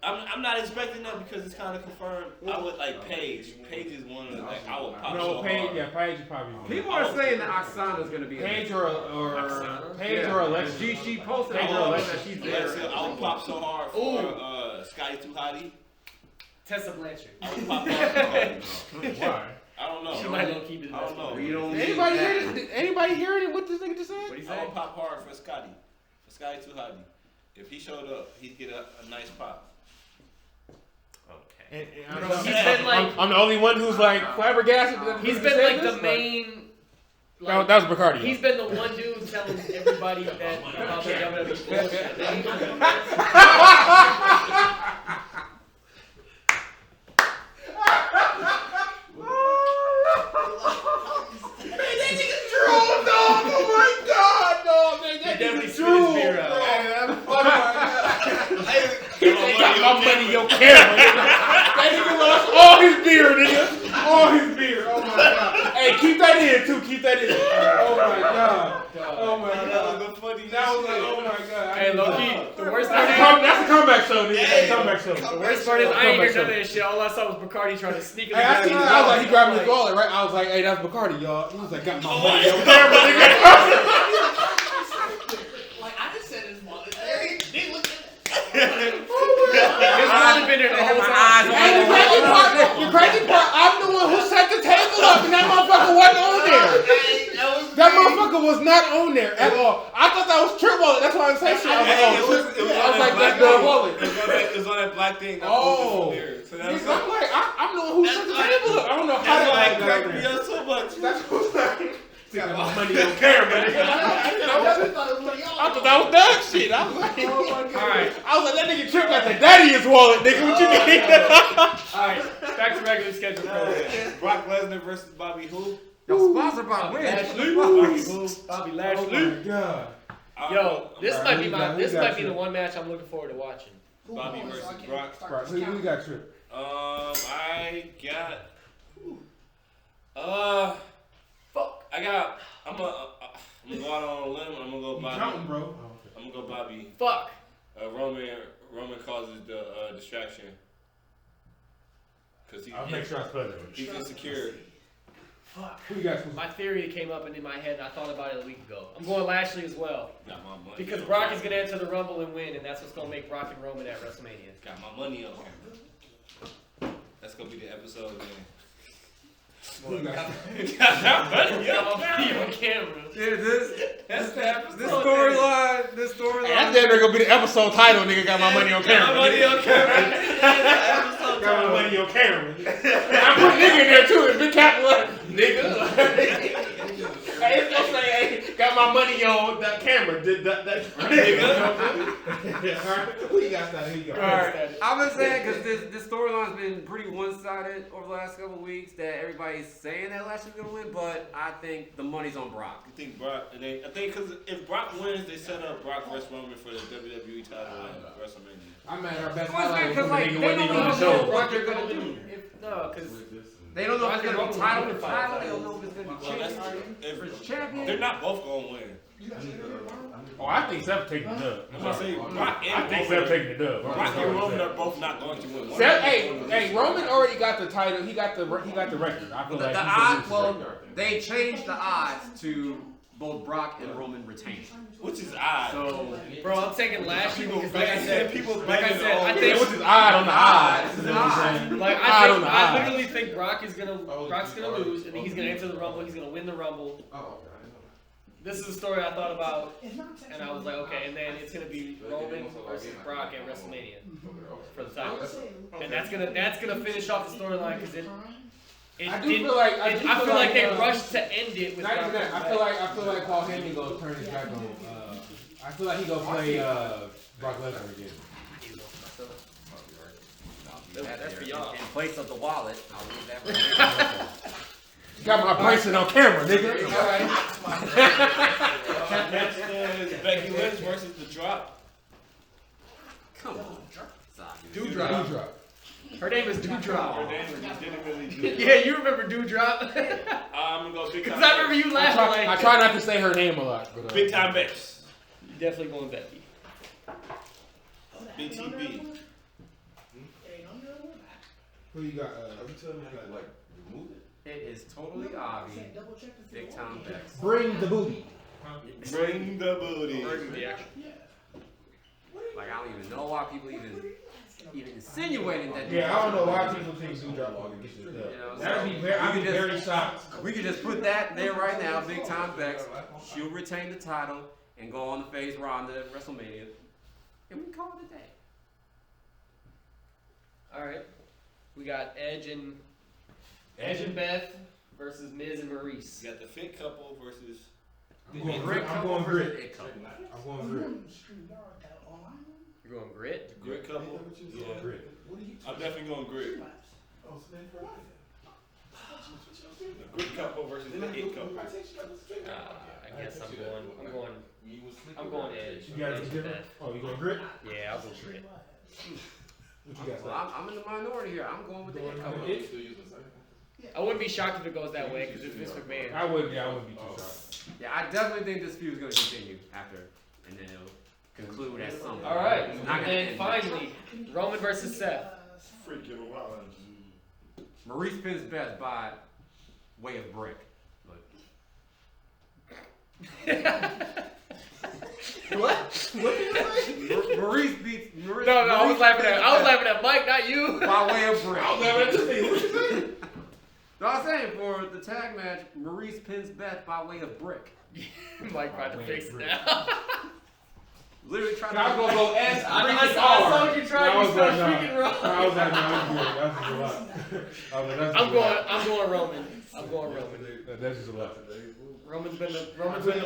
I'm not expecting that because it's kind of confirmed. I would like Paige. Paige is one of the, like I would pop No, so Paige. hard. Yeah, Paige is probably one. People are saying that Oksana's gonna be Paige in or Paige or Alexa. She posted Paige or all Alexa. that she's Alexa, there. I would pop so hard for Scotty Too Hottie. Tessa Blanchard. I would pop hard for her. Why? I don't know. She might low keep it. I don't know. We don't need Anybody that. hear? Anybody hear what this nigga just What said? do you I say? would pop hard for Scotty Too Hottie. If he showed up, he'd get a nice pop. Okay. Bro, he's been like I'm the only one who's like flabbergasted. he's been like the main. Like, That was Bacardi. he's been the one dude telling everybody that about the WWE bullshit. He definitely spit his beer out. My money in your camera, nigga. That nigga lost all his beer, nigga. All his beer. Oh my god. Hey, keep that in too. Keep that in. Oh my god. Oh my god. That was a funny That was like, oh my god. Hey, Loki, the worst part That's a comeback show, nigga. Hey, Comeback show. The worst part is I ain't hear none of this shit. All I saw was Bacardi trying to sneak in the Hey, I back seen of that. his I was like, he grabbing his wallet. wallet, right? I was like, hey, that's Bacardi, y'all. He was like, got my money in your camera, nigga. Like, I just said his wallet. Hey, they look I've been there the whole time. And the crazy part, I'm the one who set the table up, and that motherfucker wasn't on there. That motherfucker was not on there at all. I thought that was Trip Wallet. That's why I say shit. I was like, that's Trip Wallet. It was on that black thing. Oh. So that was I'm like, I'm the one who set the table up. I don't know how that's why that it cracked me up so much. That's what's like. Got my money on camera. I thought that was dog shit. I was like, Alright. I was like, that nigga Trip got the daddy's wallet, nigga. What you mean? Alright, back to regular schedule program. Brock Lesnar versus Bobby who? Yo, sponsored by Wiz. Bobby who? Bobby Oh Lashley. my god. Yo, this Alright, might be who got- who this got might be Trip? the one match I'm looking forward to watching. Bobby versus Brock. Right, who got Trip? I got. Fuck. I'm gonna go out on a limb. I'm gonna go Bobby. Counting, bro. I'm gonna go Bobby. Fuck. Roman causes the distraction. Cause I'll make sure I spell it. he's insecure. Fuck. Who you got? My theory that came up in my head, and I thought about it a week ago. I'm going Lashley as well. Got my money. Because Brock is going to enter the Rumble and win, and that's what's going to make Brock and Roman at WrestleMania. Got my money on camera. That's gonna be the episode, man. Who got Got my money on camera. Yeah, this episode. storyline, That damn near gonna be the episode title, nigga. Got my money on camera. Money on camera. Got my money on camera. I put nigga in there too. It's big capital, nigga. Hey, it's gonna say, hey, got my money on that camera. Who you got started? Who you got? Alright, I've been saying because this storyline's been pretty one-sided over the last couple of weeks that everybody's saying that Lashley's gonna win, but I think the money's on Brock. You think Brock? I think because if Brock wins, they set up Brock versus Roman for the WWE title at WrestleMania. I'm at our best Well, it's highlight. because like, Nigga they wasn't don't even on the even know show. what they're gonna do. No, because They don't know if it's gonna Roman be title Roman for fight. title. They don't know if it's gonna Well, be that's champion. if Champion. they're not both gonna win. Oh, I think Seth taking the dub. I'm gonna say Brock I and think Roman. Seth taking the dub. Brock and Roman are both not going to win. Seth, hey, Roman already got the title. He got the record. I feel like The he odds, should well, lose the record. they changed the odds to both Brock and Roman retain. Which is odd. So, bro, I'm taking Lashley People because, like I said, people like I betting said, I on- think Which is odd on the odds. It's odd. Like Odd on the I odds. literally think Brock's gonna lose, and he's gonna enter the Rumble. He's gonna win the Rumble. This is a story I thought about, and I was like, okay. And then it's gonna be Roman versus Brock at WrestleMania for the title, and that's gonna finish off the storyline because I do feel like I feel like they rushed to end it with. Not even Brock that. I feel like Paul Heyman gonna turn his back on. I feel like he gonna play Brock Lesnar again. That's for y'all. In place of the wallet, I'll leave that right. Got my pricing on camera, nigga. Next is Becky Lynch versus The Drop. Come on. Doudrop. Her name is Doudrop. Her name didn't really do it. Yeah, you remember Doudrop? I'm gonna go big Because time. I remember you laughing I like. try not to say her name a lot. But, Big time Bex. Definitely going Becky. BTB. Who you got? It is totally obvious. Big time Bex. Bring the booty. Bring the booty. Like, I don't even know why people even insinuating that. Yeah, I don't know why people think Doudrop will get this dub. That'd be very. I'd be very shocked. We could just put that there right now. Big time Bex. She'll retain the title and go on to face Ronda at WrestleMania, and we call it a day. All right. We got Edge and Beth versus Miz and Maurice. You got the fit couple versus. I'm going grit. I'm going grit. You're going Grit? Grit couple. Yeah. Grit. I'm definitely going grit. The grit couple versus the it couple. I guess I'm going Edge. You got Edge it and different? Beth. Oh, you going grit? Yeah, I'll go Grit. What you got? Well, I'm in the minority here. I'm going with the it couple. I wouldn't be shocked if it goes that way because it's Vince McMahon. I wouldn't be too shocked. Yeah, I definitely think this feud is going to continue after, and then it'll conclude at some point. All right. It's not And gonna then end. finally, Roman versus Seth. Freaking wild. Maurice pins Beth by way of brick. But What? What did you say? Maurice beats. Maurice, No, I was Maurice laughing beats at Mike, not you. by way of Brick. I was laughing at this thing. What you say? No, I was saying for the tag match, Maurice pins Beth by way of Brick. Mike tried to Wait, fix it Rick. now. Literally trying I was to. gonna go S. I saw you try. I You was spelled like, freaking no. wrong. I was like, no, I'm good. That's just a lot. I was like, that's just a lot. I'm going Roman. I'm going Roman. That's just a lot. Roman's been the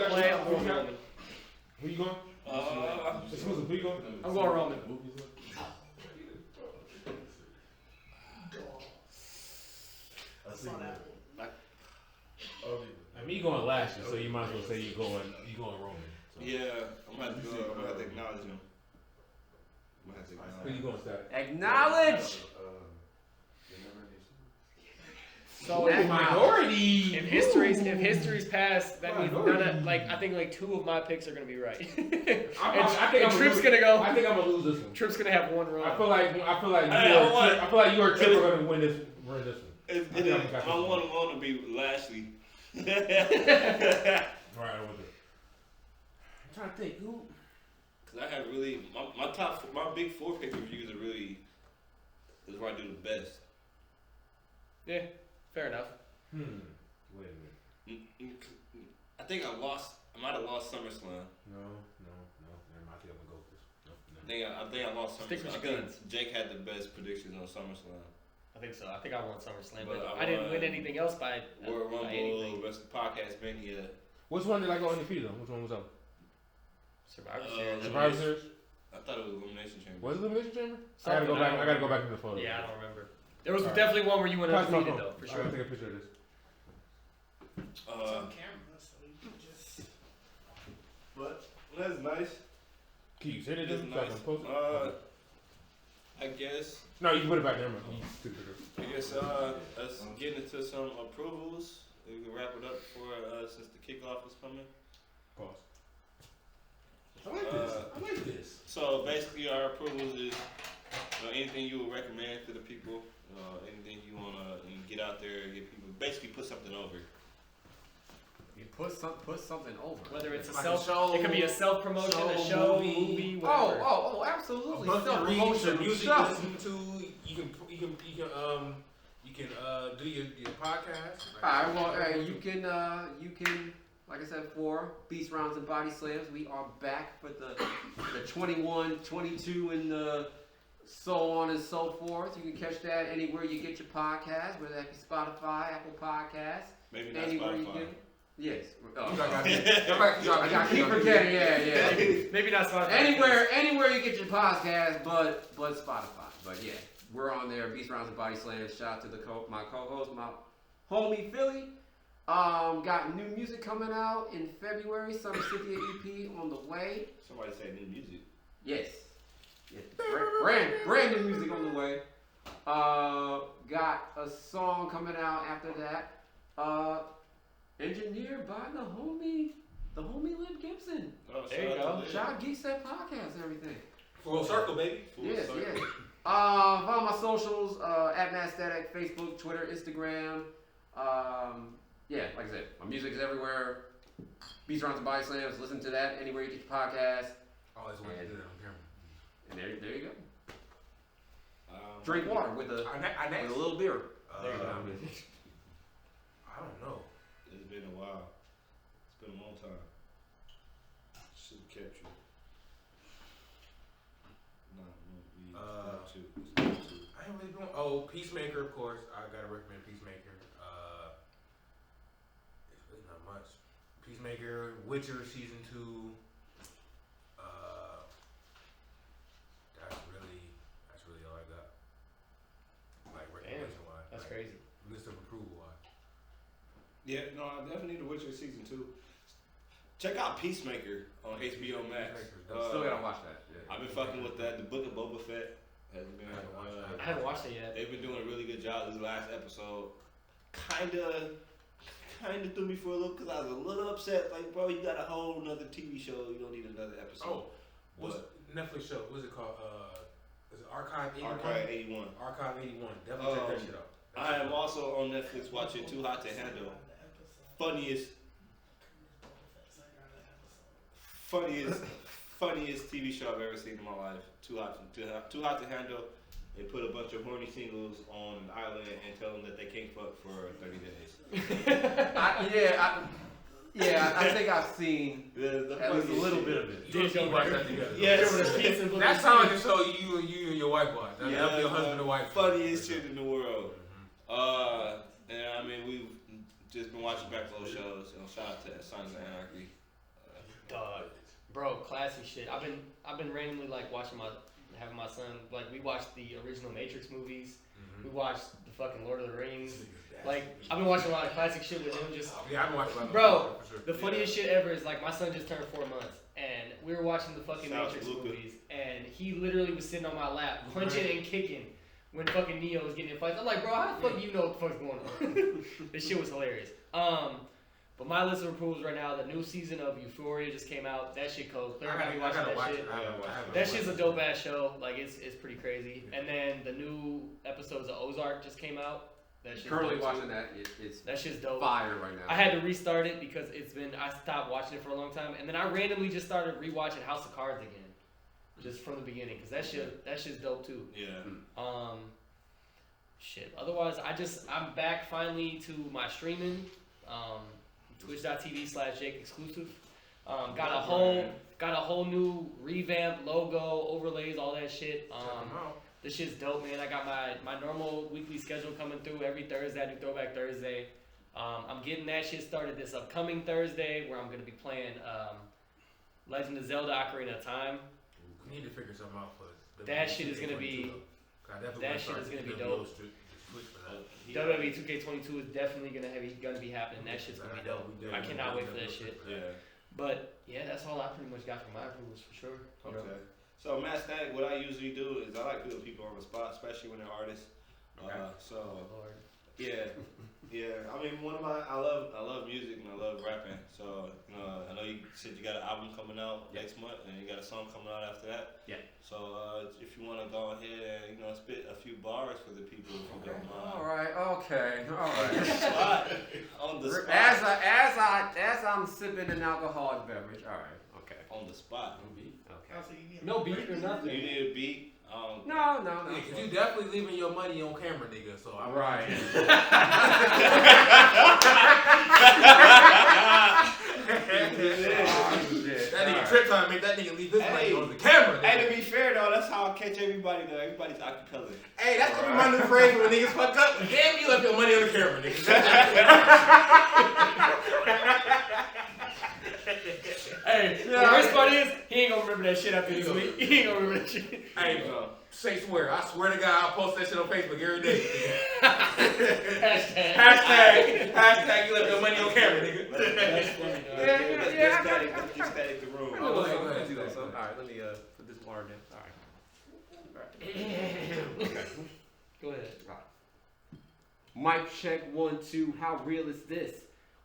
play. I'm going Roman. Who you going? Exclusive. Who you going? I'm going Roman. I mean, you going last year, so you might as well say you going Roman. So. Yeah, I'm gonna have to go. I'm gonna have to acknowledge him. I'm gonna have to acknowledge Who him. you going, Stat? Acknowledge. So Minority. if history's passed, that means none of I think like 2 of my picks are gonna be right. I think Tripp's gonna go. I think I'm gonna lose this one. Tripp's gonna have one wrong. I feel like you or Trip are gonna win this one. I want him to be Lashley. All right, I want it. I'm trying to think who. Cause I have really my big 4 pay-per-views are really is where I do the best. Yeah, fair enough. Wait a minute. I think I might have lost SummerSlam. No. Never mind. I think I'm gonna go with this. I think I lost Stick with SummerSlam. I your think guns. Jake had the best predictions on SummerSlam. I think so. I think I won SummerSlam, But but I I didn't won win anything else by World by Rumble, anything. Wrestling Podcast Mania. Which one did I go undefeated on? Which one was up? Survivor Series. Survivor Series? I thought it was Elimination Chamber. Was it Elimination Chamber? I Something, gotta go back to the photo. Yeah, I don't remember. There was Alright. definitely one where you went Pass my undefeated phone. though, for I sure. gotta take a picture of this. It's on camera, so you can just. But that's nice. Can you send it It's to me so I nice. can post it? I guess. No, you can put it back there. Man. You took it. I guess let's get into some approvals. We can wrap it up for since the kickoff is coming. Pause. I like this. I like this. So basically, our approvals is anything you would recommend to the people, anything you wanna get out there, get people basically put something over. You put something over. Whether it's a Like self, a show, it could be a self promotion, a show, show, movie. movie, whatever. Oh, absolutely. A bunch of reads, Self-promotion some music stuff. to listen to. You can do your podcast. All right. Well, hey, you can. Like I said before, Beast Rounds and Body Slams. We are back for the 21, 22, and so on and so forth. You can catch that anywhere you get your podcast, whether that be Spotify, Apple Podcasts, Maybe not anywhere you Spotify. get it. Yes. I Keep forgetting. Yeah. Maybe not Spotify. Anywhere you get your podcast, but Spotify. But yeah, we're on there. Beast Rounds and Body Slams. Shout out to my co-host, my homie Philly. Got new music coming out in February. Summer Cynthia EP on the way. Somebody say new music. Yes. Brand new music on the way. Got a song coming out after that. Engineered by the homie Lim Gibson. Oh, There you shout out go. to Shout out Geek Set Podcast and everything. Full circle, baby. Full Yes, circle. yes. Follow my socials, at MadStatic, Facebook, Twitter, Instagram. Yeah, like I said, my music is everywhere. Beats Rounds and Body Slams. Listen to that anywhere you get your podcast. Always want to do that on camera. And there you go. Drink water with a little beer. There you go. I don't know. It's been a while. It's been a long time. Should have kept you. I ain't really doing. Oh, Peacemaker, of course. I gotta recommend Peacemaker. It's really not much. Peacemaker, Witcher season 2. That's really all I got. Like recommendation wise. That's like, crazy. List of approval wise. Yeah, no, I definitely need The Witcher season 2. Check out Peacemaker on HBO Max. Still gotta watch that. Yeah. I've been fucking with that. The Book of Boba Fett has been. I haven't watched it yet. They've been doing a really good job. This last episode kinda threw me for a little because I was a little upset. Like, bro, you got a whole nother TV show. You don't need another episode. Oh, what's Netflix show? What's it called? Is it Archive 81? Archive 81. Archive 81. Definitely check that shit out. I am also on Netflix watching Too Hot to Handle. funniest TV show I've ever seen in my life. Too Hot to Handle. They put a bunch of horny singles on an island and tell them that they can't fuck for 30 days. I think I've seen at least a little bit of it. You and me watch that together. Yes. That sounds like a show you and your wife watch. That'll be your husband and wife. Funniest shit in the world. And I mean, we've just been watching back to those shows. Shout out to Sons of Anarchy. Dog, bro, classic shit. I've been randomly like having my son, like, we watched the original Matrix movies. We watched the fucking Lord of the Rings. Like, I've been watching a lot of classic shit with him. Just I've been watching. Bro, the funniest shit ever is like my son just turned 4 months and we were watching the fucking Shout out Matrix to Luca. movies and he literally was sitting on my lap punching and kicking when fucking Neo was getting in fights. I'm like, bro, how the fuck do you know what the fuck's going on? This shit was hilarious. But my list of approvals right now, the new season of Euphoria just came out. That shit cold. I gotta watch that it. shit. That shit's a dope ass show. Like, it's pretty crazy. And then the new episodes of Ozark just came out. That shit's Currently dope, watching too. that. It's That shit's dope. fire right now. I had to restart it because I stopped watching it for a long time, and then I randomly just started rewatching House of Cards again, just from the beginning, because that shit's dope too. Yeah. Shit. Otherwise, I'm back finally to my streaming, Twitch.tv/Jake Exclusive. Got a whole new revamp logo, overlays, all that shit. This shit's dope, man. I got my normal weekly schedule coming through every Thursday. I do Throwback Thursday. I'm getting that shit started this upcoming Thursday, where I'm gonna be playing Legend of Zelda: Ocarina of Time. We need to figure something out for That shit is gonna be dope. WWE 2K22 is definitely gonna be happening. That shit's gonna be dope. I cannot wait for that shit. Yeah. But yeah, that's all I pretty much got from my approvals for sure. You know? Okay. So MadStatic, what I usually do is I like to put people on the spot, especially when they're artists. Lord. Yeah. I mean, I love music and I love rapping. So I know you said you got an album coming out next month and you got a song coming out after that. Yeah. So if you want to go ahead and spit a few bars for the people, if you don't mind. All right. Okay. All right. On the spot. As I'm sipping an alcoholic beverage. All right. Okay. On the spot. Okay. No beat or nothing. You need a beat. No. Yeah, cause you definitely leaving your money on camera, nigga. So I'm Right. That nigga Trip trying to make that nigga leave his money on the camera. Nigga. Hey, to be fair though, that's how I catch everybody though. Everybody's acapella. Hey, that's gonna be my new phrase when niggas fuck up. Damn, you left your money on the camera, nigga. Hey, the worst part is, he ain't gonna remember that shit after this week. He ain't gonna remember that shit. Hey, say swear. I swear to God, I'll post that shit on Facebook every day. Hashtag you left your money on camera, nigga. That's funny, dog. Just static the room. All right, let me put this bar in. All right. Go ahead. Mic check 1, 2. How real is this?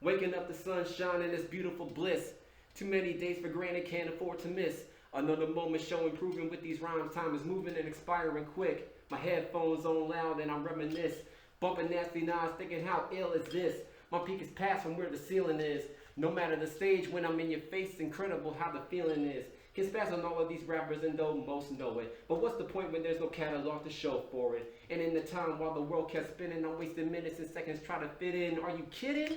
Waking up, the sun shining, it's beautiful bliss. Too many days for granted, can't afford to miss. Another moment show improving with these rhymes. Time is moving and expiring quick. My headphones on loud and I reminisce. Bumping nasty knives, thinking how ill is this? My peak is past from where the ceiling is. No matter the stage, when I'm in your face, incredible how the feeling is. Can spaz on all of these rappers and though most know it. But what's the point when there's no catalog to show for it? And in the time while the world kept spinning, I'm wasting minutes and seconds trying to fit in. Are you kidding?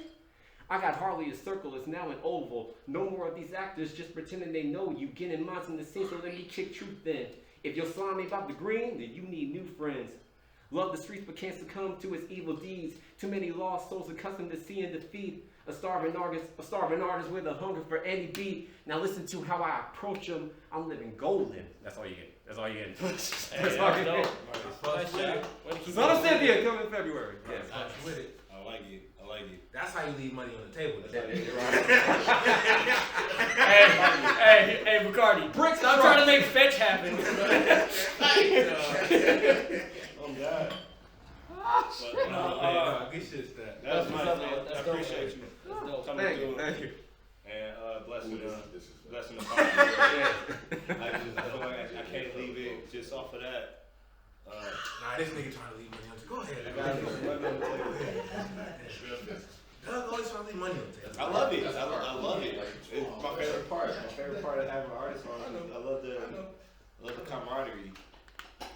I got hardly a circle, it's now an oval. No more of these actors just pretending they know you. Getting minds in the scene, so let me kick truth in. If you're slimy about the green, then you need new friends. Love the streets but can't succumb to its evil deeds. Too many lost souls accustomed to seeing defeat. A starving artist with a hunger for any beat. Now listen to how I approach them. I'm living golden. That's all you get. That's all you get. That's all you get. Son of Cynthia coming in February. Yes. With it. I like it. That's how you leave money on the table. Hey, Bacardi. Bricks. Stop trying to make fetch happen. Oh God. Good shit, that. That's what's nice, up, man. man. I That's appreciate you That's dope. coming through. Thank you. And blessing the podcast. I feel like I can't leave it just off of that. Nah, this nigga trying to leave money on the table. Go ahead. I got money on the table. Doug always trying to leave money on the table. I love it. I love it. It's my favorite part. My favorite part of having an artist on. I love the camaraderie.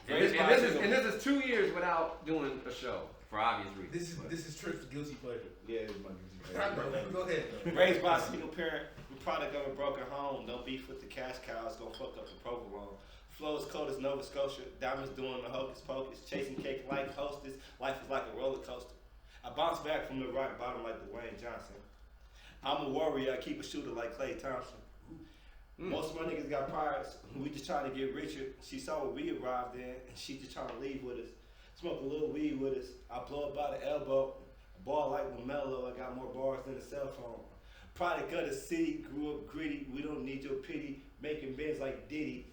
And this is 2 years without doing a show for obvious reasons. This is Tripp's guilty pleasure. Yeah, it's my guilty Go ahead. Raised by a single parent, the product of a broken home. Don't beef with the cash cows, gon' fuck up the provolone. Flows cold as Nova Scotia, diamonds doing the hocus pocus, chasing cake like hostess. Life is like a roller coaster. I bounce back from the rock bottom like Dwayne Johnson. I'm a warrior, I keep a shooter like Klay Thompson. Most of my niggas got priors. We just trying to get richer. She saw what we arrived in, and she just trying to leave with us. Smoke a little weed with us. I blow up by the elbow. Ball like LaMelo, I got more bars than a cell phone. Product of the city, grew up gritty. We don't need your pity. Making bands like Diddy.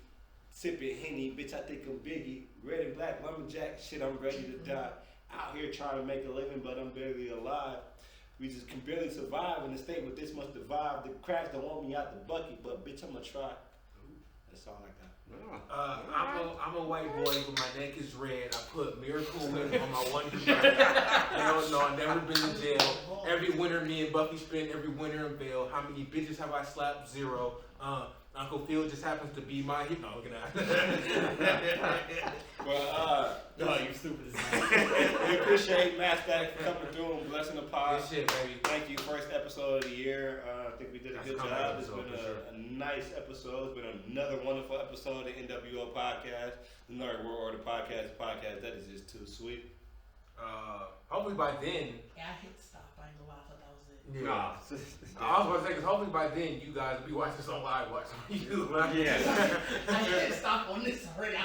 Sipping Henny, bitch, I think I'm Biggie. Red and black lumberjack, shit, I'm ready to die. Out here trying to make a living, but I'm barely alive. We just can barely survive in a state with this much divide. The cracks don't want me out the bucket, but bitch, I'ma try. That's all I got. I'm a white boy, but my neck is red. I put Miracle Whip on my one knee. Hell no, I've never been in jail. Every winter, me and Buffy spend every winter in Vail. How many bitches have I slapped? 0. Uncle Phil just happens to be my hero. No, look at that. Well, No, you stupid as we appreciate MadStatic for coming through and blessing the pod. Good shit, baby. Thank you. First episode of the year. I think we did a That's good a comeback job. It's episode, been for sure. a nice episode. It's been another wonderful episode of NWO Podcast, the Nerd World Order Podcast, that is just too sweet. Hopefully by then. Yeah, I hit stop. I ain't gonna lie, I thought that was it. Yeah. Nah. I was about to say, because hopefully by then you guys will be watching this on live watch. Yeah. I hit stop on this already.